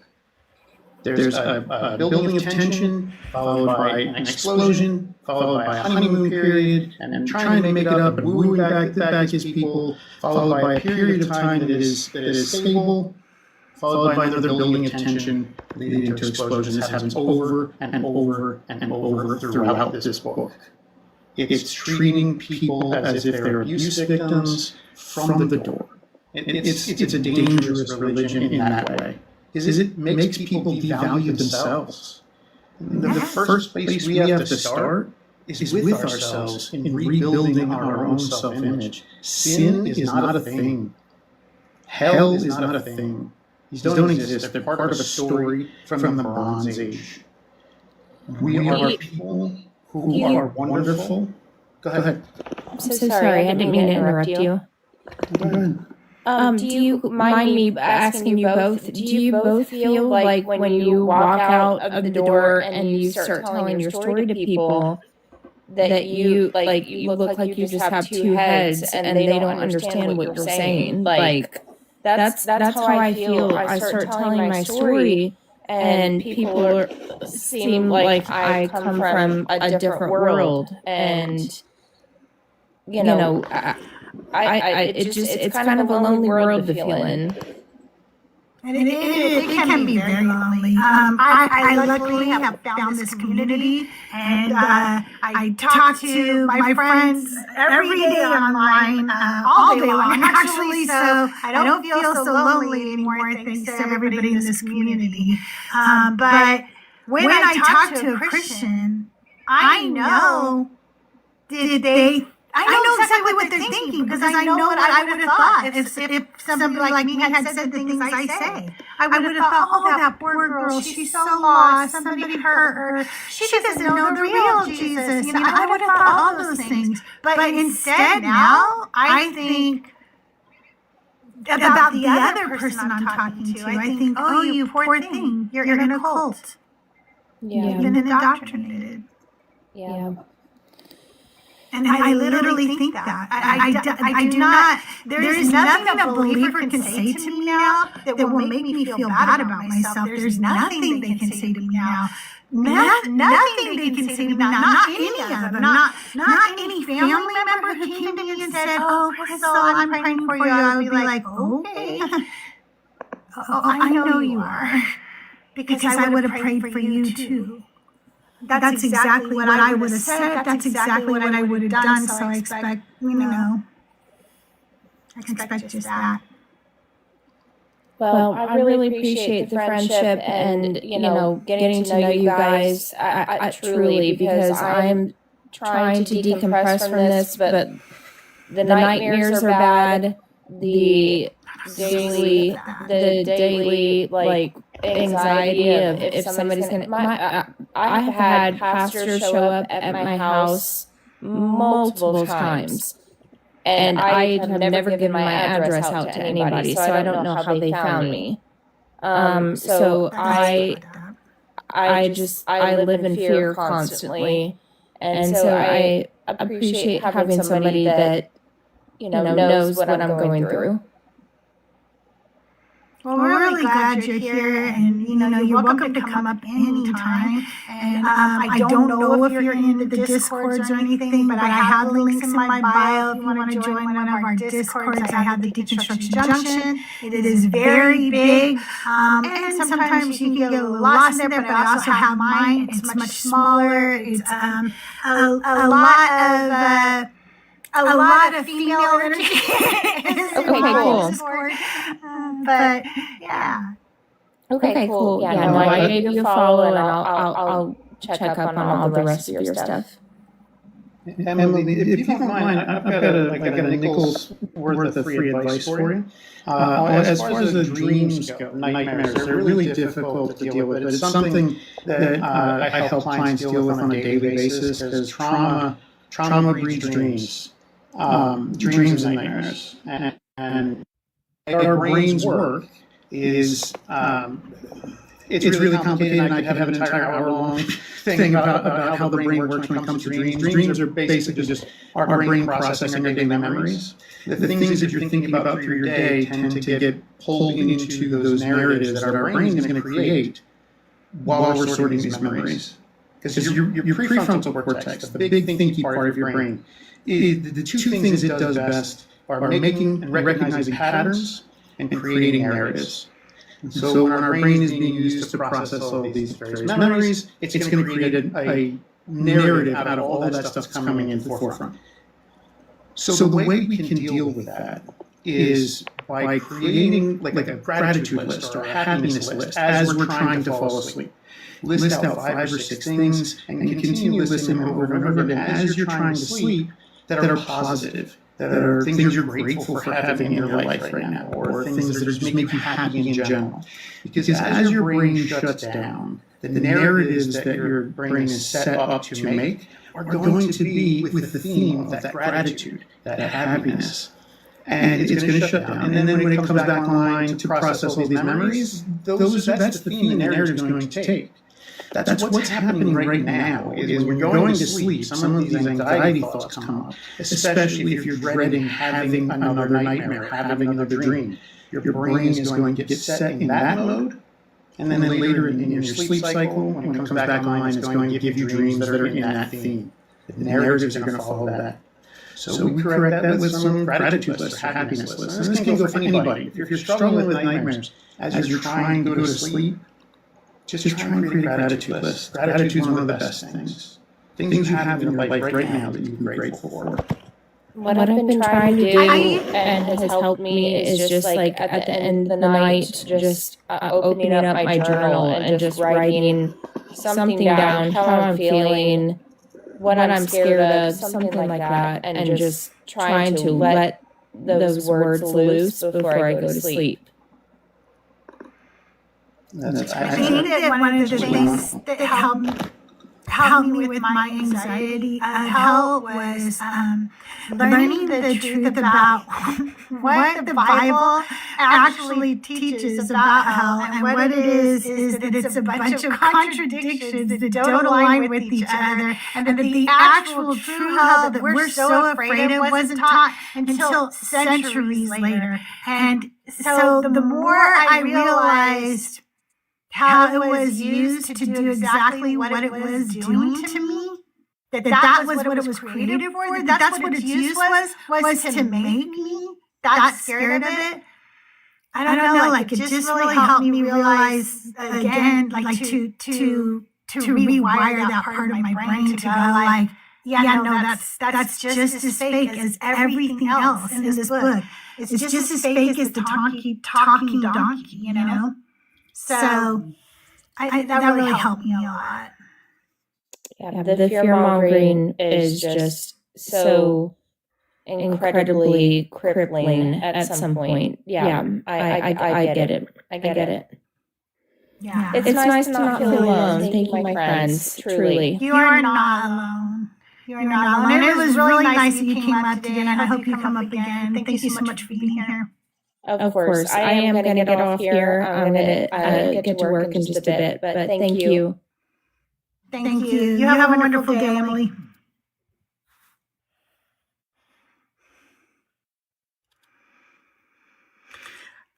[SPEAKER 5] There's a building of tension, followed by an explosion, followed by a honeymoon period, and then trying to make it up and wooing back his people, followed by a period of time that is stable, followed by another building of tension, leading to explosions. This happens over and over and over throughout this book. It's treating people as if they're abuse victims from the door. It's a dangerous religion in that way, because it makes people devalue themselves. The first place we have to start is with ourselves in rebuilding our own self-image. Sin is not a thing. Hell is not a thing. These don't exist. They're part of a story from the Bronze Age. We are people who are wonderful. Go ahead.
[SPEAKER 11] I'm so sorry. I didn't mean to interrupt you.
[SPEAKER 5] Go ahead.
[SPEAKER 11] Do you mind me asking you both? Do you both feel like when you walk out of the door and you start telling your story to people that you look like you just have two heads and they don't understand what you're saying? Like that's how I feel. I start telling my story and people seem like I come from a different world, and you know. It's kind of a lonely world to feel in.
[SPEAKER 1] And it can be very lonely. I luckily have found this community, and I talk to my friends every day online, all day long, actually, so I don't feel so lonely anymore, thanks to everybody in this community. But when I talk to a Christian, I know I know exactly what they're thinking, because I know what I would have thought if somebody like me had said the things I say. I would have thought, oh, that poor girl, she's so lost, somebody hurt her, she doesn't know the real Jesus. I would have thought all those things. But instead now, I think about the other person I'm talking to. I think, oh, you poor thing, you're in a cult.
[SPEAKER 11] Yeah.
[SPEAKER 1] You've been indoctrinated.
[SPEAKER 11] Yeah.
[SPEAKER 1] And I literally think that. I do not, there is nothing a believer can say to me now that will make me feel bad about myself. There's nothing they can say to me now. Nothing they can say to me now. Not any of them. Not any family member who came to me and said, oh, Crystal, I'm praying for you. I would be like, okay. Oh, I know you are. Because I would have prayed for you too. That's exactly what I would have said. That's exactly what I would have done. So I expect, I expect just that.
[SPEAKER 11] Well, I really appreciate the friendship and, getting to know you guys. I truly, because I'm trying to decompress from this, but the nightmares are bad. The daily, anxiety of if somebody's gonna. I have had pastors show up at my house multiple times, and I have never given my address out to anybody, so I don't know how they found me. So I live in fear constantly, and so I appreciate having somebody that knows what I'm going through.
[SPEAKER 1] Well, we're really glad you're here, and you're welcome to come up anytime. And I don't know if you're in the Discords or anything, but I have links in my bio if you want to join one of our Discords. I have the Deconstruction Junction. It is very big, and sometimes you can get a little lost in there, but I also have mine. It's much smaller. It's a lot of female energy.
[SPEAKER 11] Okay, cool.
[SPEAKER 1] But yeah.
[SPEAKER 11] Okay, cool. Yeah, no, I gave you a follow, and I'll check up on all the rest of your stuff.
[SPEAKER 5] Emily, if you don't mind, I've got a nickel's worth of free advice for you. As far as the dreams go, nightmares, they're really difficult to deal with, but it's something that I help clients deal with on a daily basis, because trauma breeds dreams. Dreams and nightmares, and our brains work is it's really complicated, and I could have an entire hour-long thing about how the brain works when it comes to dreams. Dreams are basically just our brain processing our daily memories. The things that you're thinking about through your day tend to get pulled into those narratives that our brain is going to create while we're sorting these memories. Because your prefrontal cortex, the big thinky part of your brain, the two things it does best are making and recognizing patterns and creating narratives. So when our brain is being used to process all of these various memories, it's going to create a narrative out of all that stuff that's coming into the forefront. So the way we can deal with that is by creating like a gratitude list or a happiness list as we're trying to fall asleep. List out 5 or 6 things and continue listing them over and over again as you're trying to sleep that are positive, that are things you're grateful for having in your life right now, or things that just make you happy in general. Because as your brain shuts down, the narratives that your brain is set up to make are going to be with the theme of that gratitude, that happiness. And it's going to shut down. And then when it comes back online to process all these memories, that's the theme the narrative is going to take. That's what's happening right now, is when you're going to sleep, some of these anxiety thoughts come up, especially if you're dreading having another nightmare, having another dream. Your brain is going to get set in that mode, and then later in your sleep cycle, when it comes back online, it's going to give you dreams that are in that theme. The narratives are going to follow that. So we correct that with some gratitude lists or happiness lists. And this can go for anybody. If you're struggling with nightmares, as you're trying to go to sleep, just try and create a gratitude list. Gratitude is one of the best things. Things you have in your life right now that you can be grateful for.
[SPEAKER 11] What I've been trying to do and has helped me is just like at the end of the night, just opening up my journal and just writing something down, how I'm feeling, what I'm scared of, something like that, and just trying to let those words loose before I go to sleep.
[SPEAKER 1] I think that one of the things that helped me with my anxiety hell was learning the truth about what the Bible actually teaches about hell, and what it is that it's a bunch of contradictions that don't align with each other, and that the actual true hell that we're so afraid of wasn't taught until centuries later. And so the more I realized how it was used to do exactly what it was doing to me, that was what it was created for, that's what its use was to make me that scared of it. I don't know, like it just really helped me realize again, like to rewire that part of my brain to go like, yeah, no, that's just as fake as everything else in this book. It's just as fake as the talking donkey, you know? So that really helped me a lot.
[SPEAKER 11] Yeah, the fear-mongering is just so incredibly crippling at some point. Yeah, I get it. I get it.
[SPEAKER 1] Yeah.
[SPEAKER 11] It's nice to not feel alone. Thank you, my friends. Truly.
[SPEAKER 1] You are not alone. You are not alone. And it was really nice that you came out today, and I hope you come up again. Thank you so much for being here.
[SPEAKER 11] Of course. I am going to get off here. I'm going to get to work in just a bit, but thank you.
[SPEAKER 1] Thank you. You have a wonderful day, Emily.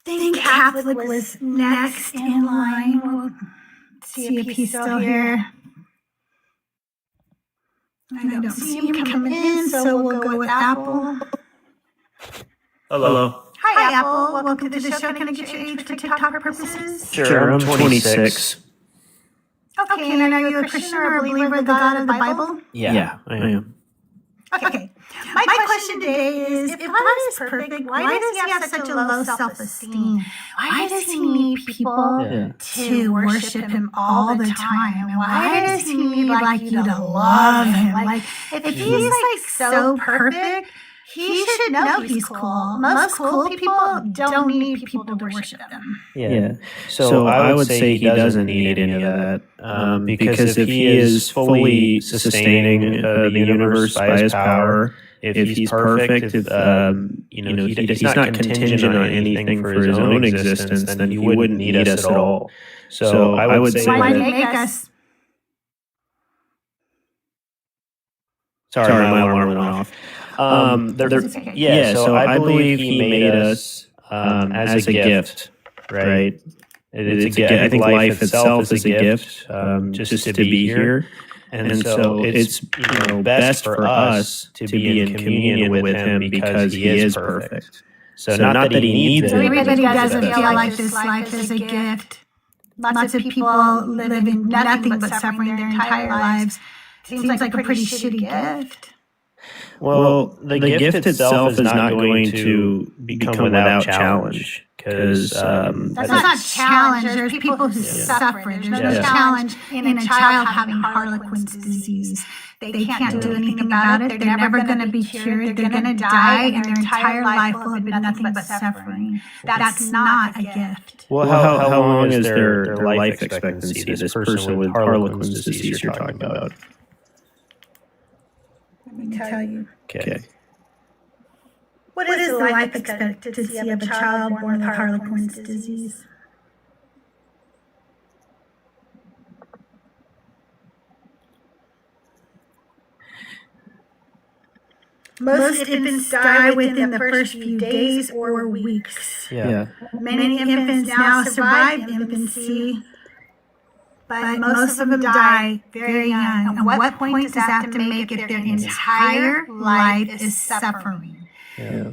[SPEAKER 1] I think Catholic was next in line. We'll see if he's still here. I don't see him coming in, so we'll go with Apple.
[SPEAKER 12] Hello.
[SPEAKER 1] Hi, Apple. Welcome to the show. Can I get your age for TikTok purposes?
[SPEAKER 12] Sure, I'm 26.
[SPEAKER 1] Okay, and are you a Christian or a believer of the God of the Bible?
[SPEAKER 12] Yeah, I am.
[SPEAKER 1] Okay. My question today is, if God is perfect, why does he have such a low self-esteem? Why does he need people to worship him all the time? And why does he need like you to love him? Like, if he's like so perfect, he should know he's cool. Most cool people don't need people to worship them.
[SPEAKER 12] Yeah. So I would say he doesn't need any of that, because if he is fully sustaining the universe by his power, if he's perfect, he's not contingent on anything for his own existence, then he wouldn't need us at all. So I would say
[SPEAKER 1] why did he make us?
[SPEAKER 12] Sorry, my alarm went off. So I believe he made us as a gift, right? I think life itself is a gift, just to be here. And so it's best for us to be in communion with him because he is perfect. So not that he needs it.
[SPEAKER 1] Everybody doesn't feel like this life is a gift. Lots of people live in nothing but suffering their entire lives. Seems like a pretty shitty gift.
[SPEAKER 12] Well, the gift itself is not going to become without challenge. Because
[SPEAKER 1] that's not challenge. There's people who suffer. There's no challenge in a child having Harlequin's disease. They can't do anything about it. They're never going to be cured. They're going to die, and their entire life will have been nothing but suffering. That's not a gift.
[SPEAKER 12] Well, how long is their life expectancy? This person with Harlequin's disease you're talking about.
[SPEAKER 1] Let me tell you.
[SPEAKER 12] Okay.
[SPEAKER 1] What is the life expectancy of a child born with Harlequin's disease? Most infants die within the first few days or weeks.
[SPEAKER 12] Yeah.
[SPEAKER 1] Many infants now survive infancy, but most of them die very young. And what point does that have to make if their entire life is suffering?
[SPEAKER 12] Yeah.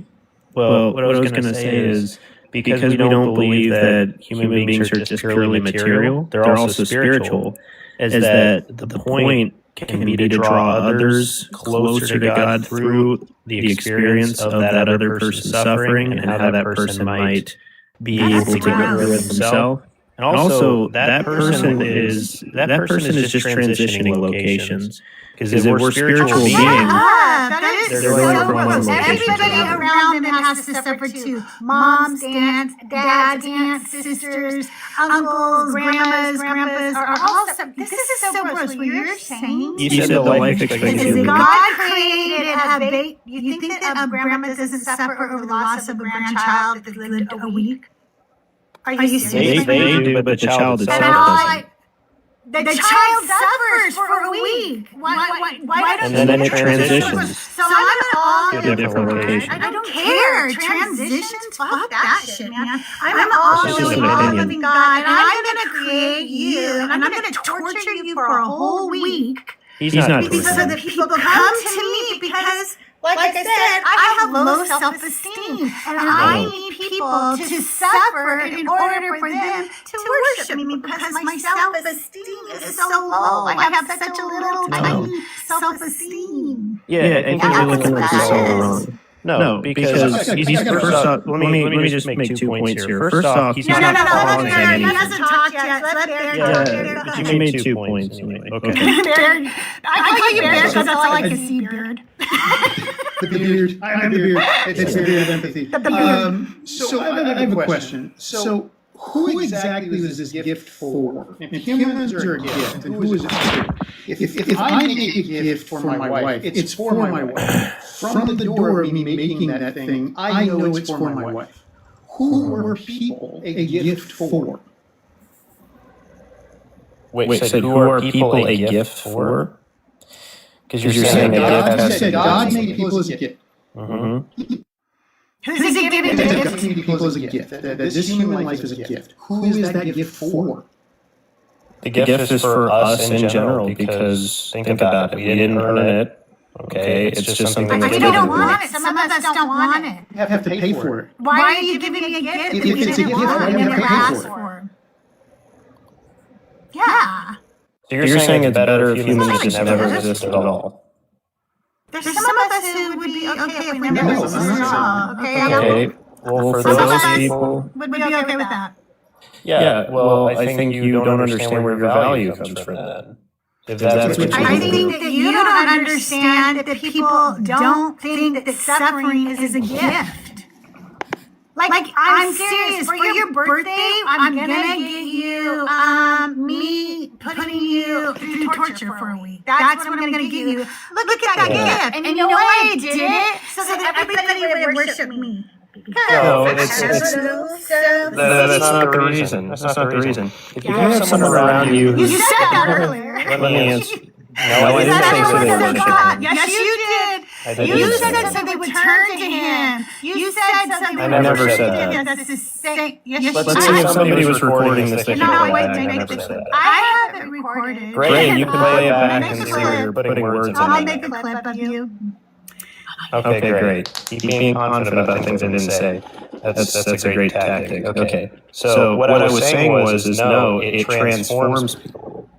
[SPEAKER 12] Well, what I was going to say is because we don't believe that human beings are just purely material, they're also spiritual, is that the point can be to draw others closer to God through the experience of that other person's suffering and how that person might be able to get rid of himself. And also, that person is just transitioning locations. Because if we're spiritual beings,
[SPEAKER 1] that is
[SPEAKER 12] they're
[SPEAKER 1] so
[SPEAKER 12] going from one
[SPEAKER 1] gross.
[SPEAKER 12] location to
[SPEAKER 1] Everybody
[SPEAKER 12] another.
[SPEAKER 1] around them has to suffer too. Moms, dads, aunts, sisters, uncles, grandmas are all suffering. This is so gross. What you're saying
[SPEAKER 12] you said the life expectancy.
[SPEAKER 1] is God created a baby. You think that a grandma doesn't suffer over the loss of a grandchild that lived a week? Are you serious?
[SPEAKER 12] They do, but the child itself doesn't.
[SPEAKER 1] The child suffers for a week. Why don't
[SPEAKER 12] and then it transitions
[SPEAKER 1] So I'm all
[SPEAKER 12] to a different location.
[SPEAKER 1] I don't care. Transitions, fuck that shit, man. I'm all
[SPEAKER 12] It's just
[SPEAKER 1] really
[SPEAKER 12] an
[SPEAKER 1] all
[SPEAKER 12] opinion.
[SPEAKER 1] living God, and I'm going to create you, and I'm going to torture you for a whole week.
[SPEAKER 12] He's not
[SPEAKER 1] So
[SPEAKER 12] torturing.
[SPEAKER 1] that people come to me because, like I said, I have low self-esteem, and I need people to suffer in order for them to worship me because my self-esteem is so low. I have such a little tiny self-esteem.
[SPEAKER 12] Yeah, I think you're looking at this all wrong. No, because he's first off. Let me just make 2 points here. First off, he's
[SPEAKER 1] No,
[SPEAKER 12] not
[SPEAKER 1] he
[SPEAKER 12] calling anything.
[SPEAKER 1] hasn't talked yet. Let Bear
[SPEAKER 12] Yeah,
[SPEAKER 1] talk.
[SPEAKER 12] but you made 2 points anyway. Okay.
[SPEAKER 1] Bear, I call you Bear because that's all I can see, Beard.
[SPEAKER 5] The beard. I'm the beard. It's the beard of empathy.
[SPEAKER 1] The beard.
[SPEAKER 5] So I have a question. So who exactly was this gift for? If humans are a gift, then who is it for? If I make a gift for my wife, it's for my wife. From the door of me making that thing, I know it's for my wife. Who were people a gift for?
[SPEAKER 12] Wait, so who are people a gift for? Because you're saying a
[SPEAKER 5] God,
[SPEAKER 12] gift
[SPEAKER 5] you
[SPEAKER 12] has
[SPEAKER 5] said God made people as a gift.
[SPEAKER 12] Mm-hmm.
[SPEAKER 1] Who's he giving the
[SPEAKER 5] God
[SPEAKER 1] gift?
[SPEAKER 5] made people as a gift. That this human life is a gift. Who is that gift for?
[SPEAKER 12] The gift is for us in general because think about it. We didn't earn it. Okay, it's just something
[SPEAKER 1] But
[SPEAKER 12] that's
[SPEAKER 1] you
[SPEAKER 12] given
[SPEAKER 1] don't
[SPEAKER 12] to
[SPEAKER 1] want
[SPEAKER 12] us.
[SPEAKER 1] it. Some of us don't want it.
[SPEAKER 5] You have to pay for it.
[SPEAKER 1] Why are you giving me a gift that
[SPEAKER 5] If
[SPEAKER 1] we
[SPEAKER 5] it's a
[SPEAKER 1] didn't
[SPEAKER 5] gift,
[SPEAKER 1] want
[SPEAKER 5] why
[SPEAKER 1] and
[SPEAKER 5] do you have
[SPEAKER 1] never
[SPEAKER 5] to pay
[SPEAKER 1] asked
[SPEAKER 5] for it?
[SPEAKER 1] for? Yeah.
[SPEAKER 12] So you're saying it's better if humans just never exist at all.
[SPEAKER 1] There's some of us who would be okay if we never
[SPEAKER 5] No,
[SPEAKER 1] existed
[SPEAKER 5] I'm
[SPEAKER 1] at all.
[SPEAKER 5] not
[SPEAKER 1] Okay,
[SPEAKER 12] Okay, well, for
[SPEAKER 1] Some of
[SPEAKER 12] those
[SPEAKER 1] us
[SPEAKER 12] people,
[SPEAKER 1] would be okay with that.
[SPEAKER 12] yeah, well, I think you don't understand where your value comes from then. If that's what
[SPEAKER 1] I
[SPEAKER 12] you
[SPEAKER 1] think that you don't understand that people don't think that suffering is a gift. Like I'm serious. For your birthday, I'm gonna get you me putting you through torture for a week. That's what I'm gonna give you. Look at that gift. And you know why I did it? So that everybody would worship me.
[SPEAKER 12] No, it's that's not the reason. That's not the reason. If you have someone around you
[SPEAKER 1] You
[SPEAKER 12] who's
[SPEAKER 1] said that earlier.
[SPEAKER 12] let me answer. No, I didn't say so they worship him.
[SPEAKER 1] Yes, you did.
[SPEAKER 12] I didn't
[SPEAKER 1] You
[SPEAKER 12] say
[SPEAKER 1] said
[SPEAKER 12] that.
[SPEAKER 1] so they would turn to him. You said something.
[SPEAKER 12] I never said that.
[SPEAKER 1] That's the same. Yes,
[SPEAKER 12] Let's say if somebody was recording this, they can
[SPEAKER 1] No,
[SPEAKER 12] play
[SPEAKER 1] wait,
[SPEAKER 12] it back. I
[SPEAKER 1] make
[SPEAKER 12] never
[SPEAKER 1] it.
[SPEAKER 12] said that.
[SPEAKER 1] I have it recorded.
[SPEAKER 12] Great, you can play it back
[SPEAKER 1] Make
[SPEAKER 12] and
[SPEAKER 1] a
[SPEAKER 12] see where you're
[SPEAKER 1] clip.
[SPEAKER 12] putting words
[SPEAKER 1] I'll
[SPEAKER 12] in
[SPEAKER 1] make
[SPEAKER 12] it.
[SPEAKER 1] a clip of you.
[SPEAKER 12] Okay, great. Keep being confident about things I didn't say. That's a great tactic. Okay. So what I was saying was no, it transforms people.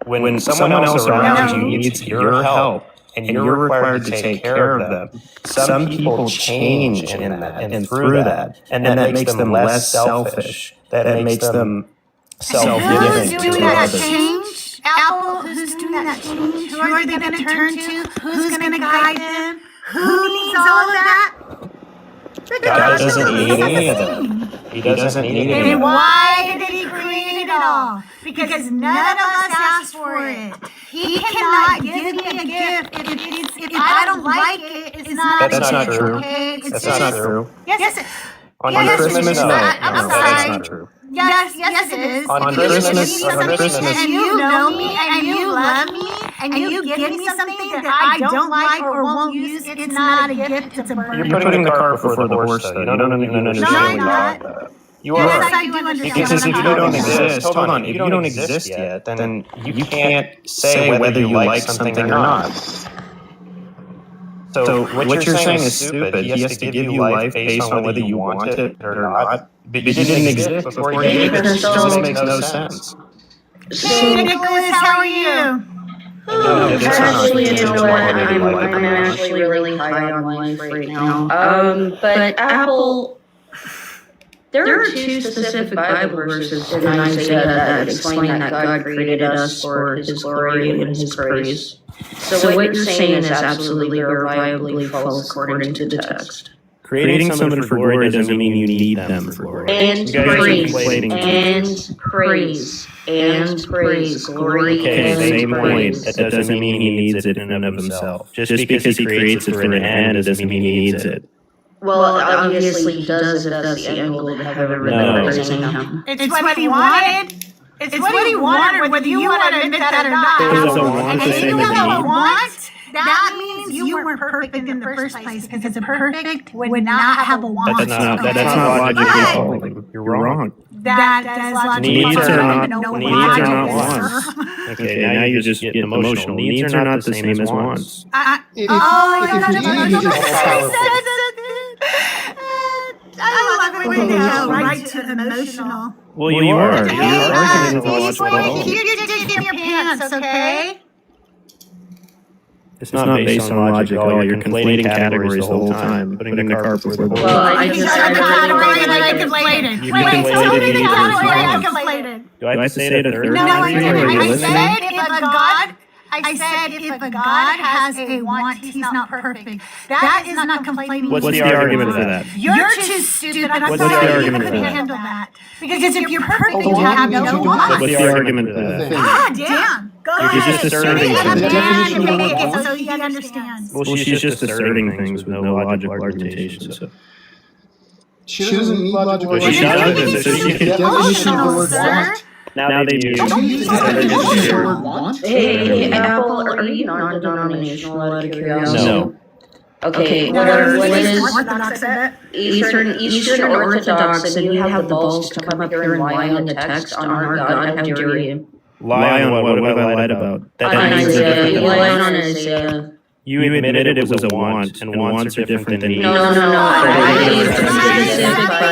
[SPEAKER 12] When someone else around you needs your help and you're required to take care of them, some people change in that and through that, and that makes them less selfish. That makes them self-giving.
[SPEAKER 1] Who's doing that change? Apple, who's doing that change? Who are they going to turn to? Who's going to guide them? Who needs all of that?
[SPEAKER 12] God doesn't need any of that. He doesn't need any of
[SPEAKER 1] And
[SPEAKER 12] that.
[SPEAKER 1] why did he create it all? Because none of us asked for it. He cannot give me a gift if I don't like it. It's not a gift.
[SPEAKER 12] That's not true.
[SPEAKER 1] Okay?
[SPEAKER 12] That's not true.
[SPEAKER 1] Yes.
[SPEAKER 12] On
[SPEAKER 1] Yes,
[SPEAKER 12] Christmas, no.
[SPEAKER 1] I'm sorry.
[SPEAKER 12] That's not true.
[SPEAKER 1] Yes, it is.
[SPEAKER 12] On
[SPEAKER 1] If you
[SPEAKER 12] Christmas,
[SPEAKER 1] give me something and you know me and you love me and you give me something that I don't like or won't use, it's not a gift, it's a burden.
[SPEAKER 12] You're putting the cart before the horse, though. You don't understand what
[SPEAKER 1] I'm
[SPEAKER 12] you're
[SPEAKER 1] not.
[SPEAKER 12] talking about. You are.
[SPEAKER 1] Yes, I do understand.
[SPEAKER 12] Because if you don't exist, hold on, if you don't exist yet, then you can't say whether you like something or not. So what you're saying is stupid. He has to give you life based on whether you want it or not. But you didn't exist before he gave it. It just makes no sense.
[SPEAKER 1] Hey, Nicholas, how are you?
[SPEAKER 13] Actually, you know what? I'm actually really high on life right now. But Apple, there are two specific Bible verses in Isaiah that explain that God created us for His glory and His praise. So what you're saying is absolutely verifiably false according to the text.
[SPEAKER 12] Creating someone for glory doesn't mean you need them for glory.
[SPEAKER 13] And praise, glory.
[SPEAKER 12] Okay, same point. That doesn't mean he needs it in and of himself. Just because he creates it for an end, it doesn't mean he needs it.
[SPEAKER 13] Well, obviously he does if that's the end goal to have everybody praising him.
[SPEAKER 1] It's what he wanted. It's what he wanted, whether you want to admit that or not. And if you have a want, that means you weren't perfect in the first place, because a perfect would not have a want.
[SPEAKER 12] That's not logically. You're wrong.
[SPEAKER 1] That is logically
[SPEAKER 12] Needs are not
[SPEAKER 1] logical.
[SPEAKER 12] wants. Okay, now you're just getting emotional. Needs are not the same as wants.
[SPEAKER 1] I love it when you go right to emotional.
[SPEAKER 12] Well, you are. You're arguing with a logical goal.
[SPEAKER 1] Keep your dick in your pants, okay?
[SPEAKER 12] It's not based on logic at all. You're conflating categories the whole time, putting the cart before the horse.
[SPEAKER 13] Well, I just
[SPEAKER 1] the category that I conflated. Wait, tell me the category I conflated.
[SPEAKER 12] Do I have to say it a third
[SPEAKER 1] No, I
[SPEAKER 12] time?
[SPEAKER 1] didn't. I said if a God has a want, he's not perfect. That is not complaining.
[SPEAKER 12] What's the argument for that?
[SPEAKER 1] You're too stupid. I'm
[SPEAKER 12] What's the
[SPEAKER 1] sorry you
[SPEAKER 12] argument
[SPEAKER 1] couldn't
[SPEAKER 12] for that?
[SPEAKER 1] handle that. Because if you're perfect, you have no want.
[SPEAKER 12] What's the argument for that?
[SPEAKER 1] Ah, damn. Go
[SPEAKER 12] You're
[SPEAKER 1] ahead.
[SPEAKER 12] just asserting
[SPEAKER 1] Say it
[SPEAKER 12] things.
[SPEAKER 1] again to make it so he understands.
[SPEAKER 12] Well, she's just asserting things with no logical argumentation. So.
[SPEAKER 5] She doesn't need logical
[SPEAKER 12] Well, she doesn't, so she can
[SPEAKER 1] Emotional, sir.
[SPEAKER 12] Now they do.
[SPEAKER 13] Hey, Apple, are you non-denominational out of curiosity?
[SPEAKER 12] No.
[SPEAKER 13] Okay, what is
[SPEAKER 1] Orthodox at it?
[SPEAKER 13] Eastern Orthodox, and you have the balls to come up here and lie on the text on our God? How dare you?
[SPEAKER 12] Lie on what? What have I lied about?
[SPEAKER 13] On Isaiah, you lied on Isaiah.
[SPEAKER 12] You admitted it was a want, and wants are different than needs.
[SPEAKER 13] No.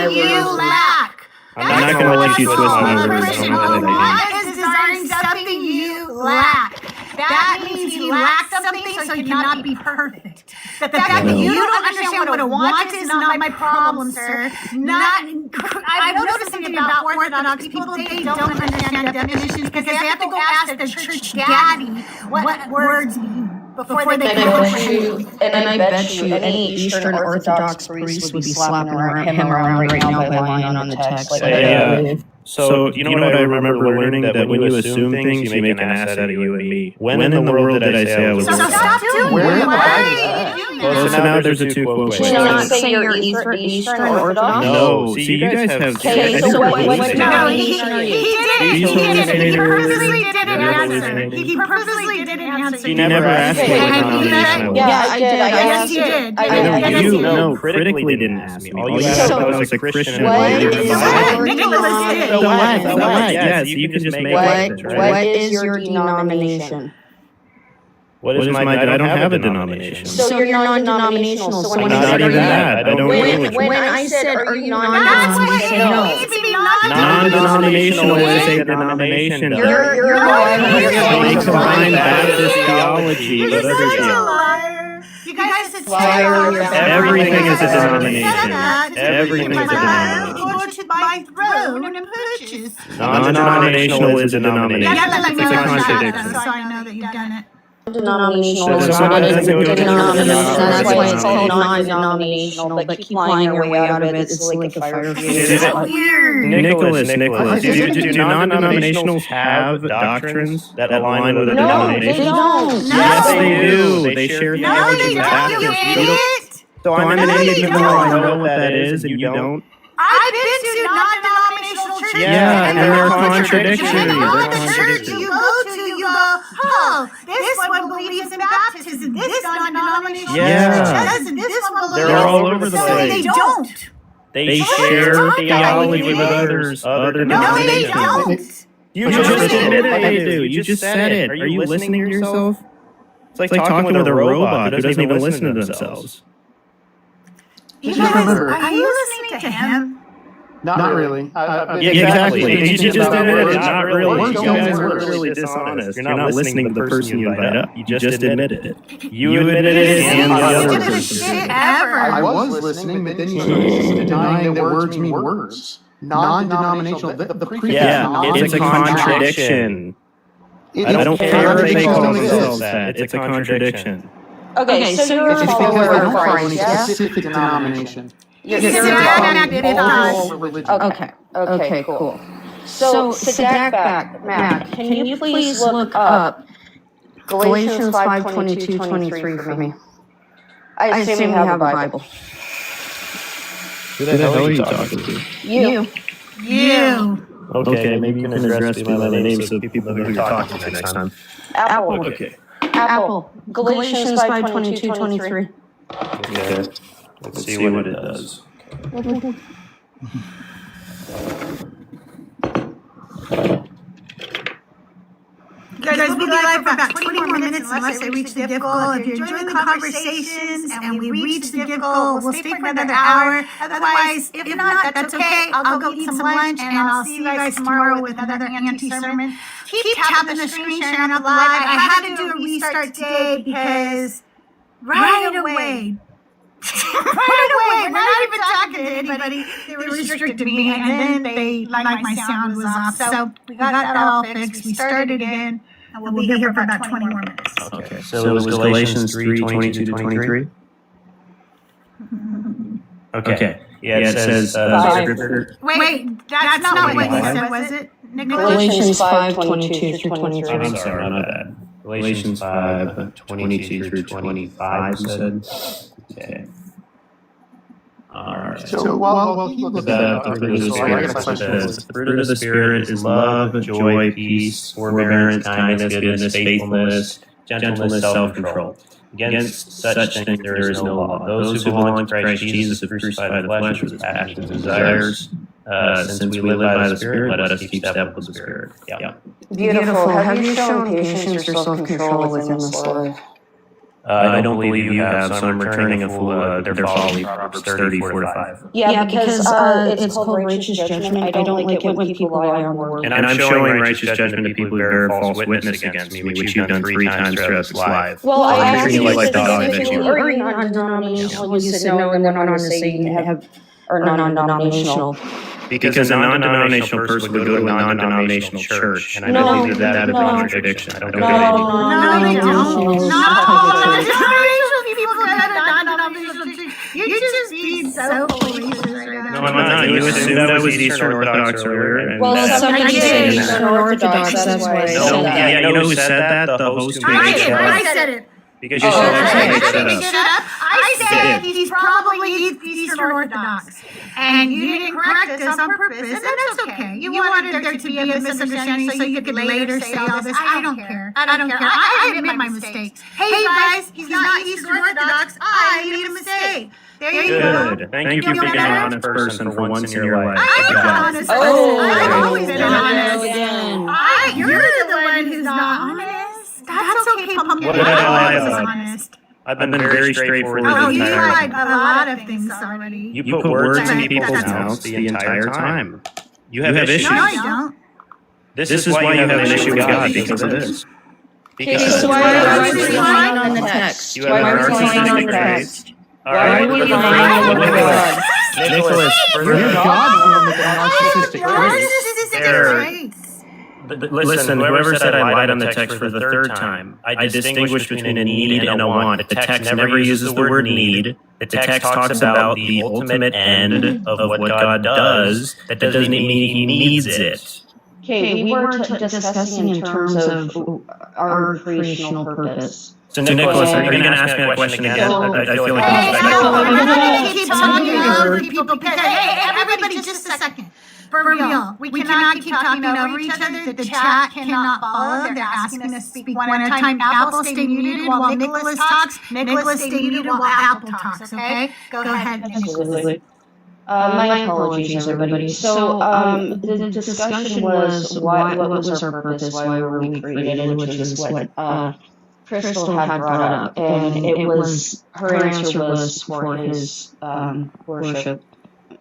[SPEAKER 1] You lack.
[SPEAKER 12] I'm not going to let you twist my words.
[SPEAKER 1] Christian, a want is desiring something you lack. That means he lacks something, so he cannot be perfect. The fact that you don't understand what a want is not my problem, sir. I've noticed something about Orthodox people. They don't understand definitions because they have to go ask the church daddy what words mean before they can comprehend.
[SPEAKER 13] And I bet you any Eastern Orthodox priest would be slapping him around right now by lying on the text.
[SPEAKER 12] So, you know what I remember learning? That when you assume things, you make an ass out of you and me. When in the world did I say I was
[SPEAKER 1] So stop doing it.
[SPEAKER 12] Well, so now there's a two quote.
[SPEAKER 13] Did you not say you're Eastern Orthodox?
[SPEAKER 12] No, see, you guys have...
[SPEAKER 13] Okay, so what denomination are you?
[SPEAKER 1] He purposely didn't answer. He purposely didn't answer.
[SPEAKER 12] You never asked me what denomination I was.
[SPEAKER 13] Yeah, I did.
[SPEAKER 1] Yes, you did.
[SPEAKER 12] No, critically didn't ask me. All you asked was a Christian.
[SPEAKER 1] Nicholas did.
[SPEAKER 12] So what? Yes, you can just make
[SPEAKER 13] What is your denomination?
[SPEAKER 12] What is my? I don't have a denomination.
[SPEAKER 13] So you're non-denominational. So when
[SPEAKER 12] Not even that. I don't really.
[SPEAKER 13] when I said, are you
[SPEAKER 1] That's what it
[SPEAKER 13] non-denominational?
[SPEAKER 1] means to be
[SPEAKER 12] Non-denominational is a denomination. They combine Baptist theology with other theology.
[SPEAKER 1] You guys, it's
[SPEAKER 12] Everything is a denomination. Everything is a denomination.
[SPEAKER 1] Go to my throne and purchase.
[SPEAKER 12] Non-denominational is a denomination.
[SPEAKER 1] You have to let me
[SPEAKER 12] It's a
[SPEAKER 1] know
[SPEAKER 12] contradiction.
[SPEAKER 1] so I know that you've done it.
[SPEAKER 13] Denominational
[SPEAKER 12] So
[SPEAKER 13] is
[SPEAKER 12] someone
[SPEAKER 13] not a
[SPEAKER 12] doesn't go to
[SPEAKER 13] denomination. That's why it's called
[SPEAKER 12] denomination.
[SPEAKER 13] non-denominational. But keep lying your way out of it. It's like a fire
[SPEAKER 12] Is it-
[SPEAKER 1] Weird.
[SPEAKER 12] Nicholas, do non-denominationals have doctrines that align with a
[SPEAKER 13] No,
[SPEAKER 12] denomination?
[SPEAKER 13] they don't.
[SPEAKER 12] Yes, they do. They share
[SPEAKER 1] No,
[SPEAKER 12] theology
[SPEAKER 1] they
[SPEAKER 12] with
[SPEAKER 1] don't,
[SPEAKER 12] Baptists.
[SPEAKER 1] you
[SPEAKER 12] You don't-
[SPEAKER 1] idiot.
[SPEAKER 12] So I'm an
[SPEAKER 1] No,
[SPEAKER 12] idiot
[SPEAKER 1] they
[SPEAKER 12] even though I
[SPEAKER 1] don't.
[SPEAKER 12] know what that is and you don't?
[SPEAKER 1] I've been to non-denominational churches.
[SPEAKER 12] Yeah, and they're contradictory.
[SPEAKER 1] And all
[SPEAKER 12] They're
[SPEAKER 1] the church
[SPEAKER 12] contradictory.
[SPEAKER 1] you go to, you go, oh, this one believes in baptism, this non-denominational
[SPEAKER 12] Yeah.
[SPEAKER 1] church doesn't, this one believes.
[SPEAKER 12] They're all over the
[SPEAKER 1] So
[SPEAKER 12] place.
[SPEAKER 1] they don't.
[SPEAKER 12] They share theology with others, other
[SPEAKER 1] No, they
[SPEAKER 12] denominations.
[SPEAKER 1] don't.
[SPEAKER 12] You just admitted they do. You just said it. Are you listening to yourself? It's like talking with a robot who doesn't even listen to themselves.
[SPEAKER 1] You guys, are you listening to him?
[SPEAKER 5] Not really.
[SPEAKER 12] Yeah, exactly. You just admitted it. Not really.
[SPEAKER 5] Words
[SPEAKER 12] You
[SPEAKER 5] don't
[SPEAKER 12] guys were
[SPEAKER 5] work.
[SPEAKER 12] really dishonest. You're not listening to the person you invite up. You just admitted it. You admitted it and the other
[SPEAKER 1] Stupidest
[SPEAKER 12] person.
[SPEAKER 1] shit ever.
[SPEAKER 5] I was listening, but then you started denying that words mean words. Non-denominational. The preface
[SPEAKER 12] Yeah, it's a contradiction. I don't care if they call themselves that. It's a contradiction.
[SPEAKER 13] Okay, so you're a
[SPEAKER 5] It's because
[SPEAKER 13] follower
[SPEAKER 5] they
[SPEAKER 13] of
[SPEAKER 5] don't follow any
[SPEAKER 13] Christ, yeah?
[SPEAKER 5] specific denomination.
[SPEAKER 13] You're
[SPEAKER 1] You're
[SPEAKER 13] a
[SPEAKER 1] Baptist.
[SPEAKER 5] Religion.
[SPEAKER 13] Okay, cool. So, Sadak Mac, can you please look up Galatians 5:22-23 for me? I assume you have a Bible.
[SPEAKER 12] Who the hell are you talking to?
[SPEAKER 1] You.
[SPEAKER 12] Okay, maybe you can address me by my name so people know who you're talking to next time.
[SPEAKER 13] Apple.
[SPEAKER 12] Okay.
[SPEAKER 13] Apple. Galatians 5:22-23.
[SPEAKER 12] Okay. Let's see what it does.
[SPEAKER 1] You guys, we'll be live for about 20 more minutes unless I reach the gift goal. If you're enjoying the conversations and we reach the gift goal, we'll stay for another hour. Otherwise, if not, that's okay. I'll go eat some lunch and I'll see you guys tomorrow with another Auntie Sermon. Keep tapping the screen, sharing out the live. I had to do a restart today because right away, we're not even talking to anybody. They restricted me, and then my sound was off. So we got that all fixed. We started again, and we'll be here for about 20 more minutes.
[SPEAKER 12] Okay, so it was Galatians 3:22-23? Okay. Yeah, it says scripture.
[SPEAKER 1] Wait, that's not what you said, was it, Nicholas?
[SPEAKER 13] Galatians 5:22-23.
[SPEAKER 12] I'm sorry, my bad. Galatians 5:22-25, you said? Okay. Alright.
[SPEAKER 5] So while he looked that up,
[SPEAKER 12] The fruit of the Spirit is love, joy, peace, forbearance, kindness, goodness, faithfulness, gentleness, self-control. Against such things there is no law. Those who belong to Christ Jesus have crucified the flesh with its passions and desires. Since we live by the Spirit, let us keep step with the Spirit. Yeah.
[SPEAKER 13] Beautiful. Have you shown patience or self-control within this life?
[SPEAKER 12] I don't believe you have, so I'm returning a fool their folly, Proverbs 30:4-5.
[SPEAKER 13] Yeah, because it's called righteous judgment. I don't like it when people lie on words.
[SPEAKER 12] And I'm showing righteous judgment to people who bear false witness against me, which you've done 3 times throughout this live.
[SPEAKER 13] Well, I
[SPEAKER 12] I'm
[SPEAKER 13] asked
[SPEAKER 12] treating
[SPEAKER 13] you
[SPEAKER 12] you like the dog
[SPEAKER 13] if
[SPEAKER 12] that
[SPEAKER 13] you
[SPEAKER 12] you
[SPEAKER 13] were
[SPEAKER 12] are.
[SPEAKER 13] non-denominational. You said no, and went on to say you have or non-denominational.
[SPEAKER 12] Because a non-denominational person would go to a non-denominational church, and I believe that is a contradiction. I don't believe it.
[SPEAKER 1] No, they don't. Non-denominational people go to non-denominational church. You're just being so fallacious right now.
[SPEAKER 12] No, I'm not. You assumed I was Eastern Orthodox earlier. And
[SPEAKER 13] Well, somebody said Eastern Orthodox, that's why I
[SPEAKER 12] No,
[SPEAKER 13] said that.
[SPEAKER 12] yeah, you know who said that? The host who made it shut
[SPEAKER 1] I
[SPEAKER 12] up.
[SPEAKER 1] said it.
[SPEAKER 12] Because you said it shut up.
[SPEAKER 1] I said he's probably Eastern Orthodox. And you didn't correct us on purpose, and that's okay. You wanted there to be a misunderstanding so you could later say all this. I don't care. I don't care. I admit my mistakes. Hey guys, he's not Eastern Orthodox. I made a mistake. There you go.
[SPEAKER 12] Good. Thank you for being an honest person for once in your life.
[SPEAKER 1] I am an honest person. I've always been honest.
[SPEAKER 13] Again.
[SPEAKER 1] You're the one who's not honest. Stop That's okay, Pumpkin.
[SPEAKER 12] What did I lie about?
[SPEAKER 1] Honest.
[SPEAKER 12] I've been very straightforward
[SPEAKER 1] Oh,
[SPEAKER 12] the
[SPEAKER 1] you
[SPEAKER 12] entire
[SPEAKER 1] lied
[SPEAKER 12] time.
[SPEAKER 1] a lot of things already.
[SPEAKER 12] You put words in people's mouths the entire time. You have issues.
[SPEAKER 1] No, I don't.
[SPEAKER 12] This is why you have an issue with God, because of this.
[SPEAKER 11] Okay, so why are we relying on the text?
[SPEAKER 12] You have a narcissistic trait.
[SPEAKER 11] Why are we relying on God?
[SPEAKER 12] Nicholas,
[SPEAKER 5] Your God will make a narcissistic trait.
[SPEAKER 1] Narcissistic traits.
[SPEAKER 12] Listen, whoever said I lied on the text for the third time, I distinguish between a need and a want. The text never uses the word need. The text talks about the ultimate end of what God does. That doesn't mean he needs it.
[SPEAKER 13] Okay, we were discussing in terms of our creational purpose.
[SPEAKER 12] So Nicholas, are you going to ask me that question again? I feel like
[SPEAKER 1] I'm not going to keep talking over people because, hey, everybody, just a second. For real, we cannot keep talking over each other. The chat cannot follow. They're asking us to speak one at a time. Apple, stay muted while Nicholas talks. Nicholas, stay muted while Apple talks, okay? Go ahead, Nicholas.
[SPEAKER 13] My apologies, everybody. So, the discussion was what was our purpose, why were we created, which is what Crystal had brought up, and it was her answer was for his worship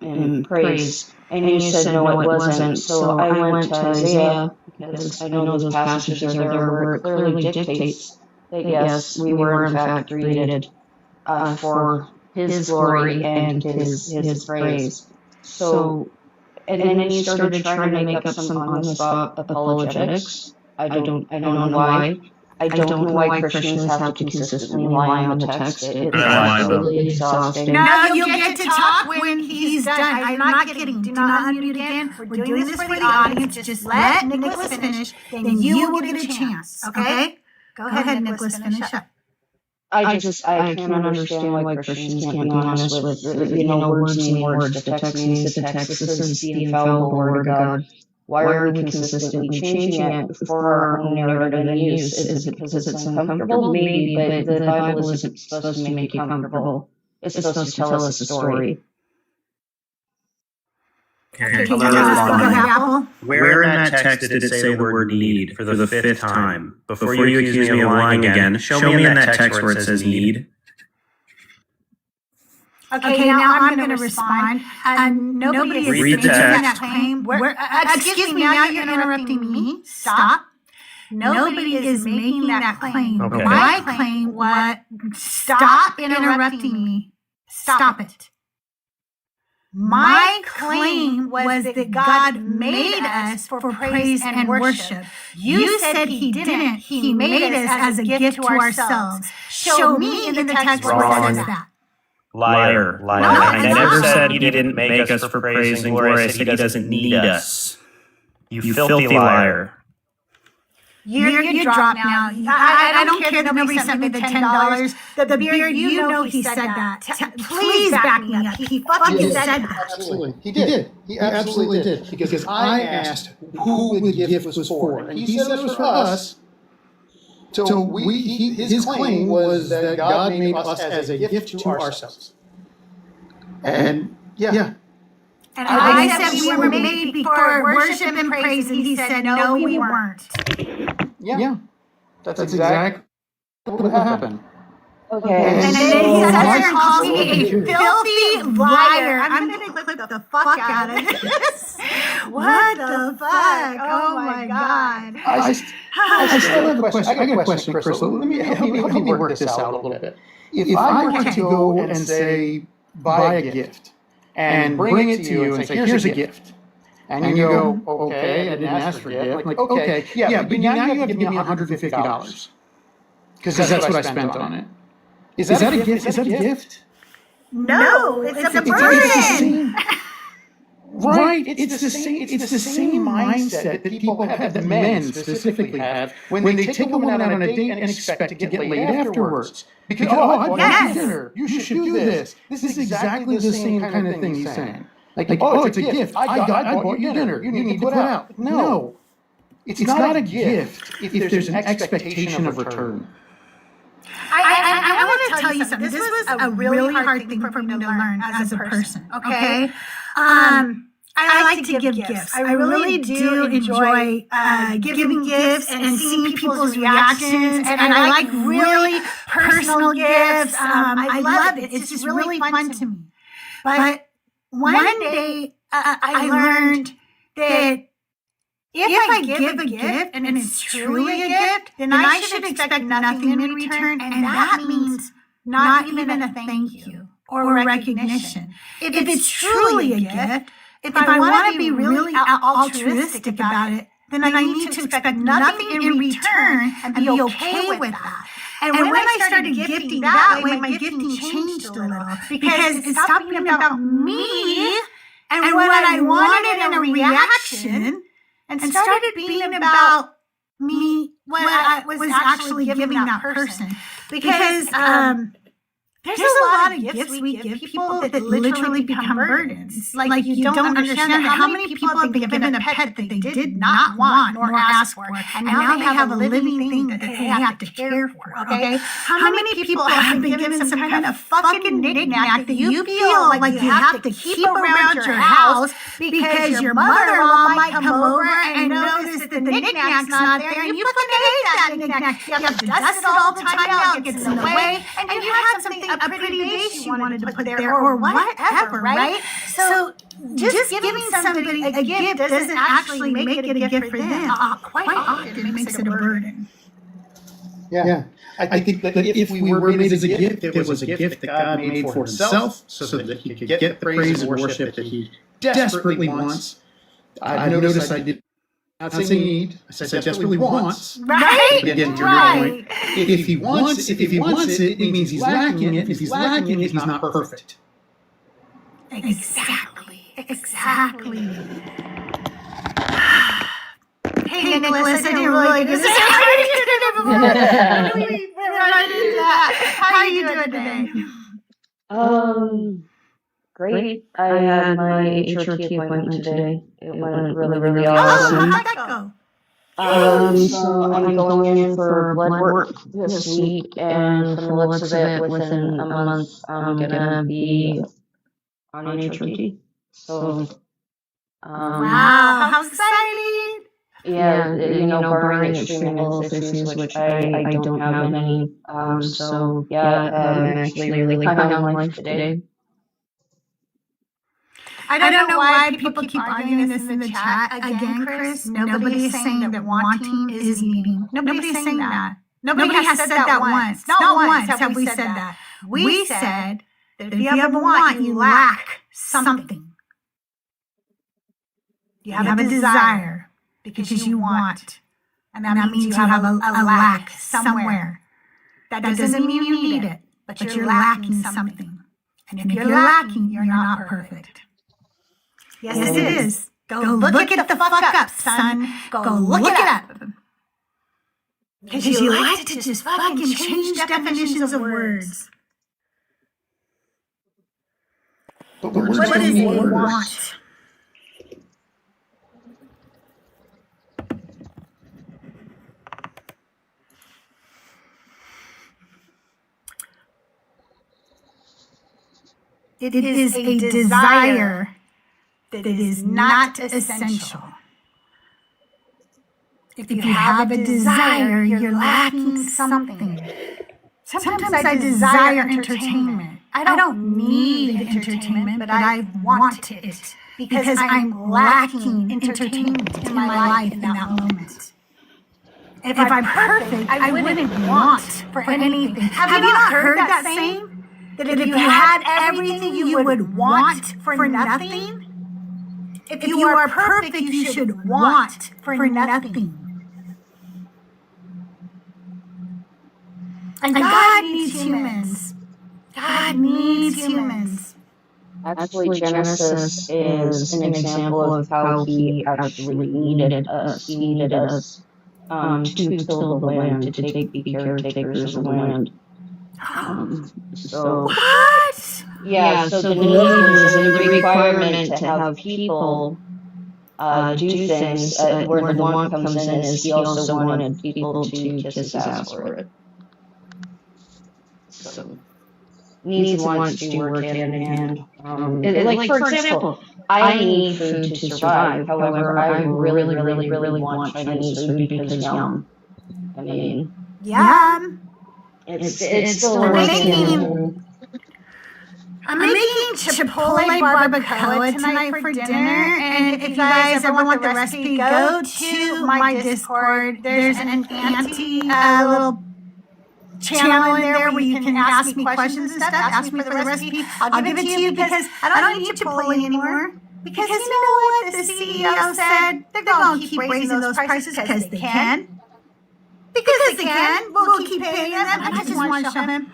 [SPEAKER 13] and praise, and you said no, it wasn't. So I went to Isaiah because I know those passages are there where it clearly dictates that yes, we were in fact created for his glory and his praise. So, and then he started trying to make up some on-the-spot apologetics. I don't know why. I don't know why Christians have to consistently lie on the text. It's really exhausting.
[SPEAKER 1] Now you'll get to talk when he's done. I'm not kidding. Do not unmute again. We're doing this for the audience. Just let Nicholas finish, then you will get a chance. Okay? Go ahead, Nicholas. Finish up.
[SPEAKER 13] I can't understand why Christians can't be honest with, words mean words. The text means the text. This is the infallible word of God. Why are we consistently changing it for our own narrative and use? Is it because it's uncomfortable? Maybe, but the Bible isn't supposed to make you comfortable. It's supposed to tell us a story.
[SPEAKER 12] Okay,
[SPEAKER 1] Apple.
[SPEAKER 12] where in that text did it say the word need for the fifth time? Before you accuse me of lying again, show me in that text where it says need.
[SPEAKER 1] Okay, now I'm going to respond. Nobody is making that claim. Excuse me, now you're interrupting me. Stop. Nobody is making that claim.
[SPEAKER 12] Okay.
[SPEAKER 1] My claim was, stop interrupting me. Stop it. My claim was that God made us for praise and worship. You said he didn't. He made us as a gift to ourselves. Show me in the text where it says that.
[SPEAKER 12] Liar.
[SPEAKER 1] No,
[SPEAKER 12] I never said he didn't make us for praise and glory. I said he doesn't need us. You filthy liar.
[SPEAKER 1] You're dropped now. I don't care that nobody sent me the $10. The beard, you know he said that. Please back me up. He fucking said that.
[SPEAKER 5] Absolutely. He did. He absolutely did. Because I asked who the gift was for. And he said it was for us. So his claim was that God made us as a gift to ourselves. And yeah.
[SPEAKER 1] And I said we were made for worship and praise, and he said, no, we weren't.
[SPEAKER 5] Yeah. That's exactly what happened.
[SPEAKER 13] Okay.
[SPEAKER 1] And then he sits there and calls me a filthy liar. I'm going to clip the fuck out of this. What the fuck? Oh my God.
[SPEAKER 5] I still have a question. I got a question, Crystal. Let me help me work this out a little bit. If I were to go and say, buy a gift, and bring it to you and say, here's a gift. And you go, okay, I didn't ask for a gift. I'm like, okay, yeah, but now you have to give me $150. Because that's what I spent on it. Is that a gift? Is that a gift?
[SPEAKER 1] No, it's a burden.
[SPEAKER 5] Right, it's the same mindset that people have, that men specifically have, when they take a woman out on a date and expect to get laid afterwards. Because, I bought you dinner, you should do this. This is exactly the same kind of thing he's saying. Like, it's a gift. I bought you dinner, you need to put out. No, it's not a gift if there's an expectation of return.
[SPEAKER 1] I want to tell you something. This was a really hard thing for me to learn as a person, okay? I like to give gifts. I really do enjoy giving gifts and seeing people's reactions. And I like really personal gifts. I love it. It's just really fun to me. But one day I learned that if I give a gift and it's truly a gift, then I should expect nothing in return. And that means not even a thank you or recognition. If it's truly a gift, if I want to be really altruistic about it, then I need to expect nothing in return and be okay with that. And when I started gifting that way, my gifting changed a little because it stopped being about me and what I wanted in a reaction and started being about me, what I was actually giving that person. Because there's a lot of gifts we give people that literally become burdens. Like you don't understand how many people have been given a pet that they did not want nor ask for, and now they have a living thing that they have to care for, okay? How many people have been given some kind of fucking knick-knack that you feel like you have to keep around your house because your mother-in-law might come over and notice that the knick-knack's not there, and you fucking hate that knick-knack. You have to dust it all the time out, it gets in the way, and you had something, a pretty vase you wanted to put there or whatever, right? So just giving somebody a gift doesn't actually make it a gift for them. Quite often it makes it a burden.
[SPEAKER 5] Yeah. I think that if we were made as a gift, it was a gift that God made for himself so that he could get the praise and worship that he desperately wants. I've noticed I did not say need, I said desperately wants.
[SPEAKER 1] Right?
[SPEAKER 5] Again, to your point, if he wants it, it means he's lacking it. If he's lacking it, he's not perfect.
[SPEAKER 1] Exactly. Hey, Nicholas, I didn't really do this. How are you doing today?
[SPEAKER 13] Great. I had my HRT appointment today. It went really awesome.
[SPEAKER 1] How'd that go?
[SPEAKER 13] So I'm going in for blood work this week, and from the looks of it, within a month, I'm gonna be on HRT. So,
[SPEAKER 1] wow, how exciting!
[SPEAKER 13] Yeah, barring extreme health issues, which I don't have any. So I'm actually really high on life today.
[SPEAKER 1] I don't know why people keep arguing this in the chat. Again, Chris, nobody is saying that wanting is needing. Nobody is saying that. Nobody has said that once. Not once have we said that. We said that if you have a want, you lack something. You have a desire because you want. And that means you have a lack somewhere. That doesn't mean you need it, but you're lacking something. And if you're lacking, you're not perfect. Yes, it is. Go look it the fuck up, son. Go look it up. Because you like to just fucking change definitions of words.
[SPEAKER 5] But
[SPEAKER 1] what is it you want? It is a desire that is not essential. If you have a desire, you're lacking something. Sometimes I desire entertainment. I don't need entertainment, but I want it because I'm lacking entertainment in my life in that moment. If I'm perfect, I wouldn't want for anything. Have you not heard that saying? That if you had everything, you would want for nothing? If you are perfect, you should want for nothing. And God needs humans. God needs humans.
[SPEAKER 13] Actually, Genesis is an example of how he actually needed us. He needed us to till the land, to be caretakers of the land.
[SPEAKER 1] So what?
[SPEAKER 13] Yeah, so the need was the requirement to have people do things. Where the want comes in is he also wanted people to kiss his ass for it. So needs and wants to work hand in hand. Like, for example, I need food to survive. However, I really, really, really want Chinese food because yum. I mean,
[SPEAKER 1] Yum.
[SPEAKER 13] it's still working.
[SPEAKER 1] I'm making Chipotle barbacoa tonight for dinner, and if you guys ever want the recipe, go to my Discord. There's an Auntie little channel in there where you can ask me questions and stuff. Ask me for the recipe. I'll give it to you because I don't need Chipotle anymore. Because you know what the CEO said? They're going to keep raising those prices because they can. Because they can. We'll keep paying them. I just want to show him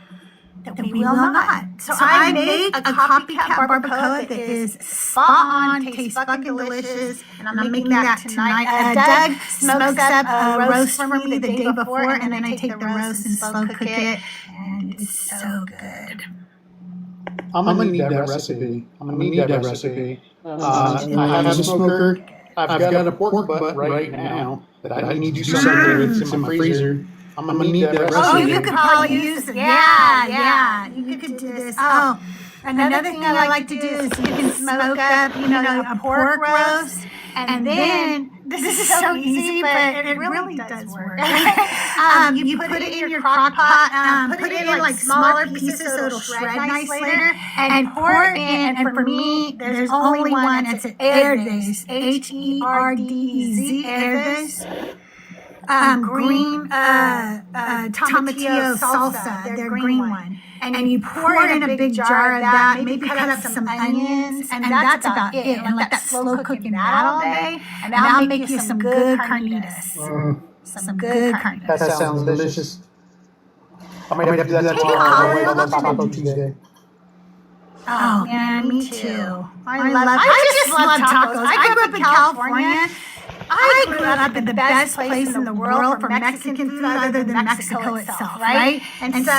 [SPEAKER 1] that we will not. So I made a copycat barbacoa that is spot on, tastes fucking delicious, and I'm making that tonight. Doug smokes up a roast for me the day before, and then I take the roast and slow cook it, and it's so good.
[SPEAKER 5] I'm gonna need that recipe. I have a smoker. I've got a pork butt right now that I need to do something with. It's in my freezer. I'm gonna need that recipe.
[SPEAKER 1] Oh, you could probably use it. Yeah. You could do this. Oh, another thing I like to do is you can smoke up, a pork roast, and then this is so easy, but it really does work. You put it in your crock pot, put it in like smaller pieces so it'll shred nice later, and pour it in. And for me, there's only one. It's an Herdez, Herdez, Herdez. Green tomatillo salsa, their green one. And you pour it in a big jar of that, maybe cut up some onions, and that's about it. And let that slow cooking that all day, and that'll make you some good carnitas. Some good carnitas.
[SPEAKER 5] That sounds delicious. I might have to do that tomorrow on Taco Tuesday.
[SPEAKER 1] Oh, man, me too. I just love tacos. I grew up in California. I grew up in the best place in the world for Mexican food other than Mexico itself, right? And so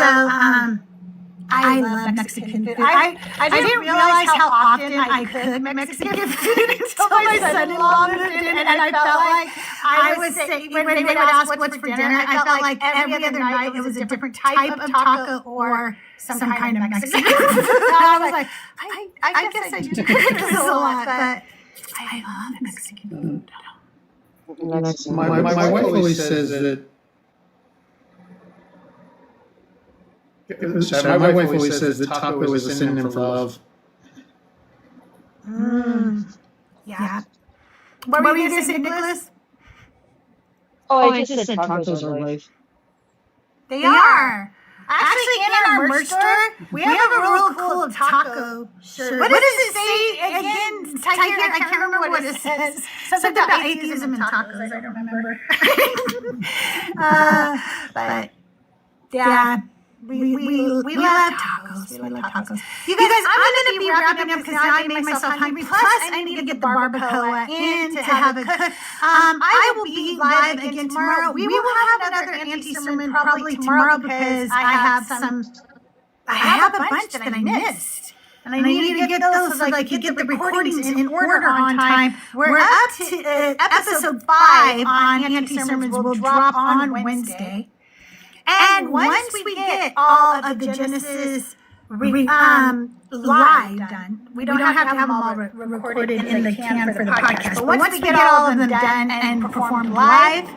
[SPEAKER 1] I love Mexican food. I didn't realize how often I cooked Mexican food until my son-in-law moved in, and I felt like I was saying, when they would ask what's for dinner, I felt like every other night it was a different type of taco or some kind of Mexican food. I was like, I guess I do cook this a lot, but I love Mexican food.
[SPEAKER 5] My wife always says that. My wife always says that taco is a synonym for love.
[SPEAKER 1] Yeah. What were you going to say, Nicholas?
[SPEAKER 13] Oh, I just said tacos are life.
[SPEAKER 1] They are. Actually, in our merch store, we have a real cool taco shirt. What does it say again? I can't remember what it says. Something about atheism and tacos. I don't remember. But yeah, we love tacos. We love tacos. You guys, I'm going to be wrapping up because now I made myself hungry. Plus, I need to get the barbacoa in to have it cooked. I will be live again tomorrow. We will have another Auntie Sermon probably tomorrow because I have a bunch that I missed. And I need to get those so I can get the recordings in order on time. We're up to episode 5 on Auntie Sermons will drop on Wednesday. And once we get all of the Genesis live done, we don't have to have them all recorded in the can for the podcast. But once we get all of them done and performed live,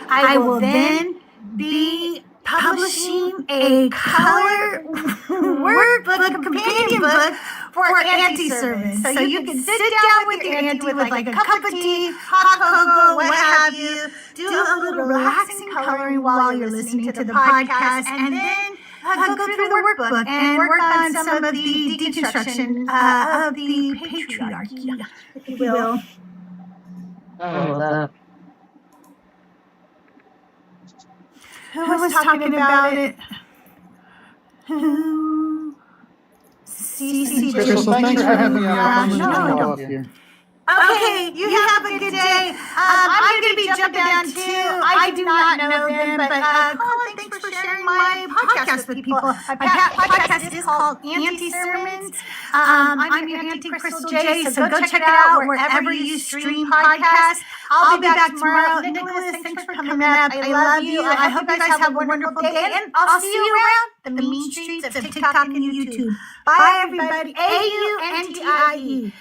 [SPEAKER 1] I will then be publishing a color workbook, companion book for Auntie Sermons. So you can sit down with your auntie with like a cup of tea, hot cocoa, what have you, do a little relaxing coloring while you're listening to the podcast, and then go through the workbook and work on some of the deconstruction of the patriarchy, if you will. Who was talking about it?
[SPEAKER 5] Crystal, thanks for having me on.
[SPEAKER 1] Okay, you have a good day. I'm going to be jumping down too. I do not know them, but Colin, thanks for sharing my podcast with people. My podcast is called Auntie Sermons. I'm your Auntie CrystalJae, so go check it out wherever you stream podcasts. I'll be back tomorrow. Nicholas, thanks for coming up. I love you. I hope you guys have a wonderful day, and I'll see you around the mean streets of TikTok and YouTube. Bye, everybody. AUNTIE.